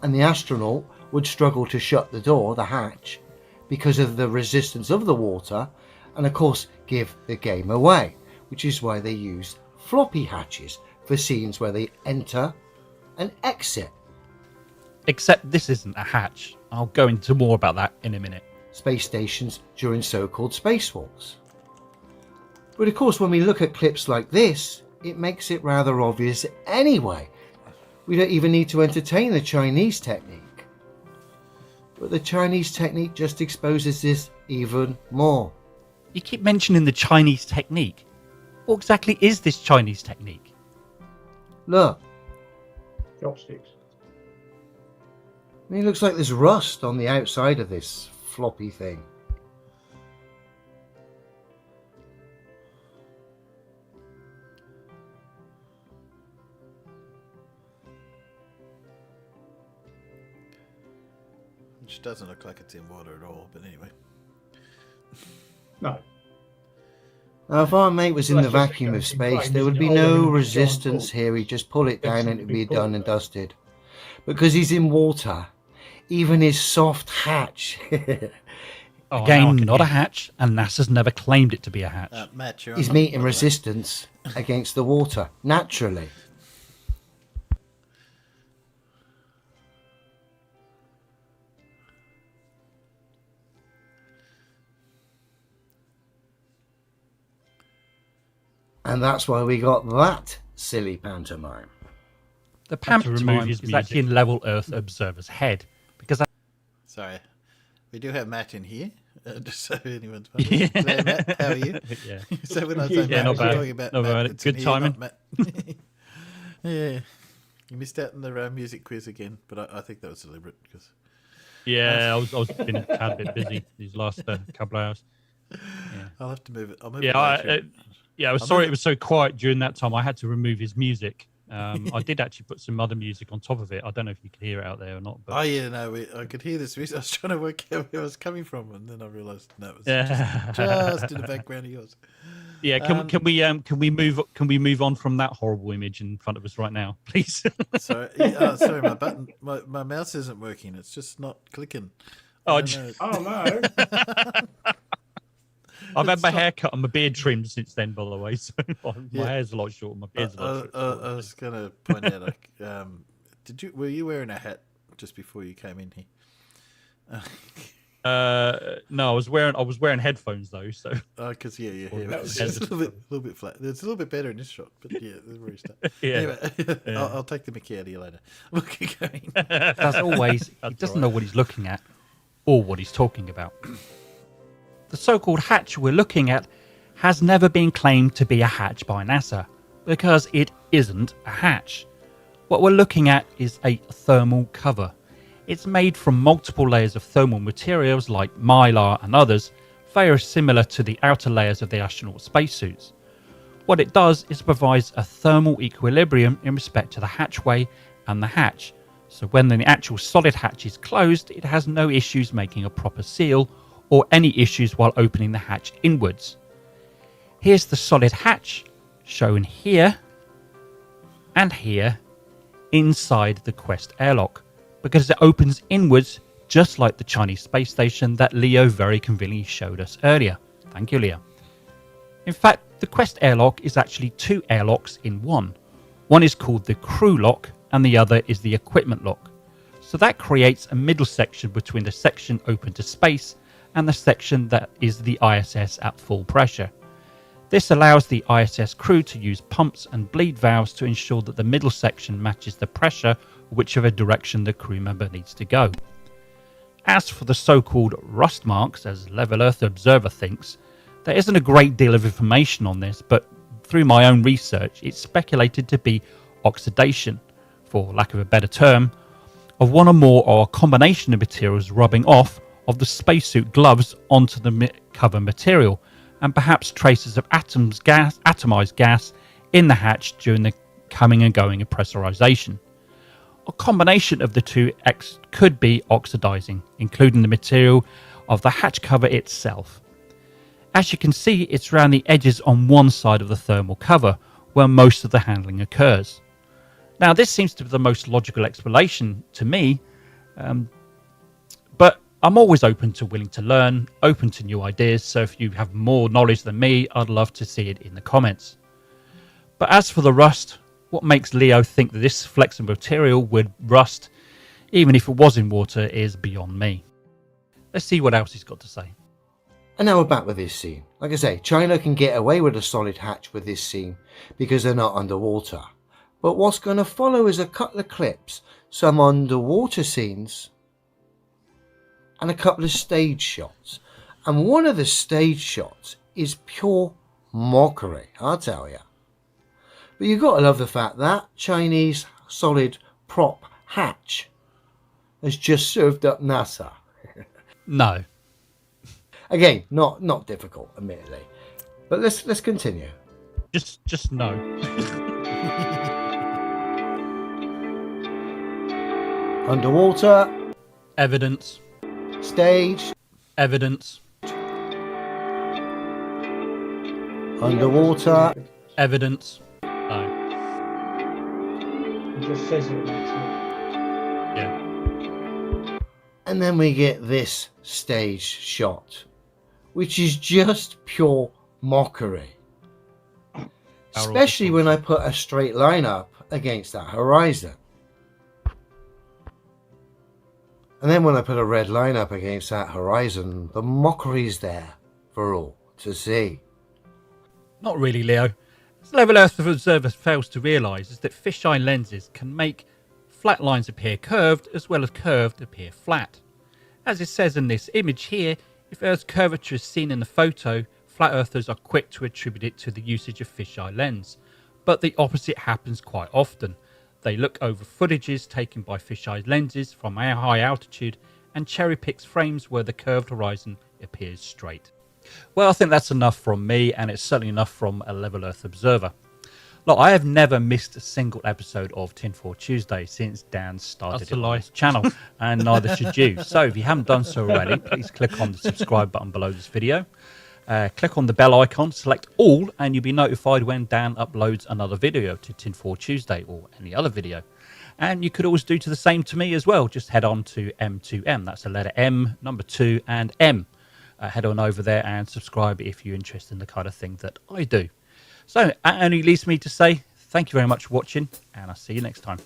Speaker 10: And the astronaut would struggle to shut the door, the hatch, because of the resistance of the water, and of course give the game away, which is why they use floppy hatches for scenes where they enter and exit.
Speaker 9: Except this isn't a hatch. I'll go into more about that in a minute.
Speaker 10: Space stations during so-called spacewalks. But of course, when we look at clips like this, it makes it rather obvious anyway. We don't even need to entertain the Chinese technique. But the Chinese technique just exposes this even more.
Speaker 9: You keep mentioning the Chinese technique. What exactly is this Chinese technique?
Speaker 10: Look,
Speaker 4: Chopsticks.
Speaker 10: I mean, it looks like there's rust on the outside of this floppy thing.
Speaker 2: Which doesn't look like it's in water at all, but anyway.
Speaker 4: No.
Speaker 10: Now, if our mate was in
Speaker 4: Well,
Speaker 10: the
Speaker 4: that's just
Speaker 10: vacuum of
Speaker 4: because
Speaker 10: space,
Speaker 4: it's
Speaker 10: there would be
Speaker 4: all in
Speaker 10: no
Speaker 4: the
Speaker 10: resistance
Speaker 4: giant
Speaker 10: here. He'd just pull it down and it'd be
Speaker 4: Excellent
Speaker 10: done and
Speaker 4: before.
Speaker 10: dusted. Because he's in water, even his soft hatch
Speaker 5: Oh, now I
Speaker 9: Again,
Speaker 5: can
Speaker 9: not a
Speaker 5: hear.
Speaker 9: hatch, and NASA's never claimed it to be a hatch.
Speaker 2: Matt, you're on
Speaker 10: is
Speaker 2: the-
Speaker 10: meeting
Speaker 2: by the way.
Speaker 10: resistance against the water naturally. And that's why we got that silly pantomime.
Speaker 9: The
Speaker 5: Had to remove
Speaker 9: pantomime
Speaker 5: his
Speaker 9: is actually in level Earth observer's head, because
Speaker 2: Sorry, we do have Matt in here. Just so anyone's
Speaker 9: Yeah.
Speaker 2: wondering. Hello, Matt, how are you?
Speaker 9: Yeah.
Speaker 2: So when I
Speaker 4: Yeah,
Speaker 2: say Matt,
Speaker 9: not
Speaker 2: we're
Speaker 9: bad.
Speaker 2: talking about
Speaker 9: Not
Speaker 2: Matt
Speaker 9: bad.
Speaker 2: that's in
Speaker 9: Good
Speaker 2: here, not
Speaker 9: timing.
Speaker 2: Matt. Yeah, you missed out on the music quiz again, but I think that was deliberate because
Speaker 9: yeah, I was been a tad bit busy these last couple of hours.
Speaker 2: I'll have to move it. I'll move
Speaker 9: Yeah,
Speaker 2: it later.
Speaker 9: I was
Speaker 2: I'll
Speaker 9: sorry
Speaker 2: move
Speaker 9: it was so quiet during that time. I had to remove his music. I did actually put some other music on top of it. I don't know if you could hear it out there or not. But
Speaker 2: Oh yeah, no, I could hear this music. I was trying to work out where it was coming from, and then I realised no, it was
Speaker 9: Yeah.
Speaker 2: just in the background of yours.
Speaker 9: yeah, can we move on from that horrible image in front of us right now, please?
Speaker 2: Sorry, sorry, my button, my mouse isn't working. It's just not clicking.
Speaker 9: Oh,
Speaker 2: I don't know.
Speaker 4: Oh no!
Speaker 9: I've had my hair cut and my beard trimmed since then, by the way. So my
Speaker 2: Yeah.
Speaker 9: hair's a lot shorter. My beard's a lot shorter.
Speaker 2: I was gonna point out, like, were you wearing a hat just before you came in here?
Speaker 9: No, I was wearing headphones though. So
Speaker 2: Because your hair
Speaker 4: that
Speaker 2: was
Speaker 4: was
Speaker 2: just a little bit flat. It's a little bit better in this shot, but yeah, the very start.
Speaker 9: yeah.
Speaker 2: Anyway,
Speaker 9: Yeah.
Speaker 2: I'll take the Mickey out of you later. We'll keep going.
Speaker 9: As always, he doesn't know what he's looking at or what he's talking about. The so-called hatch we're looking at has never been claimed to be a hatch by NASA because it isn't a hatch. What we're looking at is a thermal cover. It's made from multiple layers of thermal materials like mylar and others, very similar to the outer layers of the astronaut spacesuits. What it does is provides a thermal equilibrium in respect to the hatchway and the hatch, so when the actual solid hatch is closed, it has no issues making a proper seal or any issues while opening the hatch inwards. Here's the solid hatch shown here and here inside the Quest airlock, because it opens inwards just like the Chinese space station that Leo very conveniently showed us earlier. Thank you, Leo. In fact, the Quest airlock is actually two airlocks in one. One is called the crew lock and the other is the equipment lock. So that creates a middle section between the section open to space and the section that is the ISS at full pressure. This allows the ISS crew to use pumps and bleed valves to ensure that the middle section matches the pressure whichever direction the crew member needs to go. As for the so-called rust marks, as Level Earth Observer thinks, there isn't a great deal of information on this, but through my own research it's speculated to be oxidation, for lack of a better term, of one or more or a combination of materials rubbing off of the spacesuit gloves onto the cover material, and perhaps traces of atomized gas in the hatch during the coming and going of pressurization. A combination of the two could be oxidizing, including the material of the hatch cover itself. As you can see, it's around the edges on one side of the thermal cover where most of the handling occurs. Now, this seems to be the most logical explanation to me, but I'm always willing to learn, open to new ideas, so if you have more knowledge than me, I'd love to see it in the comments. But as for the rust, what makes Leo think that this flexible material would rust, even if it was in water, is beyond me. Let's see what else he's got to say.
Speaker 10: And now we're back with this scene. Like I say, China can get away with a solid hatch with this scene because they're not underwater. But what's going to follow is a couple of clips, some underwater scenes, and a couple of stage shots. And one of the stage shots is pure mockery, I'll tell you. But you've got to love the fact that Chinese solid prop hatch has just served up NASA.
Speaker 9: No.
Speaker 10: Again, not difficult, admittedly. But let's continue.
Speaker 9: Just no.
Speaker 10: Underwater,
Speaker 9: Evidence.
Speaker 10: stage,
Speaker 9: Evidence.
Speaker 10: underwater,
Speaker 9: Evidence. No.
Speaker 4: He just says it. Makes it.
Speaker 9: Yeah.
Speaker 10: And then we get this stage shot, which is just pure mockery. Especially when I put a straight line up against that horizon. And then when I put a red line up against that horizon, the mockery's there for all to see.
Speaker 9: Not really, Leo. As Level Earth Observer fails to realise is that fisheye lenses can make flat lines appear curved as well as curved appear flat. As it says in this image here, if Earth's curvature is seen in the photo, flat earthers are quick to attribute it to the usage of fisheye lens. But the opposite happens quite often. They look over footages taken by fisheye lenses from a high altitude and cherry picks frames where the curved horizon appears straight. Well, I think that's enough from me, and it's certainly enough from a Level Earth Observer. Look, I have never missed a single episode of Tinfoil Tuesday since Dan started it on his channel, and neither should you. So if you haven't done so already, please click on the subscribe button below this video. Click on the bell icon, select all, and you'll be notified when Dan uploads another video to Tinfoil Tuesday or any other video. And you could always do the same to me as well. Just head on to M2M. That's the letter M, number 2, and M. Head on over there and subscribe if you're interested in the kind of thing that I do. So that only leaves me to say thank you very much for watching, and I'll see you next time.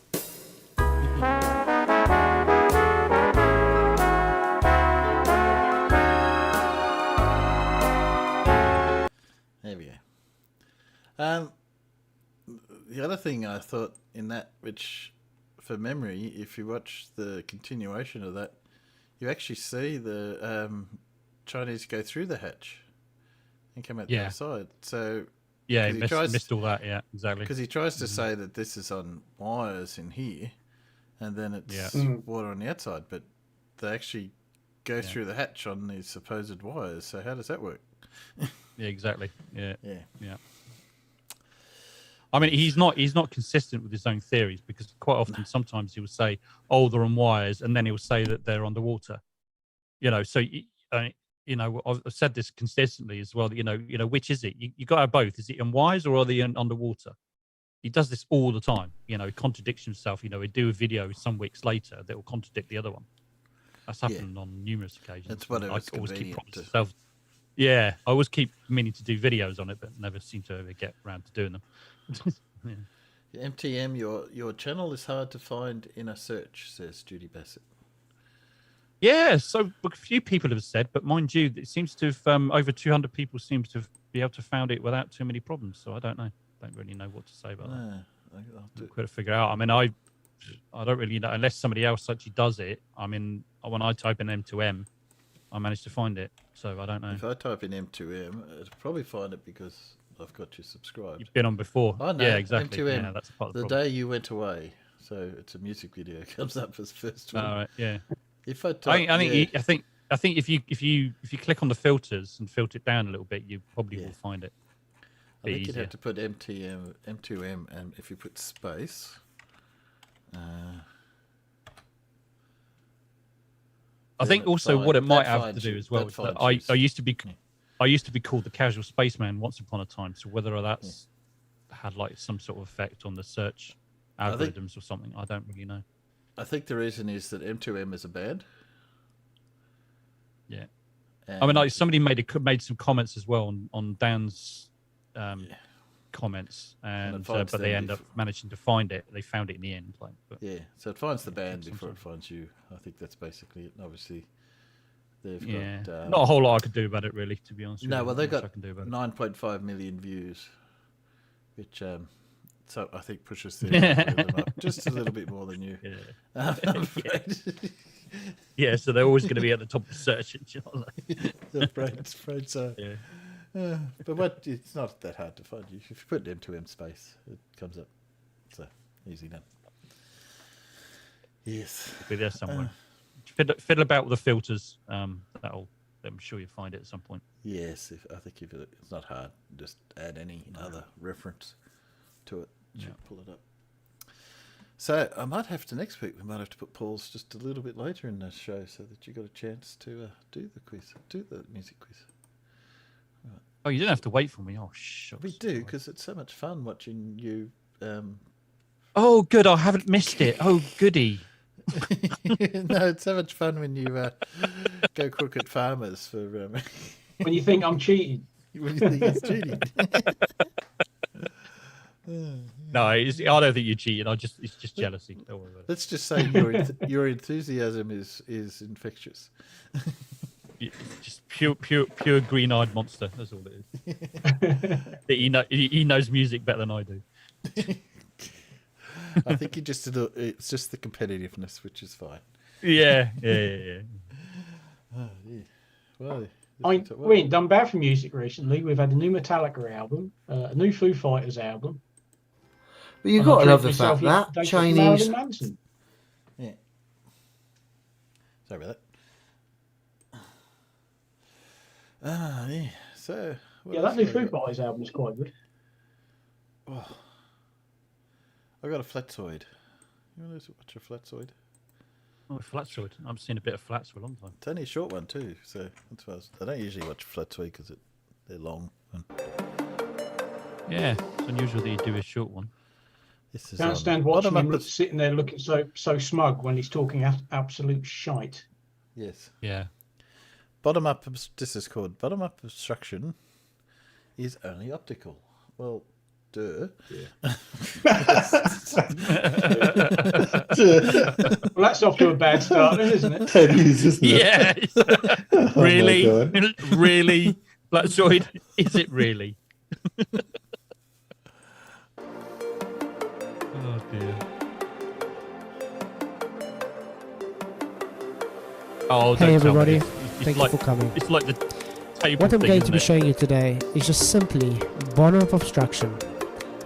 Speaker 2: There we go. The other thing I thought in that, which for memory, if you watch the continuation of that, you actually see the Chinese go through the hatch and come out the other side. So
Speaker 9: yeah, he missed all that. Yeah, exactly.
Speaker 2: Because he tries to say that this is on wires in here, and then it's water on the outside, but they actually go through the hatch on these supposed wires. So how does that work?
Speaker 9: Yeah, exactly. Yeah. I mean, he's not consistent with his own theories, because quite often, sometimes he will say, "Oh, they're on wires," and then he will say that they're underwater. So I've said this consistently as well. That, which is it? You got to have both. Is it on wires or are they underwater? He does this all the time. He contradicts himself. He do a video some weeks later that will contradict the other one. That's happened on numerous occasions.
Speaker 2: That's what
Speaker 9: I always keep promising myself. Yeah, I always keep meaning to do videos on it, but never seem to ever get around to doing them.
Speaker 2: MTM, your channel is hard to find in a search, says Judy Bassett.
Speaker 9: Yeah, so a few people have said, but mind you, it seems to have over 200 people seems to be able to found it without too many problems. So I don't know. Don't really know what to say about that. I've got to figure out. I mean, I don't really know unless somebody else actually does it. I mean, when I type in M2M, I managed to find it. So I don't know.
Speaker 2: If I type in M2M, it'll probably find it because I've got you subscribed.
Speaker 9: You've been on before.
Speaker 2: I know.
Speaker 9: Yeah, exactly.
Speaker 2: M2M.
Speaker 9: Yeah, that's part of the
Speaker 2: day you went away. So it's a music video comes up as first one.
Speaker 9: All right. Yeah.
Speaker 2: If I type,
Speaker 9: I think if you click on the filters and filter it down a little bit, you probably will find it.
Speaker 2: I think you'd have to put M2M, and if you put space.
Speaker 9: I think also what it might have to do as well is that I used to be called the Casual Spaceman once upon a time. So whether that's had like some sort of effect on the search algorithms or something, I don't really know.
Speaker 2: I think the reason is that M2M is a band.
Speaker 9: Yeah, I mean, like somebody made some comments as well on Dan's comments, and but they end up managing to find it. They found it in the end.
Speaker 2: So it finds the band before it finds you. I think that's basically it. And obviously, they've got
Speaker 9: not a whole lot I could do about it, really, to be honest.
Speaker 2: No, well, they've got 9.5 million views, which so I think pushes the algorithm up just a little bit more than you.
Speaker 9: Yeah, so they're always going to be at the top of the search engine.
Speaker 2: Afraid so. Yeah. But it's not that hard to find. If you put M2M space, it comes up. So easy done. Yes.
Speaker 9: It'll be there somewhere. Fiddle about with the filters. I'm sure you'll find it at some point.
Speaker 2: Yes, I think it's not hard. Just add any other reference to it. Pull it up. So I might have to next week. We might have to put Paul's just a little bit later in the show so that you got a chance to do the quiz, do the music quiz.
Speaker 9: Right. Oh, you didn't have to wait for me. Oh, shucks.
Speaker 2: We do because it's so much fun watching you.
Speaker 9: Oh, good! I haven't missed it. Oh, goody!
Speaker 2: No, it's so much fun when you go crook at farmers for
Speaker 4: When you think I'm cheating.
Speaker 2: when you think it's cheating.
Speaker 9: No, I don't think you're cheating. It's just jealousy. Don't worry about it.
Speaker 2: Let's just say your enthusiasm is infectious.
Speaker 9: It's just pure green-eyed monster. That's all it is. He knows music better than I do.
Speaker 2: I think it's just the competitiveness, which is fine.
Speaker 9: Yeah.
Speaker 2: Oh, yeah. Well,
Speaker 4: We ain't done bad for music recently. We've had a new Metallica album, a new Foo Fighters album.
Speaker 10: But you've
Speaker 4: and I
Speaker 10: got to love the
Speaker 4: treated
Speaker 10: fact
Speaker 4: myself
Speaker 10: that
Speaker 4: yesterday to
Speaker 10: Chinese.
Speaker 4: Marilyn Manson.
Speaker 2: Yeah. Sorry about that. Yeah. So. what
Speaker 4: Yeah,
Speaker 2: else
Speaker 4: that new
Speaker 2: have I
Speaker 4: Foo
Speaker 2: got?
Speaker 4: Fighters album is quite good.
Speaker 2: Oh, I got a Flatzoid. You want to watch a Flatzoid?
Speaker 9: Oh, Flatzoid. I've seen a bit of Flats for a long time.
Speaker 2: It's only a short one too, so that's why I don't usually watch Flatzoid because they're long. And
Speaker 9: Yeah, it's unusual that you do a short one.
Speaker 2: this is
Speaker 4: Can't stand watching
Speaker 2: bottom
Speaker 4: him
Speaker 2: up.
Speaker 4: sitting there looking so smug when he's talking absolute shite.
Speaker 2: Yes.
Speaker 9: Yeah.
Speaker 2: Bottom up. This is called bottom up obstruction. Is only optical. Well, duh.
Speaker 4: Well, that's off to a bad start, then, isn't it?
Speaker 1: That is, isn't it?
Speaker 9: Yeah.
Speaker 1: Oh my
Speaker 9: Really?
Speaker 1: God.
Speaker 9: Really? Flatzoid? Is it really? Oh dear. Oh,
Speaker 11: Hey
Speaker 9: don't tell me
Speaker 11: everybody,
Speaker 9: this. It's
Speaker 11: thank
Speaker 9: like,
Speaker 11: you for coming.
Speaker 9: It's like the table
Speaker 11: What I'm
Speaker 9: thing,
Speaker 11: going to
Speaker 9: isn't
Speaker 11: be
Speaker 9: it?
Speaker 11: showing you today is just simply bottom-up obstruction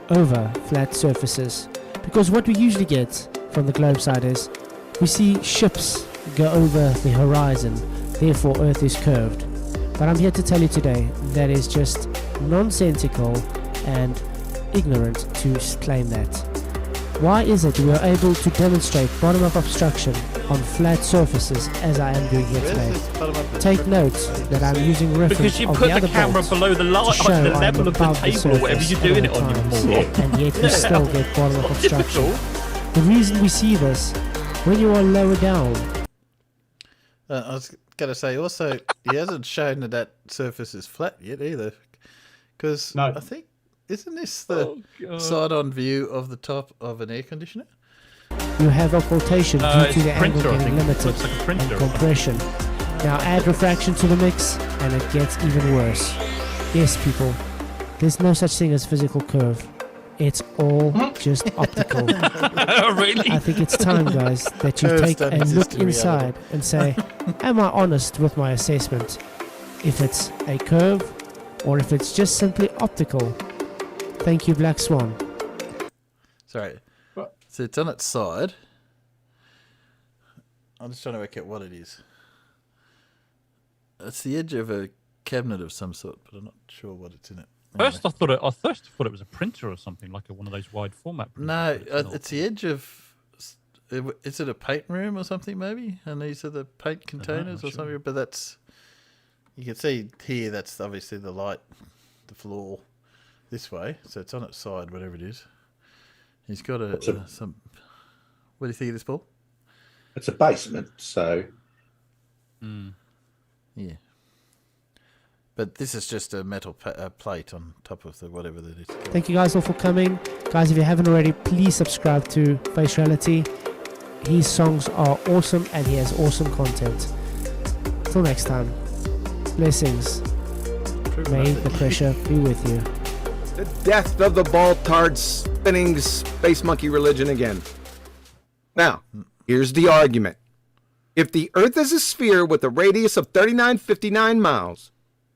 Speaker 11: over flat surfaces. Because what we usually get from the globe side is we see ships go over the horizon, therefore Earth is curved. But I'm here to tell you today that is just nonsensical and ignorant to claim that. Why is it we are able to demonstrate bottom-up obstruction on flat surfaces as I am doing here
Speaker 2: Where's
Speaker 11: today?
Speaker 2: this bottom up
Speaker 11: Take
Speaker 2: obstruction?
Speaker 11: note that I'm using reference
Speaker 9: Because you
Speaker 11: of
Speaker 9: put
Speaker 11: the
Speaker 9: the
Speaker 11: other
Speaker 9: camera
Speaker 11: bolts
Speaker 9: below the
Speaker 11: to
Speaker 9: light,
Speaker 11: show
Speaker 9: the
Speaker 11: I'm
Speaker 9: level of the
Speaker 11: above the
Speaker 9: table, or whatever
Speaker 11: surface
Speaker 9: you're
Speaker 11: at all
Speaker 9: doing it on, you
Speaker 11: times,
Speaker 9: moron.
Speaker 11: and yet we still get bottom-up
Speaker 9: Not
Speaker 11: obstruction.
Speaker 9: difficult.
Speaker 11: The reason we see this, when you are lower down,
Speaker 2: I was going to say also, he hasn't shown that surface is flat yet either. Because
Speaker 4: No.
Speaker 2: I think, isn't this the
Speaker 9: Oh, God.
Speaker 2: side-on view of the top of an air conditioner?
Speaker 11: you have occultation due
Speaker 9: It's
Speaker 11: to
Speaker 9: a
Speaker 11: the angle
Speaker 9: printer, I
Speaker 11: getting
Speaker 9: think. It
Speaker 11: limited
Speaker 9: looks like a
Speaker 11: and
Speaker 9: printer.
Speaker 11: compression. Now add refraction to the mix and it gets even worse. Yes, people, there's no such thing as physical curve. It's all just optical.
Speaker 9: Really?
Speaker 11: I think it's time, guys, that you
Speaker 2: Curves
Speaker 11: take
Speaker 2: don't
Speaker 11: a
Speaker 2: exist
Speaker 11: look
Speaker 2: in
Speaker 11: inside and say, am I honest with my assessment? If it's a curve or if it's just simply optical. Thank you, Black Swan.
Speaker 2: Sorry.
Speaker 4: What?
Speaker 2: So it's on its side. I'm just trying to work out what it is. It's the edge of a cabinet of some sort, but I'm not sure what it's in it.
Speaker 9: First, I thought it was a printer or something, like one of those wide format printers.
Speaker 2: No,
Speaker 9: but not.
Speaker 2: it's the edge of. Is it a paint room or something? Maybe, and these are the paint containers
Speaker 9: not
Speaker 2: or
Speaker 9: sure.
Speaker 2: something. But that's you can see here. That's obviously the light, the floor, this way. So it's on its side, whatever it is. He's got some. What do you think of this, Paul?
Speaker 1: It's a basement, so
Speaker 2: Yeah. But this is just a metal plate on top of the whatever that is.
Speaker 11: Thank you guys all for coming. Guys, if you haven't already, please subscribe to Face Reality. His songs are awesome and he has awesome content. Till next time, blessings. May the pressure be with you.
Speaker 12: The death of the ball-tard spinning space monkey religion again. Now, here's the argument. If the Earth is a sphere with a radius of 3959 miles,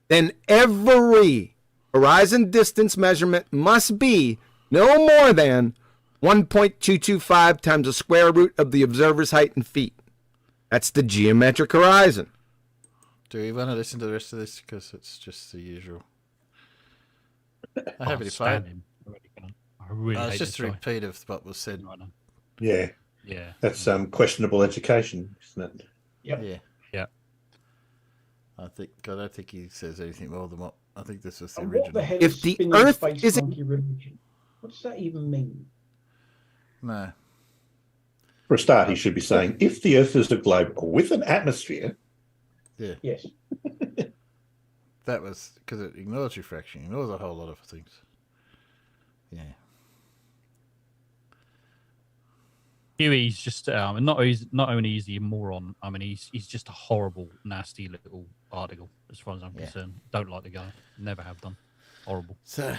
Speaker 12: then every horizon distance measurement must be no more than 1.225 times the square root of the observer's height in feet. That's the geometric horizon.
Speaker 2: Do you want to listen to the rest of this? Because it's just the usual. I'm happy to play it.
Speaker 9: I really
Speaker 2: It's
Speaker 9: hate
Speaker 2: just
Speaker 9: this
Speaker 2: a
Speaker 9: guy.
Speaker 2: repeat of what was said.
Speaker 9: Right now.
Speaker 1: yeah,
Speaker 9: Yeah.
Speaker 1: that's questionable education, isn't it?
Speaker 4: Yep.
Speaker 2: Yeah.
Speaker 9: Yeah.
Speaker 2: I don't think he says anything more than what I think this was the
Speaker 4: And what the
Speaker 2: original.
Speaker 4: hell
Speaker 12: If
Speaker 4: is
Speaker 12: the
Speaker 4: spinning
Speaker 12: Earth
Speaker 4: space
Speaker 12: is a-
Speaker 4: monkey religion? What does that even mean?
Speaker 2: No.
Speaker 1: For a start, he should be saying, if the Earth is a globe with an atmosphere.
Speaker 2: Yeah.
Speaker 4: Yes.
Speaker 2: That was because it ignores refraction, ignores a whole lot of things. Yeah.
Speaker 9: Huey's just not only is he a moron. I mean, he's just a horrible, nasty little article as far as I'm concerned. Don't like the guy. Never have done. Horrible.
Speaker 2: So,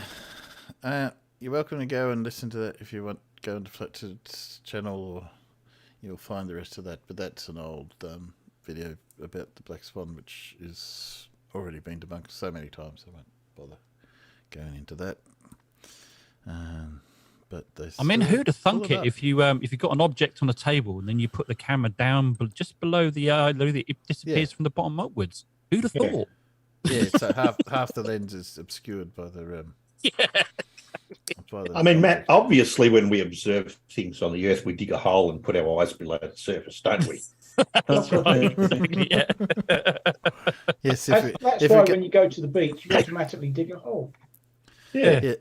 Speaker 2: you're welcome to go and listen to that if you want. Go into Fletcher's channel, or you'll find the rest of that. But that's an old video about the Black Swan, which is already been debunked so many times. I won't bother going into that. But
Speaker 9: I mean, who'd have thunk it if you got an object on a table and then you put the camera down just below the eye, it disappears from the bottom upwards. Who'd have thought?
Speaker 2: Yeah, so half the lens is obscured by the
Speaker 1: I mean, Matt, obviously when we observe things on the Earth, we dig a hole and put our eyes below the surface, don't we?
Speaker 9: That's right. Yeah.
Speaker 2: Yes,
Speaker 4: that's why when you go to the beach, you automatically dig a hole.
Speaker 2: Yeah.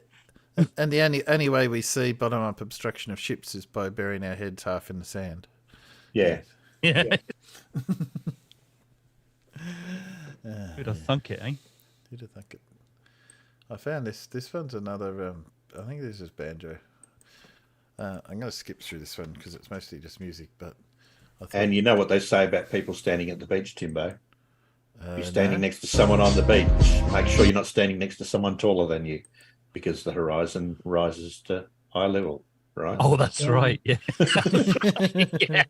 Speaker 2: And the only way we see bottom up obstruction of ships is by burying our heads half in the sand.
Speaker 1: Yeah.
Speaker 9: Yeah. Who'd have thunk it, eh?
Speaker 2: Who'd have thunk it? I found this. This one's another. I think this is banjo. I'm going to skip through this one because it's mostly just music. But
Speaker 1: and you know what they say about people standing at the beach, Timbo? You're standing next to someone on the beach. Make sure you're not standing next to someone taller than you, because the horizon rises to eye level, right?
Speaker 9: Oh, that's right. Yeah. Yeah.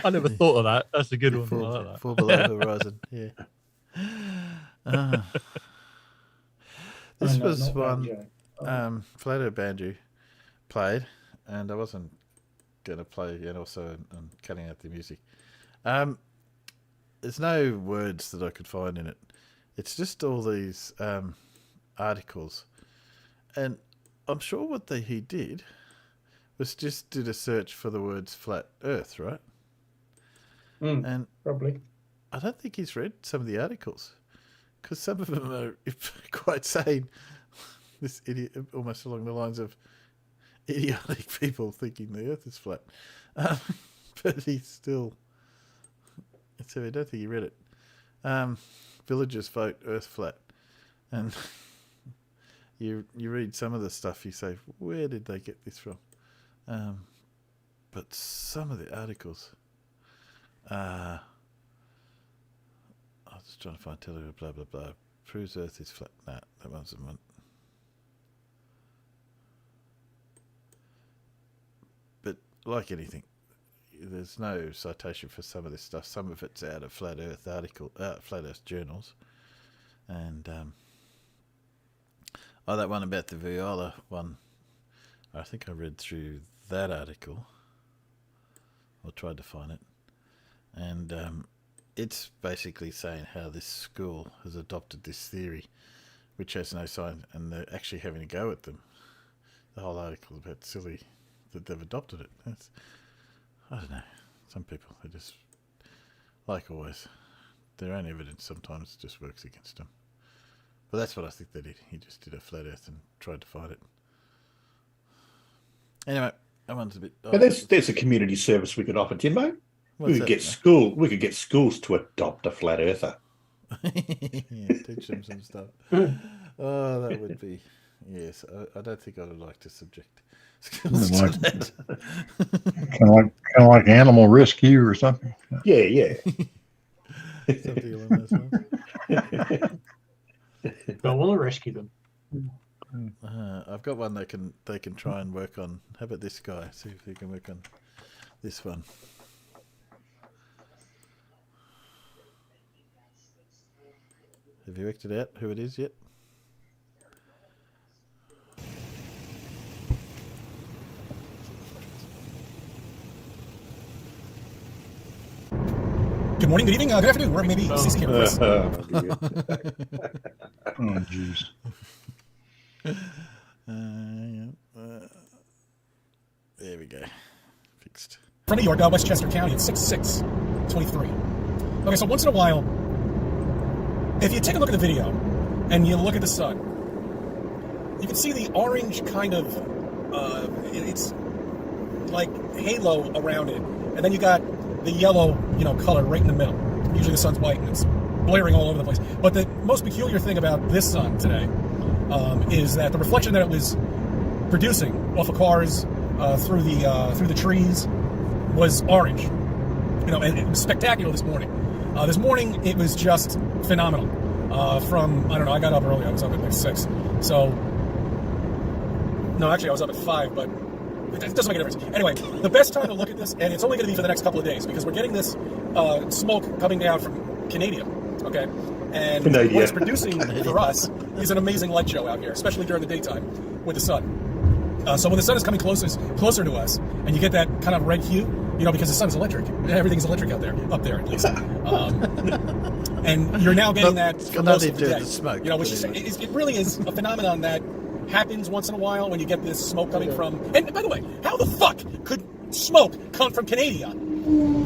Speaker 9: I never thought of that. That's a good one. I like that.
Speaker 2: Fall below the horizon. Yeah. This was one flat earth banjo played, and I wasn't going to play, and also I'm cutting out the music. There's no words that I could find in it. It's just all these articles, and I'm sure what he did was just did a search for the words flat earth, right? And
Speaker 4: probably
Speaker 2: I don't think he's read some of the articles, because some of them are quite sane. This idiot, almost along the lines of idiotic people thinking the earth is flat, but he's still. So I don't think he read it. Villagers vote earth flat, and you read some of the stuff, you say, where did they get this from? But some of the articles, I was trying to find blah blah blah. Proves earth is flat. Nah, that wasn't one. But like anything, there's no citation for some of this stuff. Some of it's out of flat earth flat earth journals, and that one about the viola one, I think I read through that article, or tried to find it, and it's basically saying how this school has adopted this theory, which has no science, and they're actually having a go at them. The whole article is about silly that they've adopted it. I don't know. Some people, they just, like always, their own evidence sometimes just works against them. But that's what I think they did. He just did a flat earth and tried to fight it. Anyway, that one's a bit.
Speaker 1: But there's a community service we could offer, Timbo. We could get schools to adopt a flat earther.
Speaker 2: Yeah, teach them some stuff. Oh, that would be. Yes, I don't think I would like to subject schools to that.
Speaker 3: Kind of like animal rescue or something.
Speaker 1: Yeah.
Speaker 2: Something along those lines.
Speaker 4: Don't want to rescue them.
Speaker 2: I've got one they can try and work on. How about this guy? See if he can work on this one. Have you worked it out who it is yet?
Speaker 13: Good morning, good evening, good afternoon, wherever you may be. Stacey Cameron.
Speaker 3: Oh, jeez.
Speaker 2: There we go. Fixed.
Speaker 13: From New York, Westchester County, it's 6623. Okay, so once in a while, if you take a look at the video and you look at the sun, you can see the orange kind of, it's like halo around it, and then you got the yellow, color right in the middle. Usually the sun's white and it's blaring all over the place. But the most peculiar thing about this sun today is that the reflection that it was producing off of cars through the trees was orange. And it was spectacular this morning. This morning it was just phenomenal. From I don't know, I got up early. I was up at like 6. So no, actually I was up at 5, but it doesn't make a difference. Anyway, the best time to look at this, and it's only going to be for the next couple of days, because we're getting this smoke coming down from Canada, okay? And what it's producing for us is an amazing light show out here, especially during the daytime with the sun. So when the sun is coming closer to us, and you get that kind of red hue, because the sun is electric. Everything's electric out there, up there at least. And you're now getting that for most of the day.
Speaker 2: Smoke,
Speaker 13: which is, it really is a phenomenon that happens once in a while when you get this smoke coming from. And by the way, how the fuck could smoke come from Canada?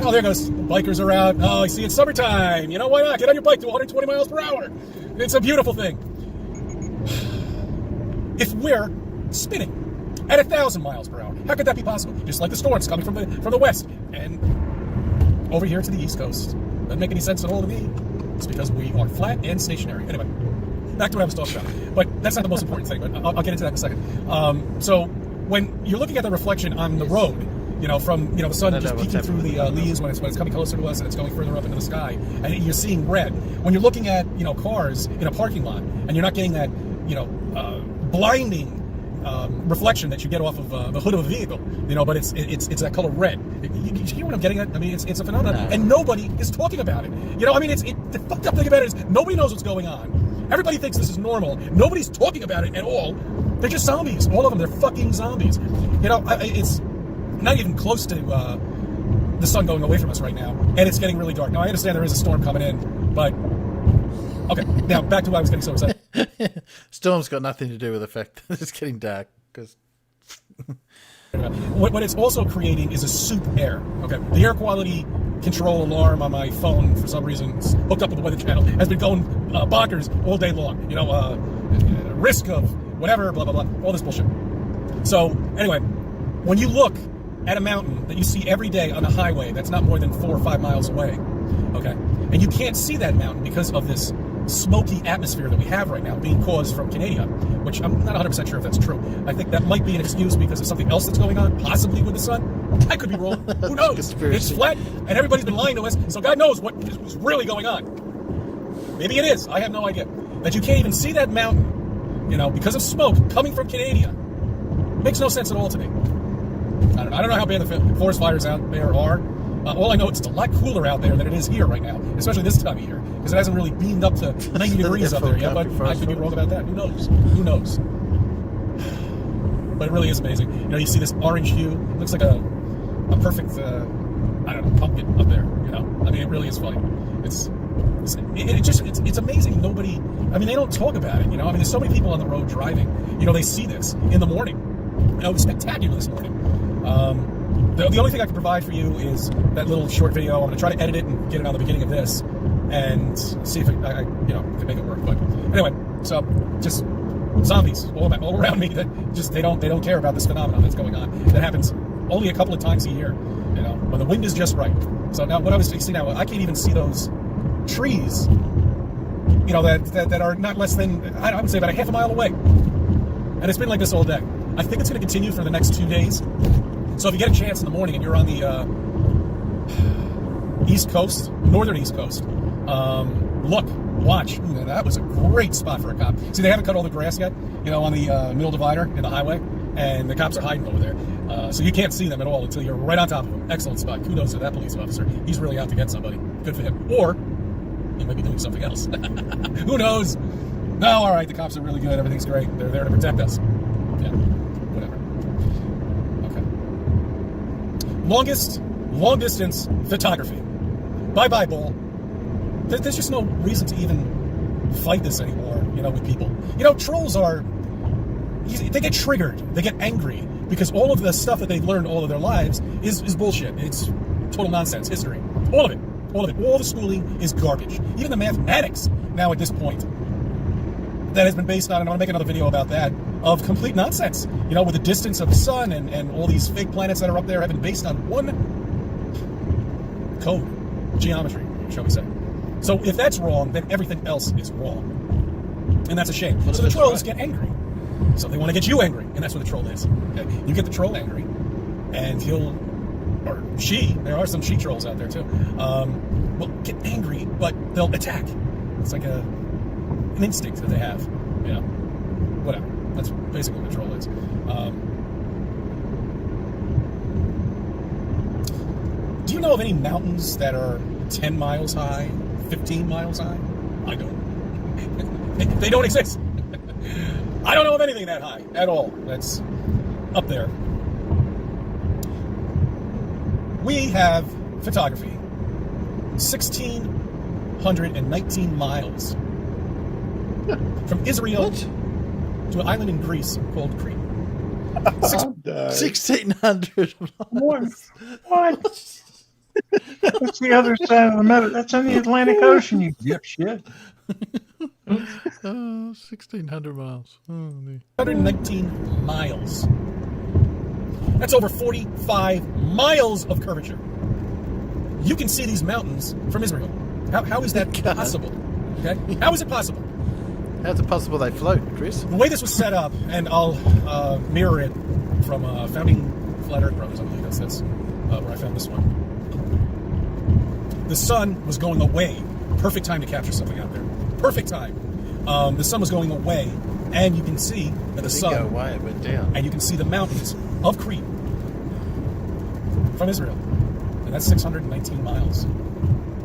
Speaker 13: Oh, there goes. Bikers are out. Oh, I see, it's summertime. Why not? Get on your bike to 120 miles per hour. It's a beautiful thing. If we're spinning at 1,000 miles per hour, how could that be possible? Just like the storms coming from the west and over here to the east coast. Doesn't make any sense at all to me. It's because we are flat and stationary. Anyway, back to what I was talking about. But that's not the most important thing, but I'll get into that in a second. So when you're looking at the reflection on the road, from the sun just peeking through the leaves when it's coming closer to us and it's going further up into the sky, and you're seeing red. When you're looking at cars in a parking lot and you're not getting that blinding reflection that you get off of the hood of a vehicle, but it's that color red. You hear what I'm getting at? I mean, it's a phenomenon, and nobody is talking about it. The fucked up thing about it is nobody knows what's going on. Everybody thinks this is normal. Nobody's talking about it at all. They're just zombies. All of them. They're fucking zombies. It's not even close to the sun going away from us right now, and it's getting really dark. Now, I understand there is a storm coming in, but okay. Now, back to why I was getting so excited.
Speaker 2: Storm's got nothing to do with the fact that it's getting dark. Because
Speaker 13: what it's also creating is a soup air. Okay, the air quality control alarm on my phone, for some reason, it's hooked up with the Weather Channel, has been going bonkers all day long. Risk of whatever, blah blah blah, all this bullshit. So anyway, when you look at a mountain that you see every day on the highway that's not more than 4 or 5 miles away, okay, and you can't see that mountain because of this smoky atmosphere that we have right now being caused from Canada, which I'm not 100% sure if that's true. I think that might be an excuse because of something else that's going on, possibly with the sun. I could be wrong. Who knows? It's flat, and everybody's been lying to us, so God knows what is really going on. Maybe it is. I have no idea. That you can't even see that mountain, because of smoke coming from Canada. Makes no sense at all to me. I don't know how bad the forest fires out there are. All I know is it's a lot cooler out there than it is here right now, especially this time of year, because it hasn't really beamed up to 90 degrees up there yet, but I could be wrong about that. Who knows? But it really is amazing. You see this orange hue. It looks like a perfect, pumpkin up there, it really is funny. It's amazing. Nobody, they don't talk about it, there's so many people on the road driving, they see this in the morning. It was spectacular this morning. The only thing I can provide for you is that little short video. I'm going to try to edit it and get it on the beginning of this and see if I can make it work. But anyway, so just zombies all around me that just they don't care about this phenomenon that's going on. That happens only a couple of times a year, when the wind is just right. So now what I was seeing now, I can't even see those trees, that are not less than, I would say, about a half a mile away. And it's been like this all day. I think it's going to continue for the next 2 days. So if you get a chance in the morning and you're on the northern East Coast, watch. Ooh, that was a great spot for a cop. See, they haven't cut all the grass yet, on the middle divider in the highway, and the cops are hiding over there. So you can't see them at all until you're right on top of them. Excellent spot. Kudos to that police officer. He's really out to get somebody. Good for him. Or he might be doing something else. Who knows? No, all right, the cops are really good. Everything's great. They're there to protect us. Yeah, whatever. Okay. Long distance photography. Bye-bye, bull. There's just no reason to even fight this anymore, with people. Trolls they get triggered. They get angry because all of the stuff that they've learned all of their lives is bullshit. It's total nonsense, history. All of it. All the schooling is garbage. Even the mathematics now at this point that has been based on, and I want to make another video about that, of complete nonsense. You know, with the distance of the sun and all these fake planets that are up there have been based on one code, geometry, shall we say. So if that's wrong, then everything else is wrong. And that's a shame. So the trolls get angry. So they want to get you angry, and that's what the troll is. Okay? You get the troll angry, and he'll, or she, there are some she trolls out there too, will get angry, but they'll attack. It's like an instinct that they have. You know, whatever. That's basically what the troll is. Do you know of any mountains that are 10 miles high, 15 miles high? I don't. They don't exist. I don't know of anything that high at all that's up there. We have photography 1,619 miles from Israel to an island in Greece called Crete.
Speaker 2: 1,600
Speaker 3: What? That's the other side of the Mediterranean. That's in the Atlantic Ocean, you dipshit.
Speaker 2: 1,600 miles.
Speaker 13: 119 miles. That's over 45 miles of curvature. You can see these mountains from Israel. How is that possible? Okay, how is it possible?
Speaker 2: How's it possible they float, Chris?
Speaker 13: The way this was set up, and I'll mirror it from Founding Flat Earth Brothers, I believe that's where I found this one. The sun was going away. Perfect time to capture something out there. Perfect time. The sun was going away, and you can see that the sun
Speaker 2: go away, it went down.
Speaker 13: and you can see the mountains of Crete from Israel. And that's 619 miles.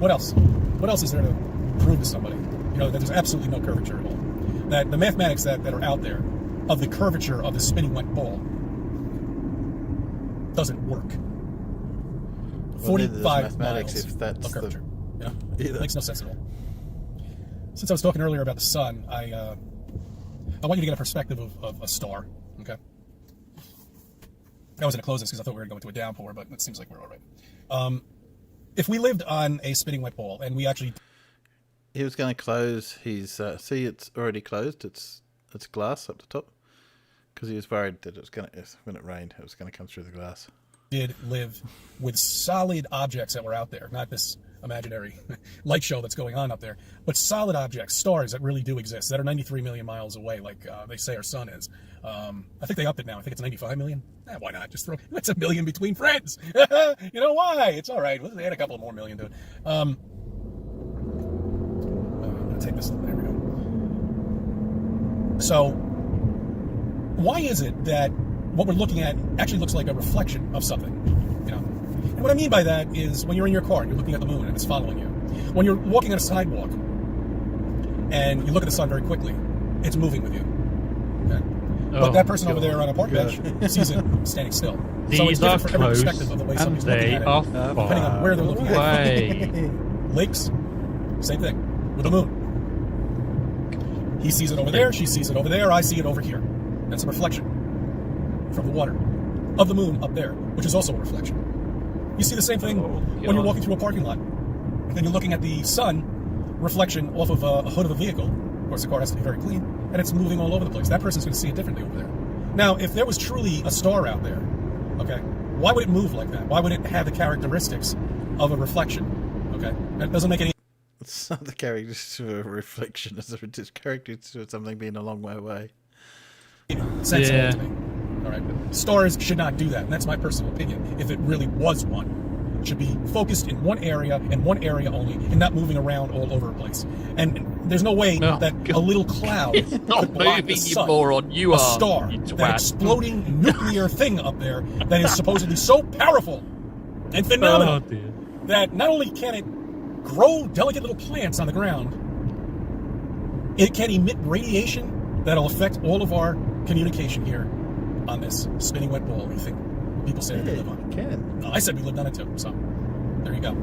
Speaker 13: What else? What else is there to prove to somebody? You know, that there's absolutely no curvature at all. That the mathematics that are out there of the curvature of the spinning wet ball doesn't work.
Speaker 2: Well, neither does
Speaker 13: 45
Speaker 2: mathematics
Speaker 13: miles
Speaker 2: if that's
Speaker 13: of curvature.
Speaker 2: the...
Speaker 13: It makes no sense at all. Since I was talking earlier about the sun, I want you to get a perspective of a star, okay? I was going to close this because I thought we were going to go into a downpour, but it seems like we're all right. If we lived on a spinning wet ball and we actually...
Speaker 2: He was going to close his... see, it's already closed. It's glass up the top. Because he was worried that it was going to... When it rained, it was going to come through the glass.
Speaker 13: Did live with solid objects that were out there, not this imaginary light show that's going on up there, but solid objects, stars that really do exist, that are 93 million miles away, like they say our sun is. I think they upped it now. I think it's 95 million. Why not? Just throw it's a million between friends. You know why? It's all right. Let's add a couple more million to it. I'm gonna take this. There we go. So, why is it that what we're looking at actually looks like a reflection of something? You know, and what I mean by that is when you're in your car and you're looking at the moon and it's following you. When you're walking on a sidewalk and you look at the sun very quickly, it's moving with you. Okay? But that person over there on a park bench sees it standing still. So it's different for every perspective of the way somebody's looking at it, depending on where they're looking at it. Lakes, same thing with the moon. He sees it over there, she sees it over there, I see it over here. That's a reflection from the water of the moon up there, which is also a reflection. You see the same thing when you're walking through a parking lot. Then you're looking at the sun reflection off of a hood of a vehicle. Of course, the car has to be very clean, and it's moving all over the place. That person's going to see it differently over there. Now, if there was truly a star out there, okay, why would it move like that? Why would it have the characteristics of a reflection? Okay, that doesn't make any...
Speaker 2: It's not the characteristics of a reflection. It's the characteristics of something being a long way away.
Speaker 13: sense at all to me. All right, stars should not do that, and that's my personal opinion. If it really was one, it should be focused in one area and one area only, and not moving around all over the place. And there's no way that a little cloud could block the sun.
Speaker 9: Moron. You
Speaker 13: a
Speaker 9: are
Speaker 13: star, that exploding nuclear thing up there that is supposedly so powerful and phenomenal that not only can it grow delicate little plants on the ground, it can emit radiation that'll affect all of our communication here on this spinning wet ball we think people say that they live on.
Speaker 2: It can.
Speaker 13: I said we lived on it too, so there you go.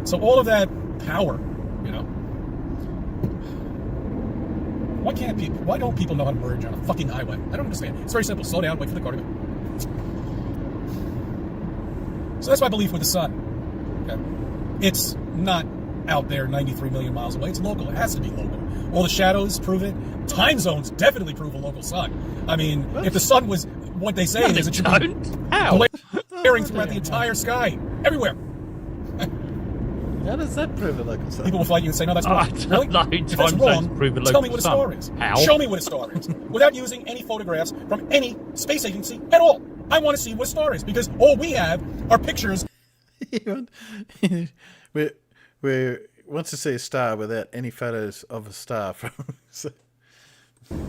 Speaker 13: So all of that power, you know, why don't people know how to merge on a fucking highway? I don't understand. It's very simple. Slow down, wait for the car to go. So that's my belief with the sun. Okay? It's not out there 93 million miles away. It's local. It has to be local. All the shadows prove it. Time zones definitely prove a local sun. I mean, if the sun was what they say it is, it should be glaring throughout the entire sky, everywhere.
Speaker 2: How does that prove a local sun?
Speaker 13: People will fight you and say, no, that's wrong. Really? If that's
Speaker 9: Time
Speaker 13: wrong,
Speaker 9: zones prove a
Speaker 13: tell
Speaker 9: local
Speaker 13: me what a
Speaker 9: sun.
Speaker 13: star is.
Speaker 9: How?
Speaker 13: Show me what a star is. Without using any photographs from any space agency at all. I want to see what a star is, because all we have are pictures.
Speaker 2: we wants to see a star without any photos of a star from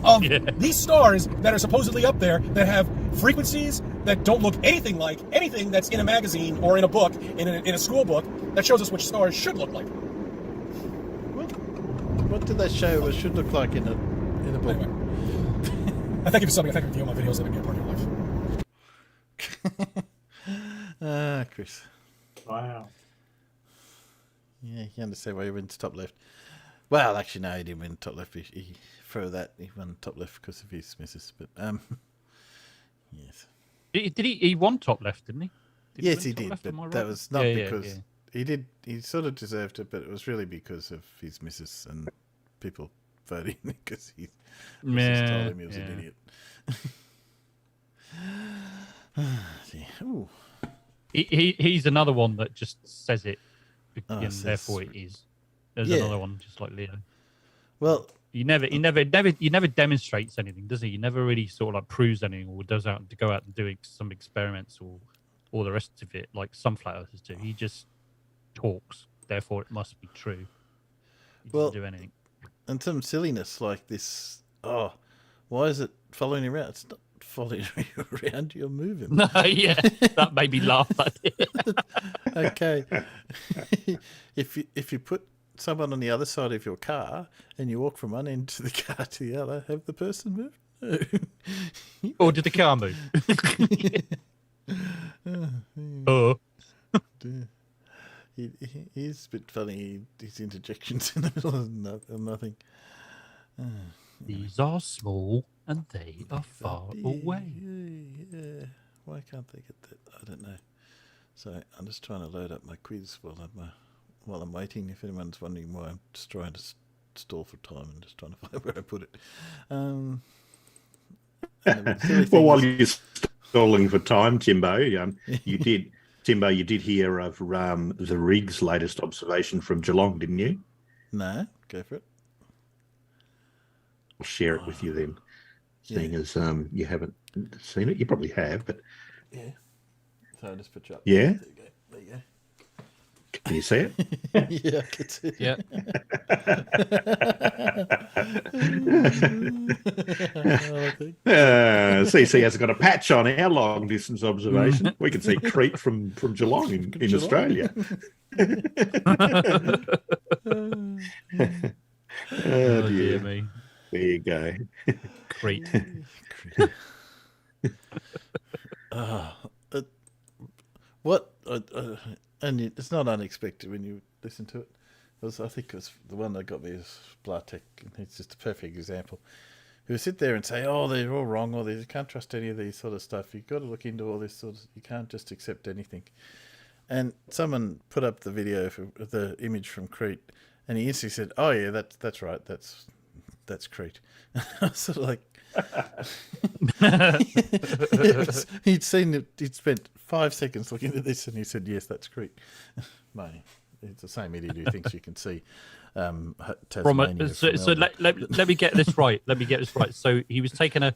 Speaker 13: of these stars that are supposedly up there that have frequencies that don't look anything like anything that's in a magazine or in a book, in a school book, that shows us which stars should look like.
Speaker 2: What did they show it should look like in a book?
Speaker 13: Anyway. I thank you for something. I thank you for viewing my videos. Let me be a part of your life.
Speaker 2: Chris.
Speaker 4: Wow.
Speaker 2: Yeah, you understand why he went to top left. Well, actually, no, he didn't win top left. He threw that. He won top left because of his missus. But yes.
Speaker 9: Did he? He won top left, didn't he?
Speaker 2: Yes, he did. But that was not because
Speaker 9: yeah.
Speaker 2: he did. He sort of deserved it, but it was really because of his missus and people voting because he told him he was an idiot. Ooh.
Speaker 9: He's another one that just says it, and
Speaker 2: says-
Speaker 9: therefore it is. There's
Speaker 2: Yeah.
Speaker 9: another one just like Leo.
Speaker 2: Well,
Speaker 9: he never demonstrates anything, does he? He never really sort of like proves anything, or does out to go out and do some experiments or all the rest of it, like some flat earthers do. He just talks, therefore it must be true. He doesn't do anything.
Speaker 2: And some silliness like this. Oh, why is it following you around? It's not following you around. You're moving.
Speaker 9: No, yeah, that made me laugh.
Speaker 2: Okay, if you put someone on the other side of your car and you walk from one end to the car to the other, have the person move? No.
Speaker 9: Or did the car move? Oh.
Speaker 2: He's a bit funny. His interjections in the middle of nothing.
Speaker 9: These are small and they are far away.
Speaker 2: Yeah. Why can't they get that? I don't know. So I'm just trying to load up my quiz while I'm waiting. If anyone's wondering why I'm just trying to stall for time and just trying to find where I put it.
Speaker 1: Well, while you're stalling for time, Timbo, you did hear of the rig's latest observation from Geelong, didn't you?
Speaker 2: No, go for it.
Speaker 1: I'll share it with you then, seeing as you haven't seen it. You probably have, but
Speaker 2: yeah. So I'll just put you up.
Speaker 1: Yeah.
Speaker 2: There you go.
Speaker 1: Can you see it?
Speaker 2: Yeah, I can see it.
Speaker 9: Yeah.
Speaker 1: CC hasn't got a patch on our long distance observation. We can see Crete from Geelong in Australia. Oh dear
Speaker 9: me.
Speaker 1: There you go.
Speaker 9: Crete.
Speaker 2: What? And it's not unexpected when you listen to it. I think it was the one that got me is Blatek, and it's just a perfect example. He would sit there and say, "Oh, they're all wrong, or you can't trust any of these sort of stuff. You've got to look into all this sort of. You can't just accept anything." And someone put up the video for the image from Crete, and he instantly said, "Oh yeah, that's right. That's Crete." I was sort of like, he'd seen it. He'd spent 5 seconds looking at this, and he said, "Yes, that's Crete." Mate, it's the same idiot who thinks you can see Tasmania.
Speaker 9: So let me get this right. So he was taking a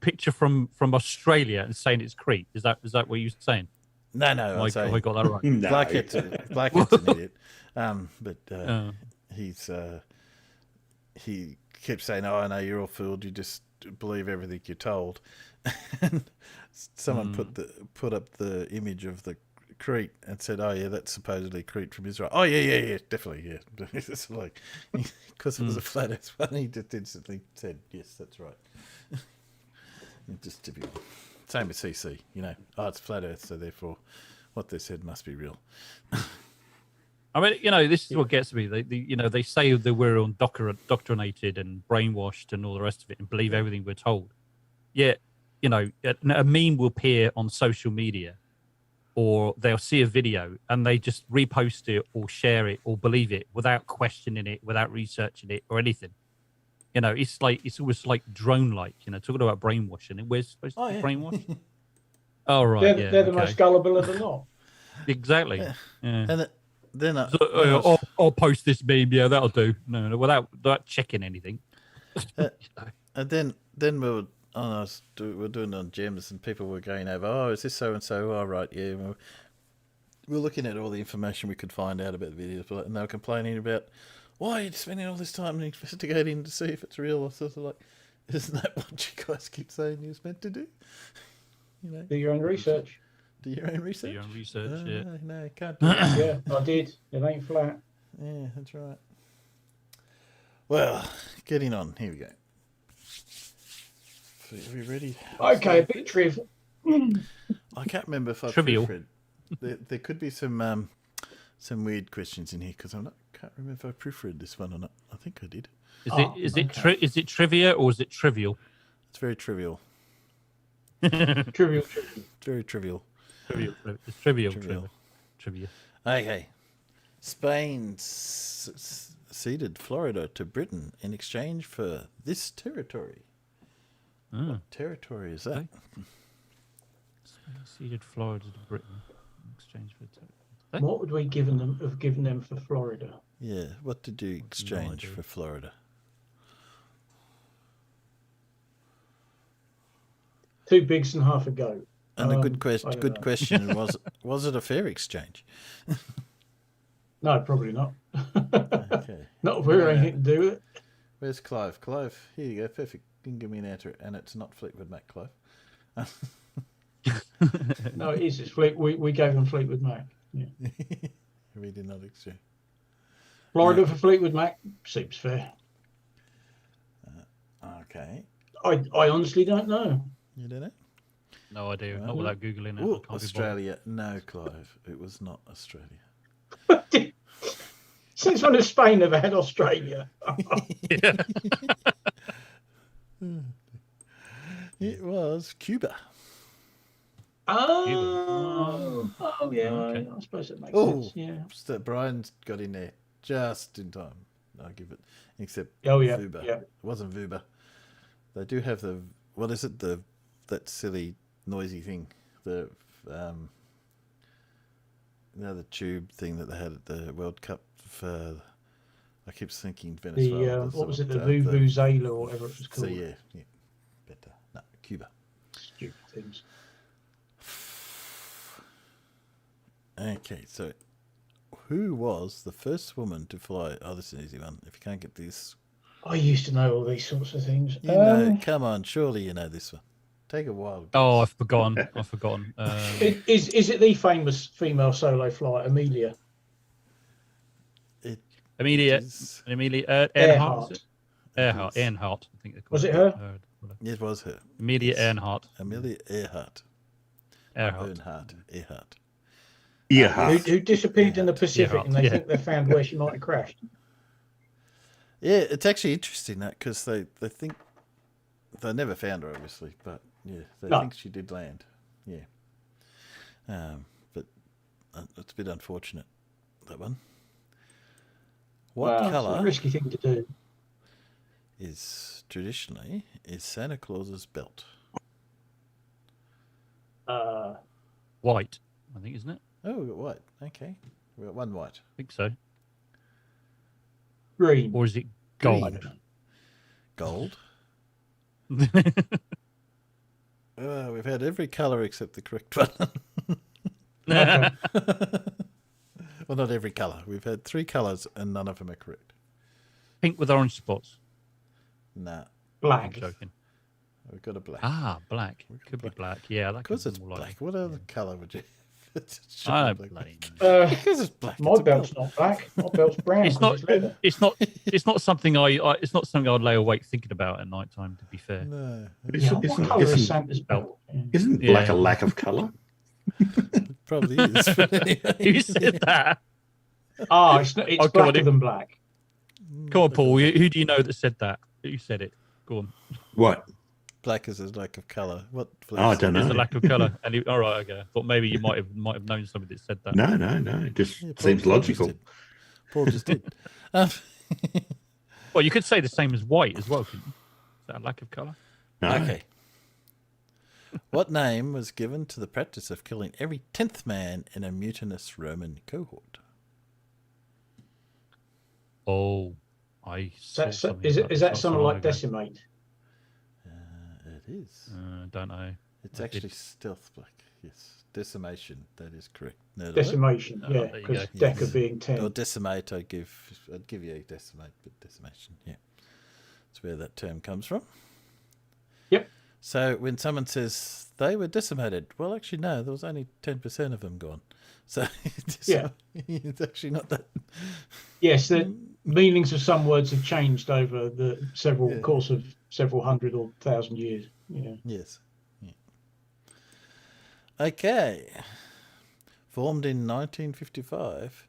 Speaker 9: picture from Australia and saying it's Crete. Is that what you were saying?
Speaker 2: No,
Speaker 9: have I got that right?
Speaker 2: No. Blackhead's an idiot. But he kept saying, "Oh, no, you're all fooled. You just believe everything you're told." And someone put up the image of the Crete and said, "Oh yeah, that's supposedly Crete from Israel." "Oh yeah, definitely, yeah." It's like, because it was a flat Earth one, he just instantly said, "Yes, that's right." Just typical. Same with CC, oh, it's flat Earth, so therefore what they said must be real.
Speaker 9: I mean, this is what gets me. They say that we're indoctrinated and brainwashed and all the rest of it and believe everything we're told. Yet, a meme will appear on social media or they'll see a video and they just repost it or share it or believe it without questioning it, without researching it or anything. You know, it's almost like drone-like. You know, talking about brainwashing. And we're supposed to be brainwashed. Oh right,
Speaker 4: They're the most gullible of the lot.
Speaker 9: Exactly. Yeah.
Speaker 2: And then
Speaker 9: I'll post this meme. Yeah, that'll do. No, without checking anything.
Speaker 2: And then we were we're doing it on gems, and people were going over. Oh, is this so and so? Oh, right, yeah. We're looking at all the information we could find out about the videos, and they were complaining about why are you spending all this time investigating to see if it's real. Or sort of like, isn't that what you guys keep saying you're meant to do? You know,
Speaker 4: do your own research.
Speaker 2: Do your own research.
Speaker 9: Do your own research. Yeah.
Speaker 2: No, you can't do it.
Speaker 4: Yeah, I did. It ain't flat.
Speaker 2: Yeah, that's right. Well, getting on. Here we go. Are we ready?
Speaker 4: Okay, a bit triv.
Speaker 2: I can't remember if I
Speaker 9: Trivial.
Speaker 2: proofread. There could be some weird questions in here because can't remember if I proofread this one or not. I think I did.
Speaker 9: Is it trivia or is it trivial?
Speaker 2: It's very trivial.
Speaker 4: Trivial.
Speaker 2: Very trivial.
Speaker 9: It's trivial. Trivia.
Speaker 2: Okay. Spain ceded Florida to Britain in exchange for this territory. What territory is that?
Speaker 9: Spain ceded Florida to Britain in exchange for territory.
Speaker 4: What would we have given them for Florida?
Speaker 2: Yeah, what did you exchange for Florida?
Speaker 4: 2 bigs and half a goat.
Speaker 2: And a good question was it a fair exchange?
Speaker 4: No, probably not.
Speaker 2: Okay.
Speaker 4: Not if we're anything to do with it.
Speaker 2: Where's Clive? Clive, here you go. Perfect. You can give me an answer, and it's not Fleetwood Mac, Clive.
Speaker 4: No, it is. It's Fleet. We gave them Fleetwood Mac. Yeah.
Speaker 2: We did not exchange.
Speaker 4: Florida for Fleetwood Mac seems fair.
Speaker 2: Okay.
Speaker 4: I honestly don't know.
Speaker 2: You don't know?
Speaker 9: No idea. Not without Googling it.
Speaker 2: Ooh, Australia. No, Clive. It was not Australia.
Speaker 4: Since when has Spain ever had Australia?
Speaker 2: It was Cuba.
Speaker 4: Oh, yeah.
Speaker 2: Okay.
Speaker 4: I suppose it makes sense. Yeah.
Speaker 2: So Brian's got in there just in time. I'll give it. Except
Speaker 4: Vuba.
Speaker 2: Yeah. It wasn't Vuba. They do have the what is it? That silly noisy thing. The the tube thing that they had at the World Cup for. I keep thinking Venezuela.
Speaker 4: What was it? The Vuvuzela or whatever it was called.
Speaker 2: So yeah. Better. No, Cuba.
Speaker 4: Stupid things.
Speaker 2: Okay, so who was the first woman to fly? Oh, this is an easy one. If you can't get this,
Speaker 4: I used to know all these sorts of things.
Speaker 2: you know. Come on, surely you know this one. Take a while.
Speaker 9: Oh, I've forgotten.
Speaker 4: Is it the famous female solo flight, Amelia?
Speaker 9: Amelia Earhart. Earhart. I think they call
Speaker 4: Was it her?
Speaker 2: It was her.
Speaker 9: Amelia Earhart.
Speaker 2: Amelia Earhart.
Speaker 9: Earhart.
Speaker 4: Who disappeared in the Pacific, and they think they found where she might have crashed.
Speaker 2: Yeah, it's actually interesting that because they think they never found her, obviously, but yeah, they think she did land. Yeah, but it's a bit unfortunate, that one. What colour?
Speaker 4: It's a risky thing to do.
Speaker 2: Is traditionally Santa Claus's belt?
Speaker 9: White, I think, isn't it?
Speaker 2: Oh, we got white. Okay, we got one white.
Speaker 9: I think so.
Speaker 4: Green.
Speaker 9: Or is it gold?
Speaker 2: Gold. We've had every colour except the correct one. Well, not every colour. We've had 3 colours and none of them are correct.
Speaker 9: Pink with orange spots.
Speaker 2: Nah.
Speaker 4: Black.
Speaker 9: I'm joking.
Speaker 2: We've got a black.
Speaker 9: Ah, black. Could be black. Yeah, that
Speaker 2: because
Speaker 9: could
Speaker 2: it's
Speaker 9: be
Speaker 2: black.
Speaker 9: more like.
Speaker 2: What other colour would you?
Speaker 9: I don't blame.
Speaker 2: Because it's black.
Speaker 4: My belt's not black. My belt's brown.
Speaker 9: It's not. It's not something It's not something I'd lay awake thinking about at night time. To be fair.
Speaker 2: No.
Speaker 4: What colour is Santa's belt?
Speaker 1: Isn't black a lack of colour?
Speaker 2: Probably is.
Speaker 9: Who said that?
Speaker 4: It's blacker than black.
Speaker 9: Come on, Paul. Who do you know that said that? Who said it? Go on.
Speaker 1: What?
Speaker 2: Black is a lack of colour. What?
Speaker 1: Oh, I don't
Speaker 9: There's a
Speaker 1: know.
Speaker 9: lack of colour. And all right, okay. Thought maybe you might have known somebody that said that.
Speaker 1: No. It just
Speaker 2: Yeah,
Speaker 1: seems
Speaker 2: Paul just
Speaker 1: logical.
Speaker 2: did. Paul just did. Um,
Speaker 9: Well, you could say the same as white as well, couldn't you? Is that a lack of colour?
Speaker 1: No.
Speaker 2: Okay. What name was given to the practice of killing every 10th man in a mutinous Roman cohort?
Speaker 9: Oh, I saw
Speaker 4: Is
Speaker 9: something about
Speaker 4: is
Speaker 9: this
Speaker 4: that
Speaker 9: not
Speaker 4: something
Speaker 9: so long
Speaker 4: like
Speaker 9: ago.
Speaker 4: decimate?
Speaker 2: It is.
Speaker 9: Don't know.
Speaker 2: It's actually stealth black. Yes. Decimation. That is correct. No,
Speaker 4: Decimation,
Speaker 9: Oh,
Speaker 4: yeah,
Speaker 9: there you
Speaker 4: because
Speaker 9: go.
Speaker 4: Decker
Speaker 2: Yes.
Speaker 4: being
Speaker 2: Or
Speaker 4: 10.
Speaker 2: decimate, I'd give you a decimate, but decimation, yeah. That's where that term comes from.
Speaker 4: Yep.
Speaker 2: So when someone says they were decimated, well, actually, no, there was only 10% of them gone. So
Speaker 4: Yeah.
Speaker 2: it's actually not that.
Speaker 4: Yes, the meanings of some words have changed over the course of several hundred or thousand years. Yeah.
Speaker 2: Yes. Yeah. Okay. Formed in 1955,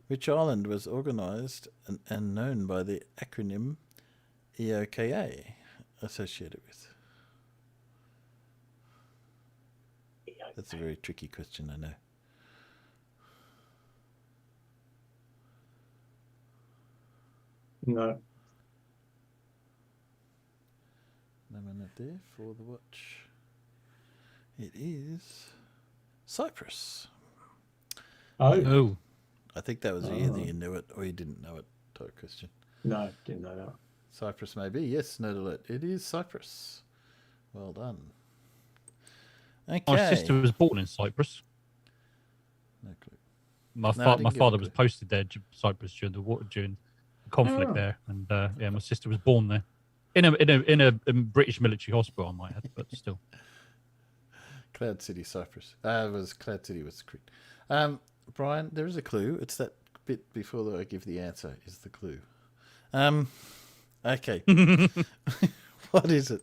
Speaker 2: which island was organised and known by the acronym EOKA associated with? That's a very tricky question, I know.
Speaker 4: No.
Speaker 2: No minute there for the watch. It is Cyprus.
Speaker 4: Oh.
Speaker 2: I think that was either you knew it or you didn't know it type question.
Speaker 4: No, didn't know that.
Speaker 2: Cyprus maybe. Yes, note alert. It is Cyprus. Well done. Okay.
Speaker 9: My sister was born in Cyprus.
Speaker 2: No clue.
Speaker 9: My
Speaker 2: No, I didn't
Speaker 9: my
Speaker 2: get a
Speaker 9: father
Speaker 2: clue.
Speaker 9: was posted there to Cyprus during the conflict
Speaker 4: Oh.
Speaker 9: there, and yeah, my sister was born there in a British military hospital. I might add, but still.
Speaker 2: Cloud City, Cyprus. Cloud City was correct. Brian, there is a clue. It's that bit before I give the answer is the clue. Okay. What is it?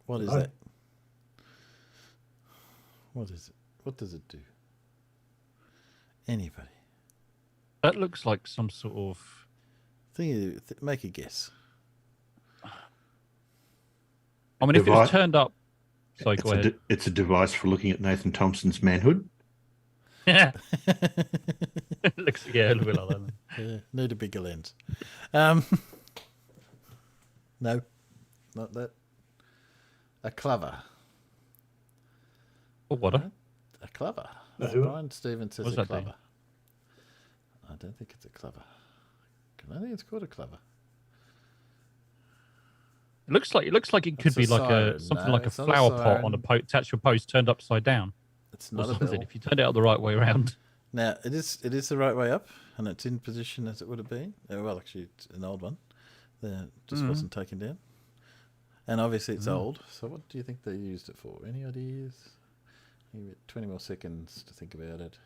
Speaker 2: What is that? What is it? What does it do? Anybody?
Speaker 9: That looks like some sort of.
Speaker 2: Make a guess.
Speaker 9: I mean, if it was
Speaker 1: Device.
Speaker 9: turned up. Sorry, go ahead.
Speaker 1: It's a device for looking at Nathan Thompson's manhood.
Speaker 9: Yeah. Looks a little bit like that.
Speaker 2: Yeah, need a bigger lens. No, not that. A clover.
Speaker 9: Oh, what?
Speaker 2: A clover.
Speaker 4: No.
Speaker 2: Brian Stevens says
Speaker 9: What's
Speaker 2: a
Speaker 9: that
Speaker 2: clover.
Speaker 9: thing?
Speaker 2: I don't think it's a clover. I think it's called a clover.
Speaker 9: It looks like it could
Speaker 2: That's a
Speaker 9: be like
Speaker 2: siren.
Speaker 9: something
Speaker 2: No,
Speaker 9: like a
Speaker 2: it's not a
Speaker 9: flower pot
Speaker 2: siren.
Speaker 9: on a attached to a post turned upside down.
Speaker 2: It's
Speaker 9: Or
Speaker 2: not a
Speaker 9: something.
Speaker 2: bell.
Speaker 9: If you turned it out the right way around.
Speaker 2: Now it is the right way up, and it's in position as it would have been. Well, actually, it's an old one. That just wasn't taken down, and obviously it's old. So, what do you think they used it for? Any ideas? Give it 20 more seconds to think about it,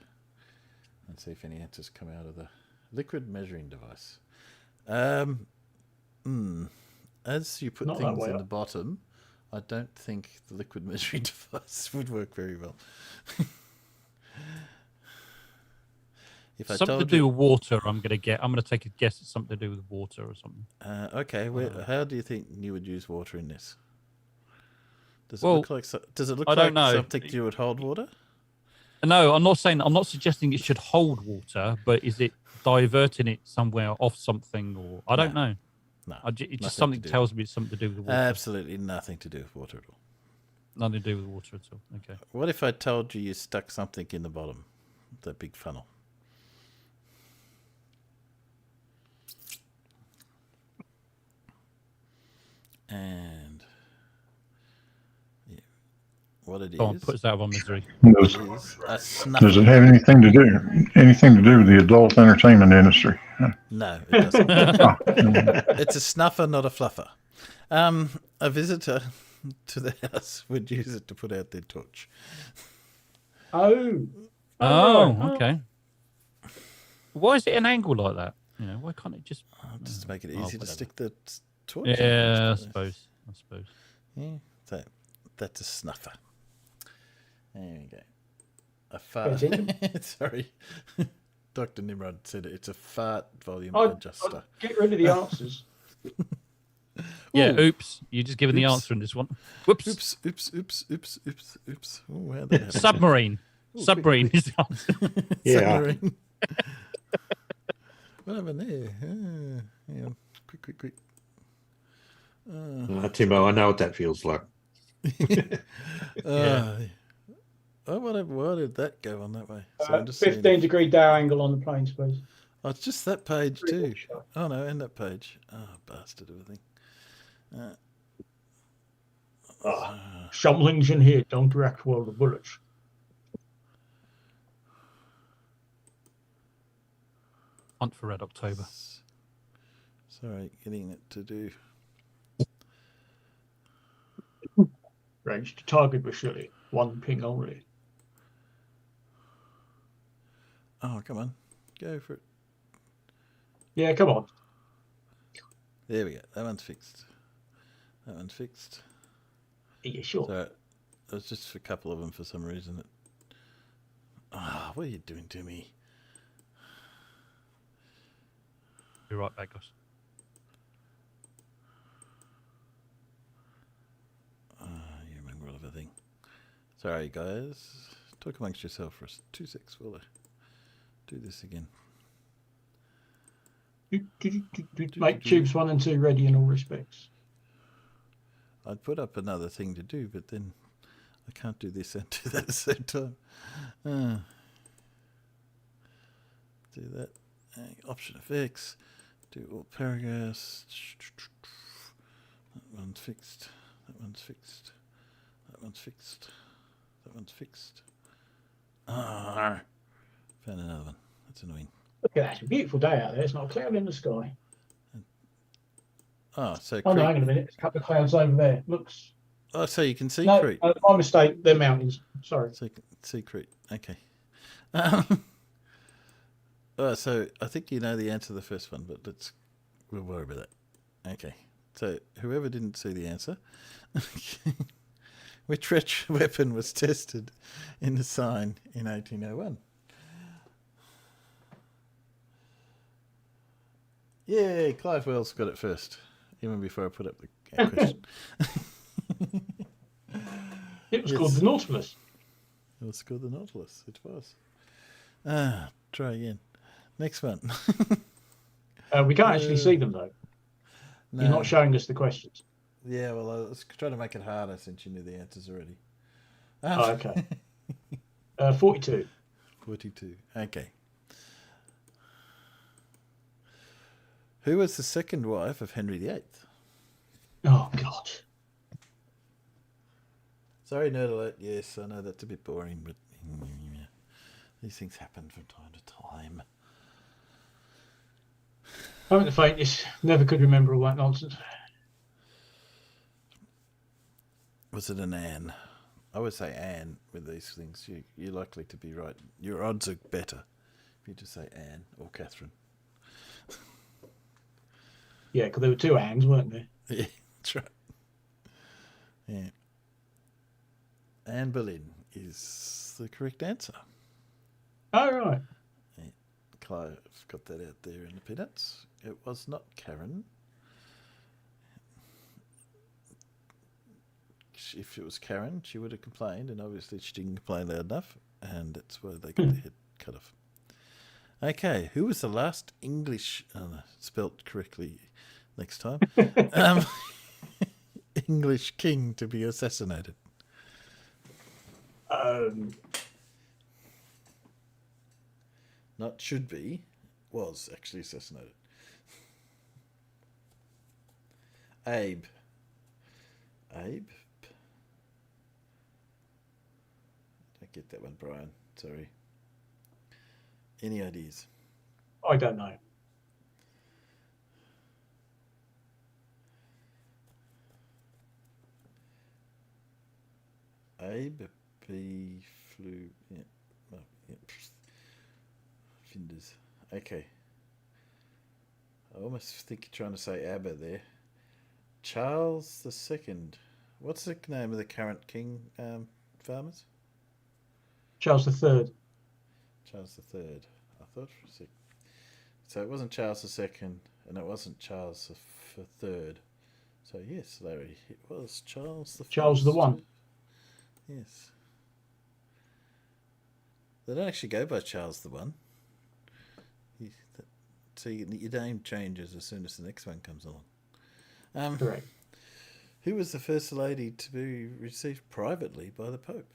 Speaker 2: and see if any answers come out of the liquid measuring device. As you put
Speaker 4: Not that
Speaker 2: things
Speaker 4: way
Speaker 2: in the
Speaker 4: up.
Speaker 2: bottom, I don't think the liquid measuring device would work very well. If I
Speaker 9: Something to
Speaker 2: told
Speaker 9: do
Speaker 2: you,
Speaker 9: with water. I'm gonna take a guess. It's something to do with water or something.
Speaker 2: okay, how do you think you would use water in this? Does it
Speaker 9: Well,
Speaker 2: look like does it look
Speaker 9: I don't
Speaker 2: like
Speaker 9: know.
Speaker 2: something you would hold water?
Speaker 9: No, I'm not suggesting it should hold water, but is it diverting it somewhere off something, or I don't know.
Speaker 2: No,
Speaker 9: It's
Speaker 2: nothing
Speaker 9: just something
Speaker 2: to do.
Speaker 9: tells me it's something to do with the water.
Speaker 2: Absolutely nothing to do with water at all.
Speaker 9: Nothing to do with water at all. Okay.
Speaker 2: What if I told you stuck something in the bottom, that big funnel? And yeah, what it
Speaker 9: Go on,
Speaker 2: is
Speaker 9: put us out of our misery.
Speaker 3: Does,
Speaker 2: is a snuffer.
Speaker 3: does it have anything to do with the adult entertainment industry?
Speaker 2: No, it doesn't.
Speaker 3: Oh,
Speaker 2: It's a snuffer, not a fluffer. A visitor to the house would use it to put out their torch.
Speaker 4: Oh.
Speaker 9: Oh, okay. Why is it an angle like that? You know, why can't it just?
Speaker 2: Just to make it easy to
Speaker 9: whatever.
Speaker 2: stick the torch in.
Speaker 9: Yeah, I suppose.
Speaker 2: Yeah, so that's a snuffer. There we go. A fart. Sorry. Dr. Nimrod said it's a fart volume adjuster.
Speaker 4: I'd get rid of the answers.
Speaker 9: Yeah,
Speaker 2: Ooh.
Speaker 9: oops. You're just giving the
Speaker 2: Oops.
Speaker 9: answer in this one. Whoops.
Speaker 2: Oops, oops, oops, oops, oops, oops. Oh, how'd that happen?
Speaker 9: Submarine.
Speaker 2: Ooh,
Speaker 9: Submarine
Speaker 2: quick,
Speaker 9: is the answer.
Speaker 1: Yeah.
Speaker 2: Submarine. What happened there? Hang on. Quick.
Speaker 1: Timbo, I know what that feels like.
Speaker 2: Why did that go on that way? So I'm just
Speaker 4: 15-degree dow angle on the planes, please.
Speaker 2: Oh, it's just that page too. Oh no, and that page. Oh, bastard everything.
Speaker 4: Some things in here don't react well to bullets.
Speaker 9: Hunt for Red October.
Speaker 2: Sorry, getting it to do.
Speaker 4: Range to target facility. One ping only.
Speaker 2: Oh, come on. Go for it.
Speaker 4: Yeah, come on.
Speaker 2: There we go. That one's fixed. That one's fixed.
Speaker 4: Yeah, sure.
Speaker 2: So it was just a couple of them for some reason. What are you doing to me?
Speaker 9: Be right back, guys.
Speaker 2: You mongrel of a thing. Sorry, guys. Talk amongst yourself for 2 seconds while I do this again.
Speaker 4: Make tubes 1 and 2 ready in all respects.
Speaker 2: I'd put up another thing to do, but then I can't do this and do that at the same time. Do that. Option effects. Do all paragraphs. That one's fixed. That one's fixed. That one's fixed. That one's fixed. Found another one. That's annoying.
Speaker 4: Look at that. It's a beautiful day out there. It's not a cloud in the sky.
Speaker 2: So
Speaker 4: Oh, no, hang on a minute. There's a couple of clouds over there. Looks.
Speaker 2: Oh, so you can see
Speaker 4: No,
Speaker 2: Crete.
Speaker 4: my mistake. They're mountains. Sorry.
Speaker 2: So you can see Crete. Okay. So I think you know the answer to the first one, but we'll worry about that. Okay. So whoever didn't see the answer, which retro weapon was tested in the sign in 1801? Yay, Clive Wells got it first, even before I put up the question.
Speaker 4: It was called the Nautilus.
Speaker 2: It was called the Nautilus. It was. Try again. Next one.
Speaker 4: We can't actually see them, though.
Speaker 2: No.
Speaker 4: You're not showing us the questions.
Speaker 2: Yeah, well, I was trying to make it harder since you knew the answers already.
Speaker 4: Oh, okay. 42.
Speaker 2: 42. Okay. Who was the second wife of Henry VIII?
Speaker 4: Oh, God.
Speaker 2: Sorry, nerd alert. Yes, I know that's a bit boring, but these things happen from time to time.
Speaker 4: I'm the faintest. Never could remember all that nonsense.
Speaker 2: Was it an Anne? I would say Anne with these things. You're likely to be right. Your odds are better if you just say Anne or Catherine.
Speaker 4: Yeah, because there were 2 Anns, weren't there?
Speaker 2: Yeah, that's right. Yeah. Anne Boleyn is the correct answer.
Speaker 4: Oh, right.
Speaker 2: Yeah. Clive got that out there in the peanuts. It was not Karen. If it was Karen, she would have complained, and obviously she didn't complain loud enough, and that's why they got their head cut off. Okay, who was the last English, spelt correctly next time, English king to be assassinated? Not should be, was actually assassinated. Abe. Don't get that one, Brian. Sorry. Any ideas?
Speaker 4: I don't know.
Speaker 2: Abe B. Flew. Yeah. Oh, yeah. Finders. Okay. I almost think you're trying to say ABBA there. Charles II. What's the name of the current king, farmers?
Speaker 4: Charles III.
Speaker 2: Charles III. I thought for a sec. So it wasn't Charles II, and it wasn't Charles III. So yes, Larry, it was Charles the
Speaker 4: Charles the
Speaker 2: First.
Speaker 4: One.
Speaker 2: Yes. They don't actually go by Charles the One. So your name changes as soon as the next one comes along.
Speaker 4: Correct.
Speaker 2: Who was the first lady to be received privately by the Pope?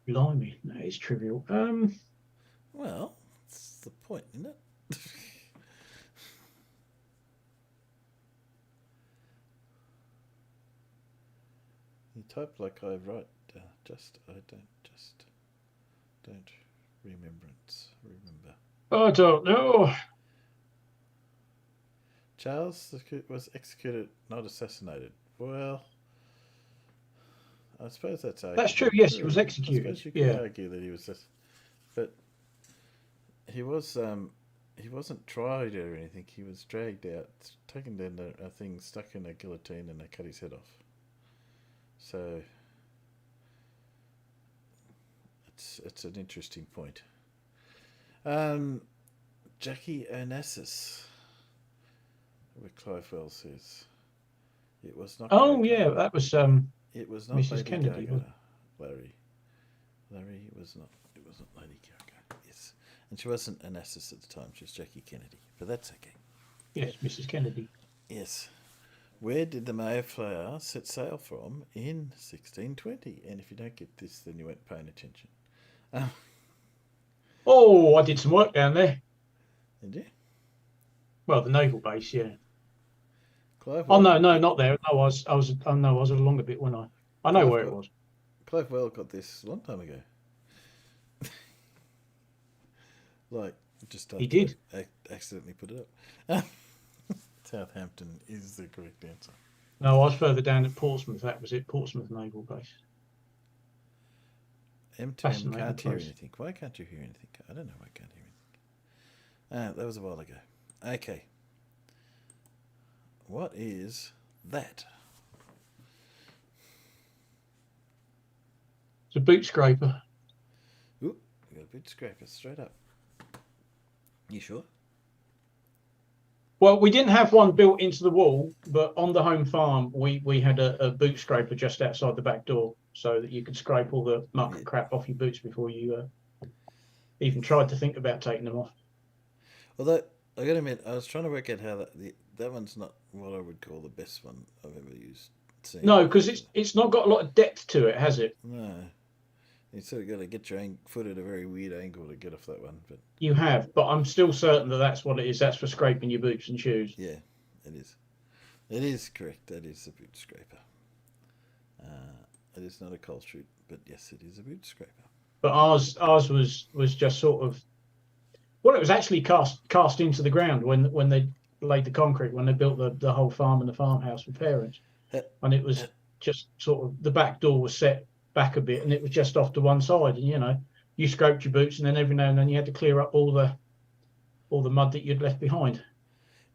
Speaker 4: Blimey, that is trivial.
Speaker 2: Well, that's the point, isn't it? You type like I write. Don't remember.
Speaker 4: I don't know.
Speaker 2: Charles was executed, not assassinated. Well, I suppose that's arguable.
Speaker 4: That's true. Yes, he was
Speaker 2: I
Speaker 4: executed.
Speaker 2: suppose you could argue that he was just, but he wasn't tried or anything. He was dragged out, taken down a thing, stuck in a guillotine, and they cut his head off. So it's an interesting point. Jackie Onassis, where Clive Wells says it was not.
Speaker 4: Oh
Speaker 2: Gaga.
Speaker 4: yeah, that was
Speaker 2: It was not
Speaker 4: Mrs.
Speaker 2: Lady
Speaker 4: Kennedy.
Speaker 2: Gaga, Larry. It was not. It wasn't Lady Gaga. Yes, and she wasn't Onassis at the time. She was Jackie Kennedy. But that's okay.
Speaker 4: Yes, Mrs. Kennedy.
Speaker 2: Yes. Where did the Mayflower set sail from in 1620? And if you don't get this, then you weren't paying attention.
Speaker 4: Oh, I did some work down there.
Speaker 2: Did you?
Speaker 4: Well, the naval base, yeah.
Speaker 2: Clive
Speaker 4: Oh
Speaker 2: Well-
Speaker 4: no, not there. No, I was along a bit, wasn't I? I know where it was.
Speaker 2: Clive Well got this a long time ago. Like, just
Speaker 4: He did.
Speaker 2: accidentally put it up. Southampton is the correct answer.
Speaker 4: No, I was further down at Portsmouth. That was it, Portsmouth Naval Base.
Speaker 2: M2M
Speaker 4: Fascinating
Speaker 2: can't hear
Speaker 4: place.
Speaker 2: anything. Why can't you hear anything? I don't know why I can't hear anything. That was a while ago. Okay. What is that?
Speaker 4: It's a boot scraper.
Speaker 2: Ooh, we got a boot scraper straight up. You sure?
Speaker 4: Well, we didn't have one built into the wall, but on the home farm, we had a boot scraper just outside the back door so that you could scrape all the muck and crap off your boots before you even tried to think about taking them off.
Speaker 2: Although, I gotta admit, I was trying to work out how that one's not what I would call the best one I've ever used. Seen.
Speaker 4: No, because it's not got a lot of depth to it, has it?
Speaker 2: No. You sort of got to get your foot at a very weird angle to get off that one. But
Speaker 4: You have, but I'm still certain that that's what it is. That's for scraping your boots and shoes.
Speaker 2: yeah, it is. It is correct. That is a boot scraper. It is not a coal chute, but yes, it is a boot scraper.
Speaker 4: But ours was just sort of, well, it was actually cast into the ground when they laid the concrete, when they built the whole farm and the farmhouse for parents, and it was just sort of, the back door was set back a bit and it was just off to one side, and you scraped your boots, and then every now and then you had to clear up all the mud that you'd left behind.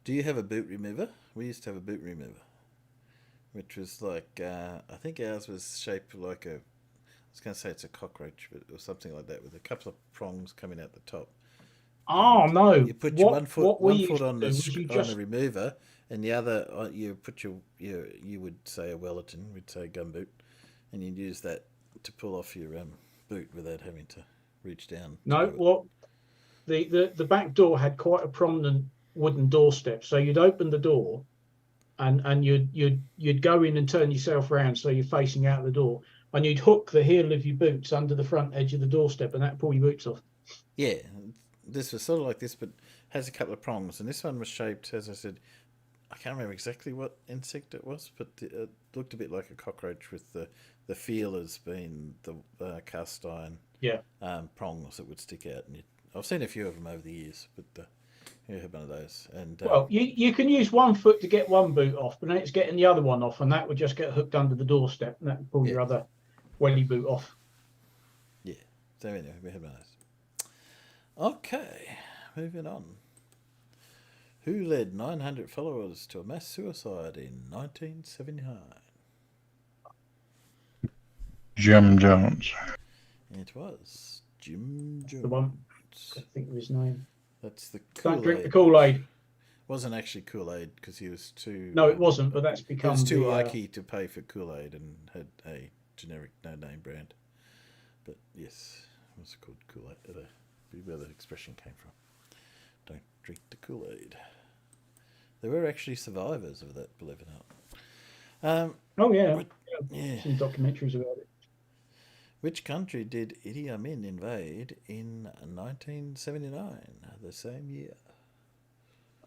Speaker 2: Do you have a boot remover? We used to have a boot remover, which was like, I think ours was shaped like I was going to say it's a cockroach, but it was something like that with a couple of prongs coming out the top.
Speaker 4: Oh no!
Speaker 2: You put your one foot on the remover, and the other you put you would say a Wellerton, we'd say a gumboot, and you'd use that to pull off your boot without having to reach down.
Speaker 4: No, well, the back door had quite a prominent wooden doorstep, so you'd open the door, and you'd go in and turn yourself around so you're facing out the door, and you'd hook the heel of your boots under the front edge of the doorstep, and that'd pull your boots off.
Speaker 2: Yeah, this was sort of like this, but has a couple of prongs, and this one was shaped, as I said, I can't remember exactly what insect it was, but it looked a bit like a cockroach with the feelers being the cast iron prongs that would stick out. And I've seen a few of them over the years, but you had one of those. And
Speaker 4: well, you can use one foot to get one boot off, but then it's getting the other one off, and that would just get hooked under the doorstep, and that would pull your other welly boot off.
Speaker 2: Yeah, so anyway, we had one of those. Okay, moving on. Who led 900 followers to a mass suicide in 1979?
Speaker 3: Jim Jones.
Speaker 2: It was Jim Jones.
Speaker 4: The one, I think of his name.
Speaker 2: That's the
Speaker 4: Don't drink the
Speaker 2: Kool-Aid.
Speaker 4: Kool-Aid.
Speaker 2: Wasn't actually Kool-Aid because he was too.
Speaker 4: No, it wasn't, but that's
Speaker 2: He
Speaker 4: become
Speaker 2: was too
Speaker 4: the,
Speaker 2: ikey to pay for Kool-Aid and had a generic no-name brand. But yes, it was called Kool-Aid. Be where the expression came from. Don't drink the Kool-Aid. There were actually survivors of that, believe it or not.
Speaker 4: Oh yeah,
Speaker 2: Yeah.
Speaker 4: some documentaries about it.
Speaker 2: Which country did Idi Amin invade in 1979, the same year?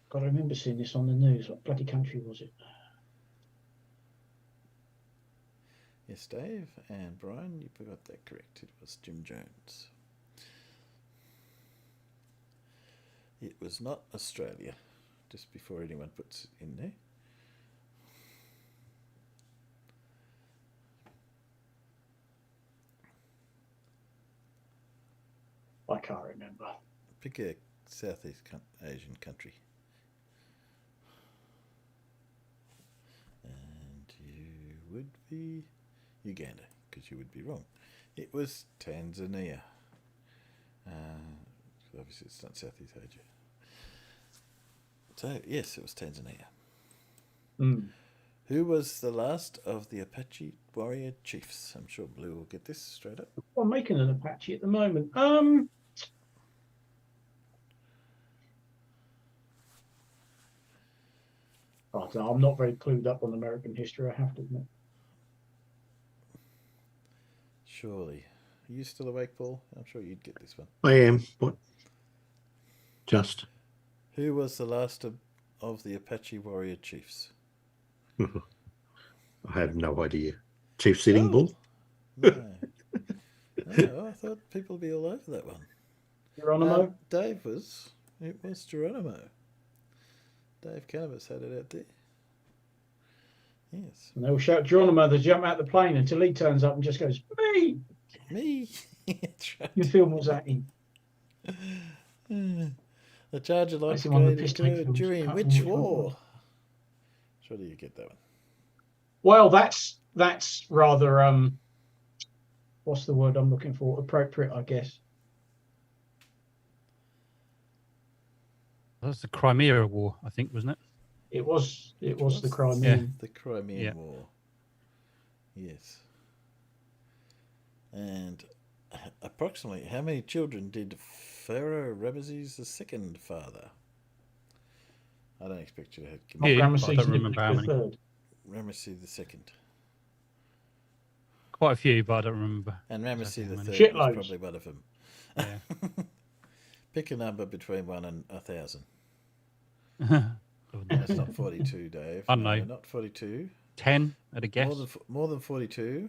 Speaker 4: God, I remember seeing this on the news. What bloody country was it?
Speaker 2: Yes, Dave and Brian, you got that correct. It was Jim Jones. It was not Australia, just before anyone puts it in there.
Speaker 4: I can't remember.
Speaker 2: Pick a Southeast Asian country. And you would be Uganda, because you would be wrong. It was Tanzania. Obviously, it's not Southeast Asia. So, yes, it was Tanzania.
Speaker 4: Mm.
Speaker 2: Who was the last of the Apache warrior chiefs? I'm sure Blue will get this straight up.
Speaker 4: Well, I'm making an Apache at the moment. I don't know, I'm not very clued up on American history, I have to admit.
Speaker 2: Surely. Are you still awake, Paul? I'm sure you'd get this one.
Speaker 1: I am. What? Just.
Speaker 2: Who was the last of the Apache warrior chiefs?
Speaker 1: I have no idea. Chief Sitting Bull?
Speaker 2: No. No, I thought people would be all over that one.
Speaker 4: Geronimo?
Speaker 2: Dave was. It was Geronimo. Dave Cannabis had it out there. Yes.
Speaker 4: And they'll shout Geronimo, they jump out the plane until he turns up and just goes, me!
Speaker 2: Me! That's right.
Speaker 4: You film was that in?
Speaker 2: The charge of life
Speaker 4: That's the one with piss take
Speaker 2: occurred
Speaker 4: films.
Speaker 2: during
Speaker 4: Can't
Speaker 2: which
Speaker 4: remember which one it
Speaker 2: war?
Speaker 4: was.
Speaker 2: Surely you get that one.
Speaker 4: Well, that's rather what's the word I'm looking for? Appropriate, I guess.
Speaker 9: That was the Crimea War, I think, wasn't it?
Speaker 4: It was the Crimean.
Speaker 2: The Crimean
Speaker 9: Yeah.
Speaker 2: War. Yes. And approximately how many children did Pharaoh Ramesses II father? I don't expect you to have
Speaker 4: Not
Speaker 9: Yeah,
Speaker 4: Ramesses
Speaker 9: I don't remember how many.
Speaker 4: III.
Speaker 2: Ramesses II.
Speaker 9: Quite a few, but I don't remember.
Speaker 2: And Ramesses
Speaker 9: exactly how
Speaker 2: III
Speaker 9: many.
Speaker 2: was
Speaker 4: Shitloads.
Speaker 2: probably one of them.
Speaker 9: Yeah.
Speaker 2: Pick a number between 1 and 1,000.
Speaker 9: I
Speaker 2: That's not 42, Dave.
Speaker 9: I don't know.
Speaker 2: No, not 42.
Speaker 9: 10 at a guess.
Speaker 2: More than 42.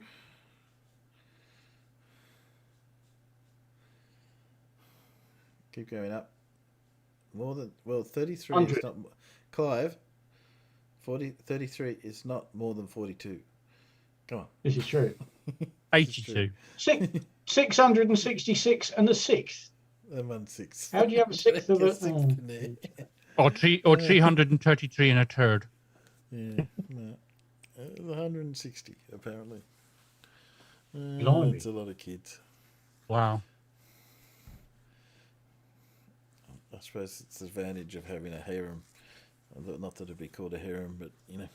Speaker 2: Keep going up. 33 is
Speaker 4: 100.
Speaker 2: not. Clive, 33 is not more than 42. Come on.
Speaker 4: This is true.
Speaker 9: 82.
Speaker 4: 666 and a sixth.
Speaker 2: And 1/6.
Speaker 4: How do you have a sixth of
Speaker 2: Get
Speaker 4: a?
Speaker 2: sixth
Speaker 4: Oh.
Speaker 2: in there.
Speaker 9: Or 333 and a third.
Speaker 2: Yeah, no. It was 160, apparently.
Speaker 4: Blimey.
Speaker 2: It's a lot of kids.
Speaker 9: Wow.
Speaker 2: I suppose it's the advantage of having a harem. Not that it'd be called a harem, but, you know.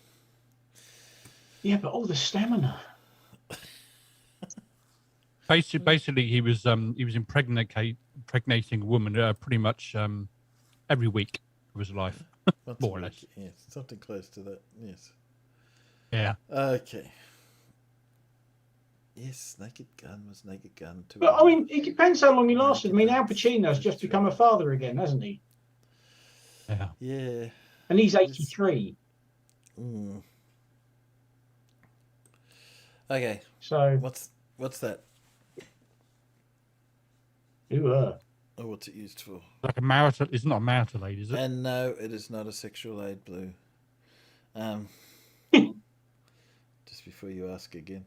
Speaker 4: Yeah, but all the stamina.
Speaker 9: Basically, he was impregnating a woman pretty much every week of his life,
Speaker 2: Once
Speaker 9: more
Speaker 2: a
Speaker 9: or
Speaker 2: week,
Speaker 9: less.
Speaker 2: Yes, something close to that. Yes.
Speaker 9: Yeah.
Speaker 2: Okay. Yes, Naked Gun was Naked Gun too.
Speaker 4: But I mean, it depends how long he lasted. I mean, Al Pacino's just become a father again, hasn't he?
Speaker 9: Yeah.
Speaker 2: Yeah.
Speaker 4: And he's 83.
Speaker 2: Mm. Okay.
Speaker 4: So
Speaker 2: What's that?
Speaker 4: Ooh,
Speaker 2: Oh, what's it used for?
Speaker 9: Like a marital. It's not a marital aid, is it?
Speaker 2: And no, it is not a sexual aid, Blue. Just before you ask again.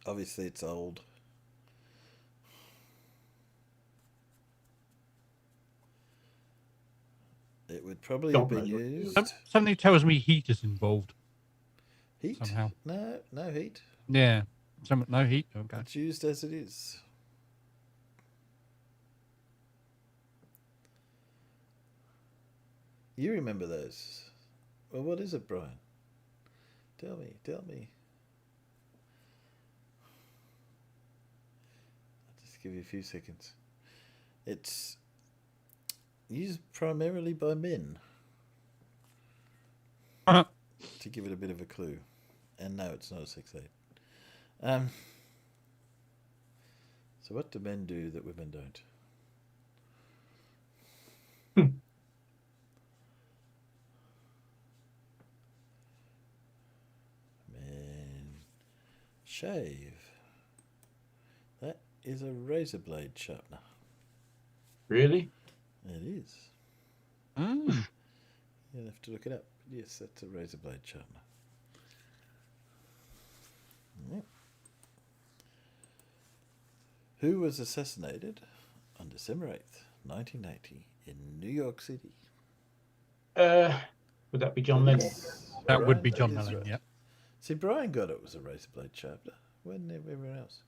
Speaker 2: Obviously, it's old. It would probably have been used.
Speaker 9: Something tells me heat is involved.
Speaker 2: Heat?
Speaker 9: Somehow.
Speaker 2: No heat.
Speaker 9: Yeah. No heat. Okay.
Speaker 2: It's used as it is. You remember those? Well, what is it, Brian? Tell me. I'll just give you a few seconds. It's used primarily by men. To give it a bit of a clue. And no, it's not a sex aid. So what do men do that women don't? Men shave. That is a razor blade sharpener.
Speaker 4: Really?
Speaker 2: It is. You'll have to look it up. Yes, that's a razor blade sharpener. Yep. Who was assassinated on December 8th, 1980 in New York City?
Speaker 4: Would that be John Lennon?
Speaker 9: That would be
Speaker 2: Brian,
Speaker 9: John
Speaker 2: that is
Speaker 9: Lennon,
Speaker 2: right.
Speaker 9: yeah.
Speaker 2: See, Brian got it was a razor blade sharpener. Wasn't everyone else?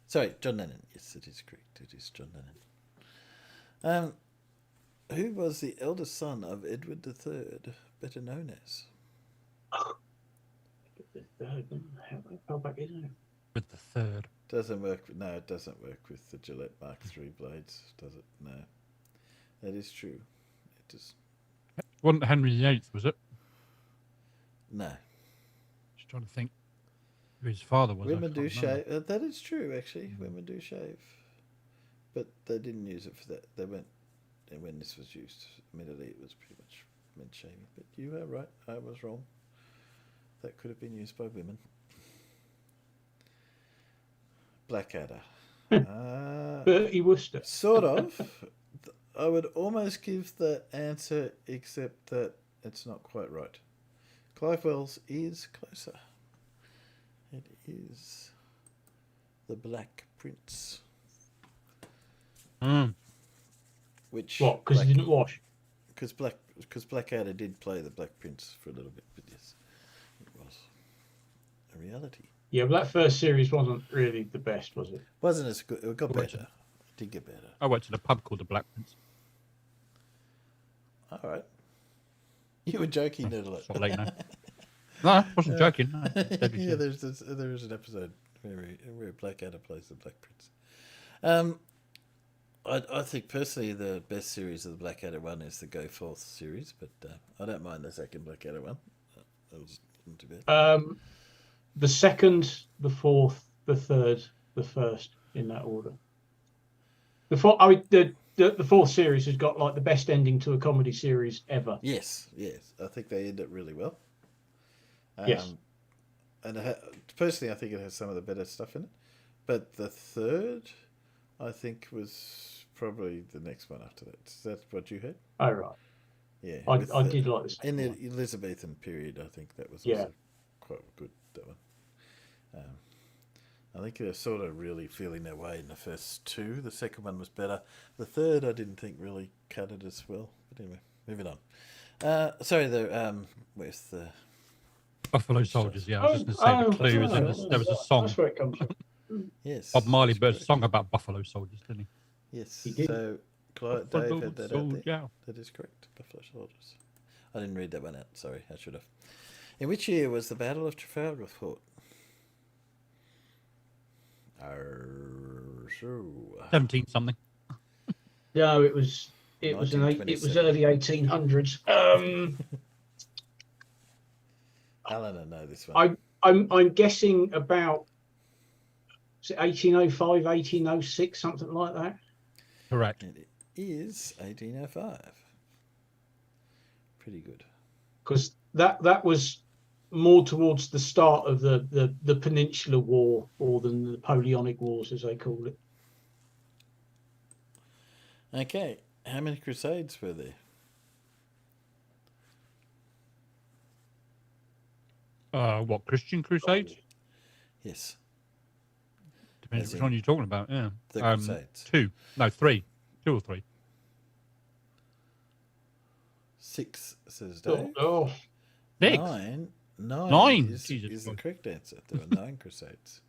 Speaker 2: Sorry, John Lennon. Yes, it is correct. It is John Lennon. Who was the eldest son of Edward III, better known as?
Speaker 4: How back is it?
Speaker 9: With the third.
Speaker 2: Doesn't work. No, it doesn't work with the Gillette Mark III blades, does it? No. That is true. It is.
Speaker 9: Wasn't Henry VIII, was it?
Speaker 2: No.
Speaker 9: Just trying to think who his father was.
Speaker 2: Women do shave. That is true, actually. Women do shave. But they didn't use it for that. They went. And when this was used, admittedly, it was pretty much men shaving. But you are right. I was wrong. That could have been used by women. Blackadder.
Speaker 4: Bertie Wooster.
Speaker 2: Sort of. I would almost give the answer, except that it's not quite right. Clive Wells is closer. It is the Black Prince. Which
Speaker 4: What? Because he didn't wash?
Speaker 2: Because Blackadder did play the Black Prince for a little bit, but yes, it was a reality.
Speaker 4: Yeah, but that first series wasn't really the best, was it?
Speaker 2: Wasn't as good. It got better. It did get better.
Speaker 9: I went to the pub called the Black Prince.
Speaker 2: All right. You were joking, Niddler.
Speaker 9: Sort of late now. No, I wasn't joking. No,
Speaker 2: yeah, there is an episode where Blackadder plays the Black Prince. I think personally the best series of the Blackadder one is the Go Forth series, but I don't mind the second Blackadder one. That was not too bad.
Speaker 4: The second, the fourth, the third, the first in that order. The fourth series has got like the best ending to a comedy series ever.
Speaker 2: Yes. I think they end it really well.
Speaker 4: Yes.
Speaker 2: And personally, I think it has some of the better stuff in it. But the third, I think, was probably the next one after that. Is that what you had?
Speaker 4: Oh, right.
Speaker 2: Yeah.
Speaker 4: I did like this.
Speaker 2: In the Elizabethan period, I think that was also quite good, that one. I think they're sort of really feeling their way in the first two. The second one was better. The third, I didn't think really cut it as well. But anyway, moving on. Where's the...
Speaker 9: Buffalo Soldiers, yeah. I was just going to say the clue is there was a song.
Speaker 4: That's where it comes from.
Speaker 2: Yes.
Speaker 9: Bob Marley wrote a song about Buffalo Soldiers, didn't he?
Speaker 2: Yes.
Speaker 4: He did.
Speaker 2: So Dave had that out there. That is correct. Buffalo Soldiers. I didn't read that one out. Sorry, I should have. In which year was the Battle of Trafalgar fought?
Speaker 9: 17 something.
Speaker 4: No, it was early 1800s.
Speaker 2: Alan, I know this one.
Speaker 4: I'm guessing about 1805, 1806, something like that.
Speaker 9: Correct.
Speaker 2: It is 1805. Pretty good.
Speaker 4: Because that was more towards the start of the Peninsular War, or the Napoleonic Wars, as they call it.
Speaker 2: Okay, how many crusades were there?
Speaker 9: What, Christian Crusades?
Speaker 2: Yes.
Speaker 9: Depends which one you're talking about, yeah.
Speaker 2: The Crusades.
Speaker 9: 2. No, 3. 2 or 3.
Speaker 2: 6, says Dave.
Speaker 4: Oh.
Speaker 9: 6?
Speaker 2: 9 is
Speaker 9: Jesus
Speaker 2: the
Speaker 9: Christ.
Speaker 2: correct answer. There were 9 crusades.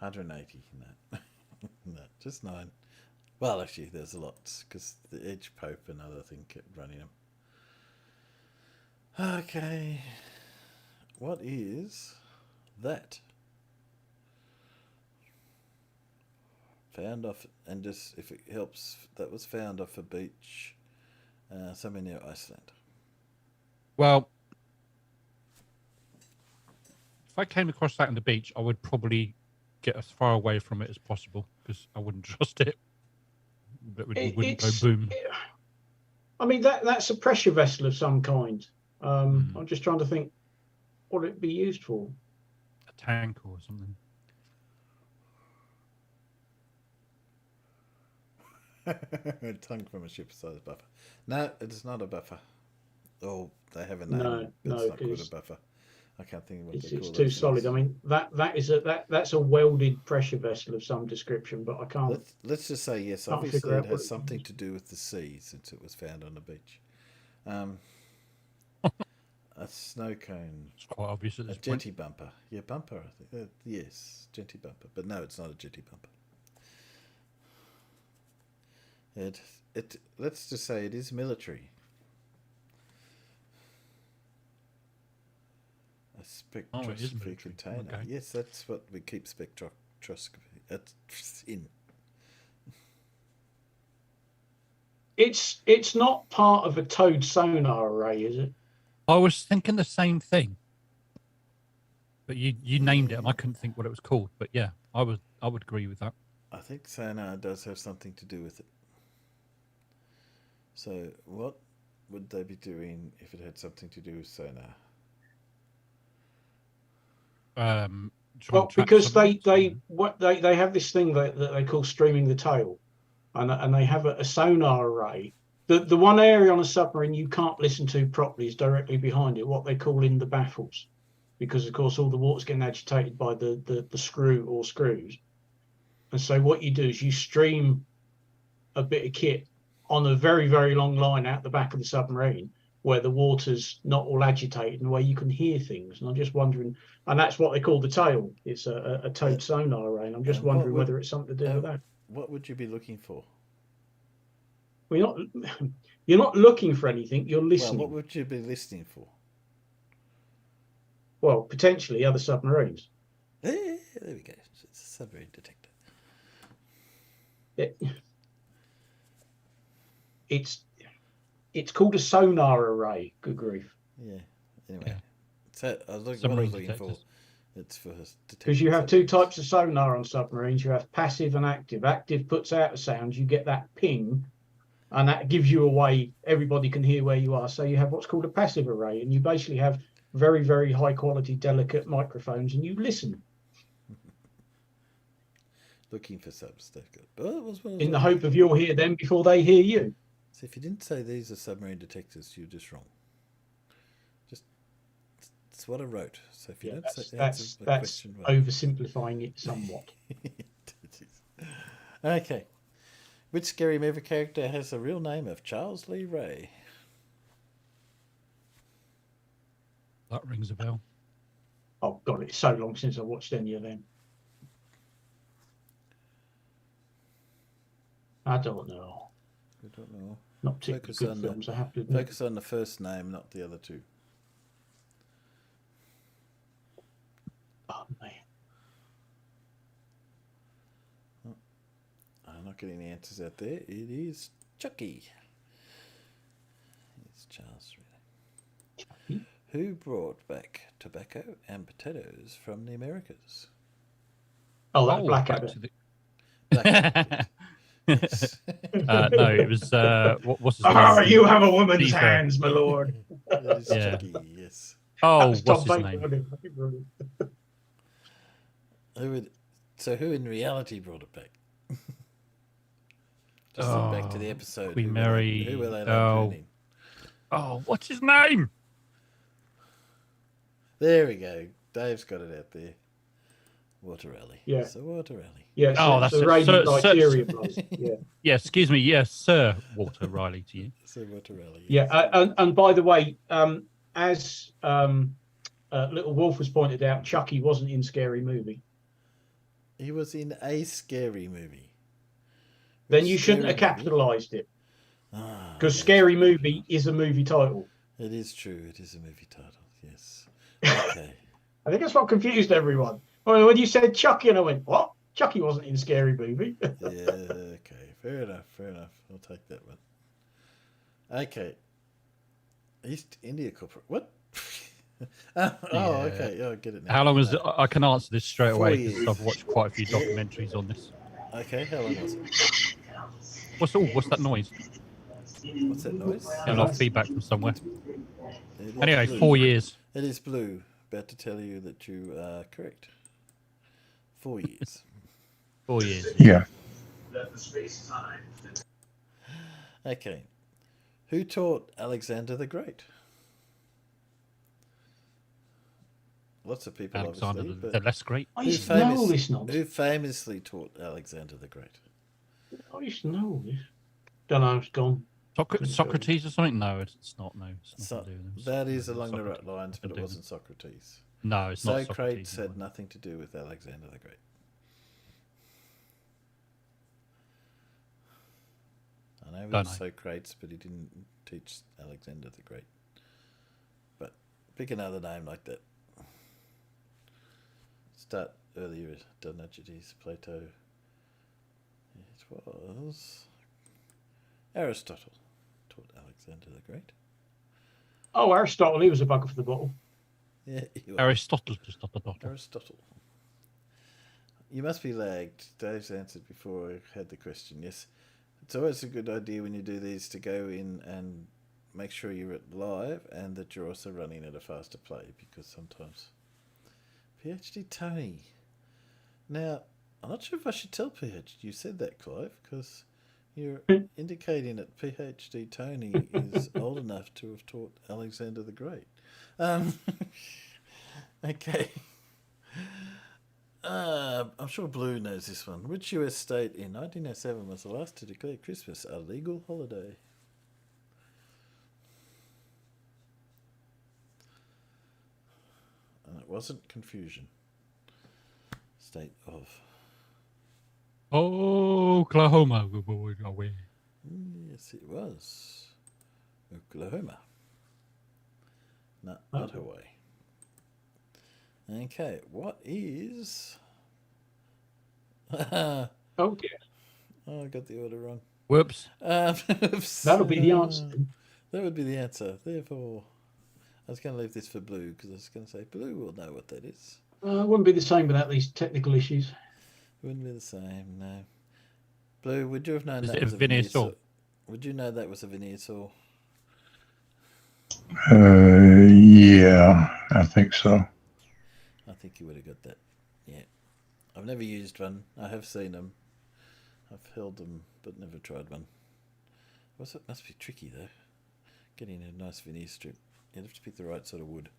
Speaker 2: 180. No. No, just 9. Well, actually, there's a lot because the Edge Pope and other thing kept running them. Okay, what is that? Found off, and just if it helps, that was found off a beach somewhere near Iceland.
Speaker 9: Well, if I came across that on the beach, I would probably get as far away from it as possible because I wouldn't trust it. But it wouldn't go boom.
Speaker 4: I mean, that's a pressure vessel of some kind. I'm just trying to think what it'd be used for.
Speaker 9: A tank or something.
Speaker 2: A tongue from a ship-sized buffer. No, it's not a buffer. Oh, they have a name.
Speaker 4: No,
Speaker 2: but it's
Speaker 4: no,
Speaker 2: not called a
Speaker 4: 'cause
Speaker 2: buffer. I can't think of what
Speaker 4: It's
Speaker 2: they call
Speaker 4: too
Speaker 2: those
Speaker 4: solid.
Speaker 2: things.
Speaker 4: I mean, that's a welded pressure vessel of some description, but I can't.
Speaker 2: Let's just say yes.
Speaker 4: Can't
Speaker 2: Obviously,
Speaker 4: figure out
Speaker 2: it
Speaker 4: what
Speaker 2: has
Speaker 4: it
Speaker 2: something
Speaker 4: means.
Speaker 2: to do with the sea since it was found on the beach. A snow cone.
Speaker 9: It's quite obvious at
Speaker 2: A
Speaker 9: this point.
Speaker 2: jetty bumper. Yeah, bumper. I think. Yes, jetty bumper. But no, it's not a jetty bumper. It. Let's just say it is military. A
Speaker 9: Oh, it is
Speaker 2: spectroscopy
Speaker 9: military.
Speaker 2: container.
Speaker 9: Okay.
Speaker 2: Yes, that's what we keep spectroscopy in.
Speaker 4: It's not part of a towed sonar array, is it?
Speaker 9: I was thinking the same thing, but you named it, and I couldn't think what it was called. But yeah, I would agree with that.
Speaker 2: I think sonar does have something to do with it. So what would they be doing if it had something to do with sonar?
Speaker 4: Well, because they have this thing that they call streaming the tail, and they have a sonar array. The one area on a submarine you can't listen to properly is directly behind it, what they call in the baffles, because of course all the water's getting agitated by the screw or screws. And so what you do is you stream a bit of kit on a very, very long line out the back of the submarine where the water's not all agitated and where you can hear things. And I'm just wondering, and that's what they call the tail. It's a towed sonar array. And I'm just wondering whether it's something to do with that.
Speaker 2: What would you be looking for?
Speaker 4: Well, you're not looking for anything, you're listening.
Speaker 2: Well, what would you be listening for?
Speaker 4: Well, potentially other submarines.
Speaker 2: There we go. It's a submarine detector.
Speaker 4: It's called a sonar array. Good grief.
Speaker 2: Yeah. Anyway,
Speaker 9: Yeah.
Speaker 2: so I was looking,
Speaker 9: Submarine
Speaker 2: what I was looking for.
Speaker 9: detectors.
Speaker 2: It's for
Speaker 4: Because you have two types of sonar on submarines. You have passive and active. Active puts out a sound. You get that ping, and that gives you away. Everybody can hear where you are. So you have what's called a passive array, and you basically have very, very high quality, delicate microphones, and you listen
Speaker 2: looking for subs. Good.
Speaker 4: in the hope of you'll hear them before they hear you.
Speaker 2: So if you didn't say these are submarine detectors, you're just wrong. It's what I wrote. So if you don't say
Speaker 4: That's
Speaker 2: question right.
Speaker 4: oversimplifying it somewhat.
Speaker 2: Okay. Which Scary Movie character has the real name of Charles Lee Ray?
Speaker 9: That rings a bell.
Speaker 4: Oh God, it's so long since I watched any of them. I don't know.
Speaker 2: I don't know.
Speaker 4: Not particularly good films, I have to admit.
Speaker 2: Focus on the first name, not the other two.
Speaker 4: Oh man.
Speaker 2: I'm not getting the answers out there. It is Chucky. It's Charles Ray.
Speaker 4: Chucky?
Speaker 2: Who brought back tobacco and potatoes from the Americas?
Speaker 4: Oh, that Blackadder.
Speaker 2: Blackadder. Yes.
Speaker 9: No, it was what's his name?
Speaker 4: Oh, you have a woman's
Speaker 9: Steve,
Speaker 4: hands, my lord.
Speaker 2: That is
Speaker 9: Yeah.
Speaker 2: Chucky, yes.
Speaker 9: Oh,
Speaker 4: That's
Speaker 9: what's
Speaker 4: Tom
Speaker 9: his
Speaker 4: Baker,
Speaker 9: name?
Speaker 4: wasn't it?
Speaker 2: Who in reality brought it back? Just look back to the episode.
Speaker 9: Queen
Speaker 2: Who
Speaker 9: Mary.
Speaker 2: Who were they
Speaker 9: Oh.
Speaker 2: lampooning?
Speaker 9: Oh, what's his name?
Speaker 2: There we go. Dave's got it out there. Water Alley.
Speaker 4: Yeah.
Speaker 2: So Water Alley.
Speaker 4: Yeah,
Speaker 9: Oh,
Speaker 4: so,
Speaker 9: that's
Speaker 4: so
Speaker 9: it.
Speaker 4: Ray
Speaker 9: Sir-
Speaker 4: Criteria
Speaker 9: Sir-
Speaker 4: was. Yeah.
Speaker 9: Yeah, excuse me. Yes, Sir Walter Riley to you.
Speaker 2: So Water Alley.
Speaker 4: Yeah, and by the way, as Little Wolf was pointed out, Chucky wasn't in Scary Movie.
Speaker 2: He was in a scary movie.
Speaker 4: then you shouldn't have
Speaker 2: Scary Movie?
Speaker 4: capitalised it.
Speaker 2: Ah,
Speaker 4: Because
Speaker 2: yeah.
Speaker 4: Scary Movie is a movie title.
Speaker 2: It is true. It is a movie title. Yes. Okay.
Speaker 4: I think that's what confused everyone. Well, when you said Chucky, and I went, what? Chucky wasn't in Scary Movie.
Speaker 2: Yeah. Okay. Fair enough. Fair enough. I'll take that one. Okay. East India Corporate. What? Oh, okay. Yeah, I get it now.
Speaker 9: How long was it? I can answer this straight
Speaker 2: 4
Speaker 9: away
Speaker 2: years.
Speaker 9: because I've watched quite a few documentaries on this.
Speaker 2: Okay. How long was it?
Speaker 9: What's that noise?
Speaker 2: What's that noise?
Speaker 9: Getting a lot of feedback from somewhere.
Speaker 2: It is
Speaker 9: Anyway,
Speaker 2: blue.
Speaker 9: 4 years.
Speaker 2: It is blue. About to tell you that you are correct. 4 years.
Speaker 9: 4 years.
Speaker 3: Yeah.
Speaker 2: Okay. Who taught Alexander the Great? Lots of people,
Speaker 9: Alexander
Speaker 2: obviously.
Speaker 9: the less great.
Speaker 4: I used to know all this nonsense.
Speaker 2: Who famously taught Alexander the Great?
Speaker 4: I used to know all this. Don't know, it's gone.
Speaker 9: Socrates or something? No, it's not. No, it's
Speaker 2: So,
Speaker 9: nothing to do with
Speaker 2: that is along the
Speaker 9: Socrates.
Speaker 2: right lines, but it wasn't Socrates.
Speaker 9: No, it's not
Speaker 2: Socrates
Speaker 9: Socrates.
Speaker 2: had nothing to do with Alexander the Great. I know it
Speaker 9: Don't
Speaker 2: was
Speaker 9: know.
Speaker 2: Socrates, but he didn't teach Alexander the Great. But pick another name like that. Start earlier, Diogenes, Plato. It was Aristotle taught Alexander the Great.
Speaker 4: Oh, Aristotle, he was a bugger for the bottle.
Speaker 2: Yeah, he was.
Speaker 9: Aristotle.
Speaker 2: Aristotle. You must be lagged. Dave's answered before I had the question. Yes, it's always a good idea when you do these to go in and make sure you're at live and that you're also running at a faster play, because sometimes PhD Tony. Now, I'm not sure if I should tell PhD you said that, Clive, because you're indicating that PhD Tony is old enough to have taught Alexander the Great. Okay. I'm sure Blue knows this one. Which US state in 1907 was the last to declare Christmas a legal holiday? And it wasn't confusion. State of.
Speaker 9: Oklahoma.
Speaker 2: Yes, it was. Oklahoma. No, not Hawaii. Okay, what is...
Speaker 4: Oh, dear.
Speaker 2: Oh, I got the order wrong.
Speaker 9: Whoops.
Speaker 2: Oops.
Speaker 4: That'll be the answer.
Speaker 2: That would be the answer. Therefore, I was going to leave this for Blue, because I was going to say Blue will know what that is.
Speaker 4: It wouldn't be the same without these technical issues.
Speaker 2: Wouldn't be the same, no. Blue, would you have known
Speaker 9: Is
Speaker 2: that
Speaker 9: it a
Speaker 2: was
Speaker 9: veneer saw?
Speaker 2: Would you know that was a veneer saw?
Speaker 3: Yeah, I think so.
Speaker 2: I think you would have got that. Yeah. I've never used one. I have seen them. I've held them, but never tried one. It must be tricky, though. Getting a nice veneer strip. You'd have to pick the right sort of wood.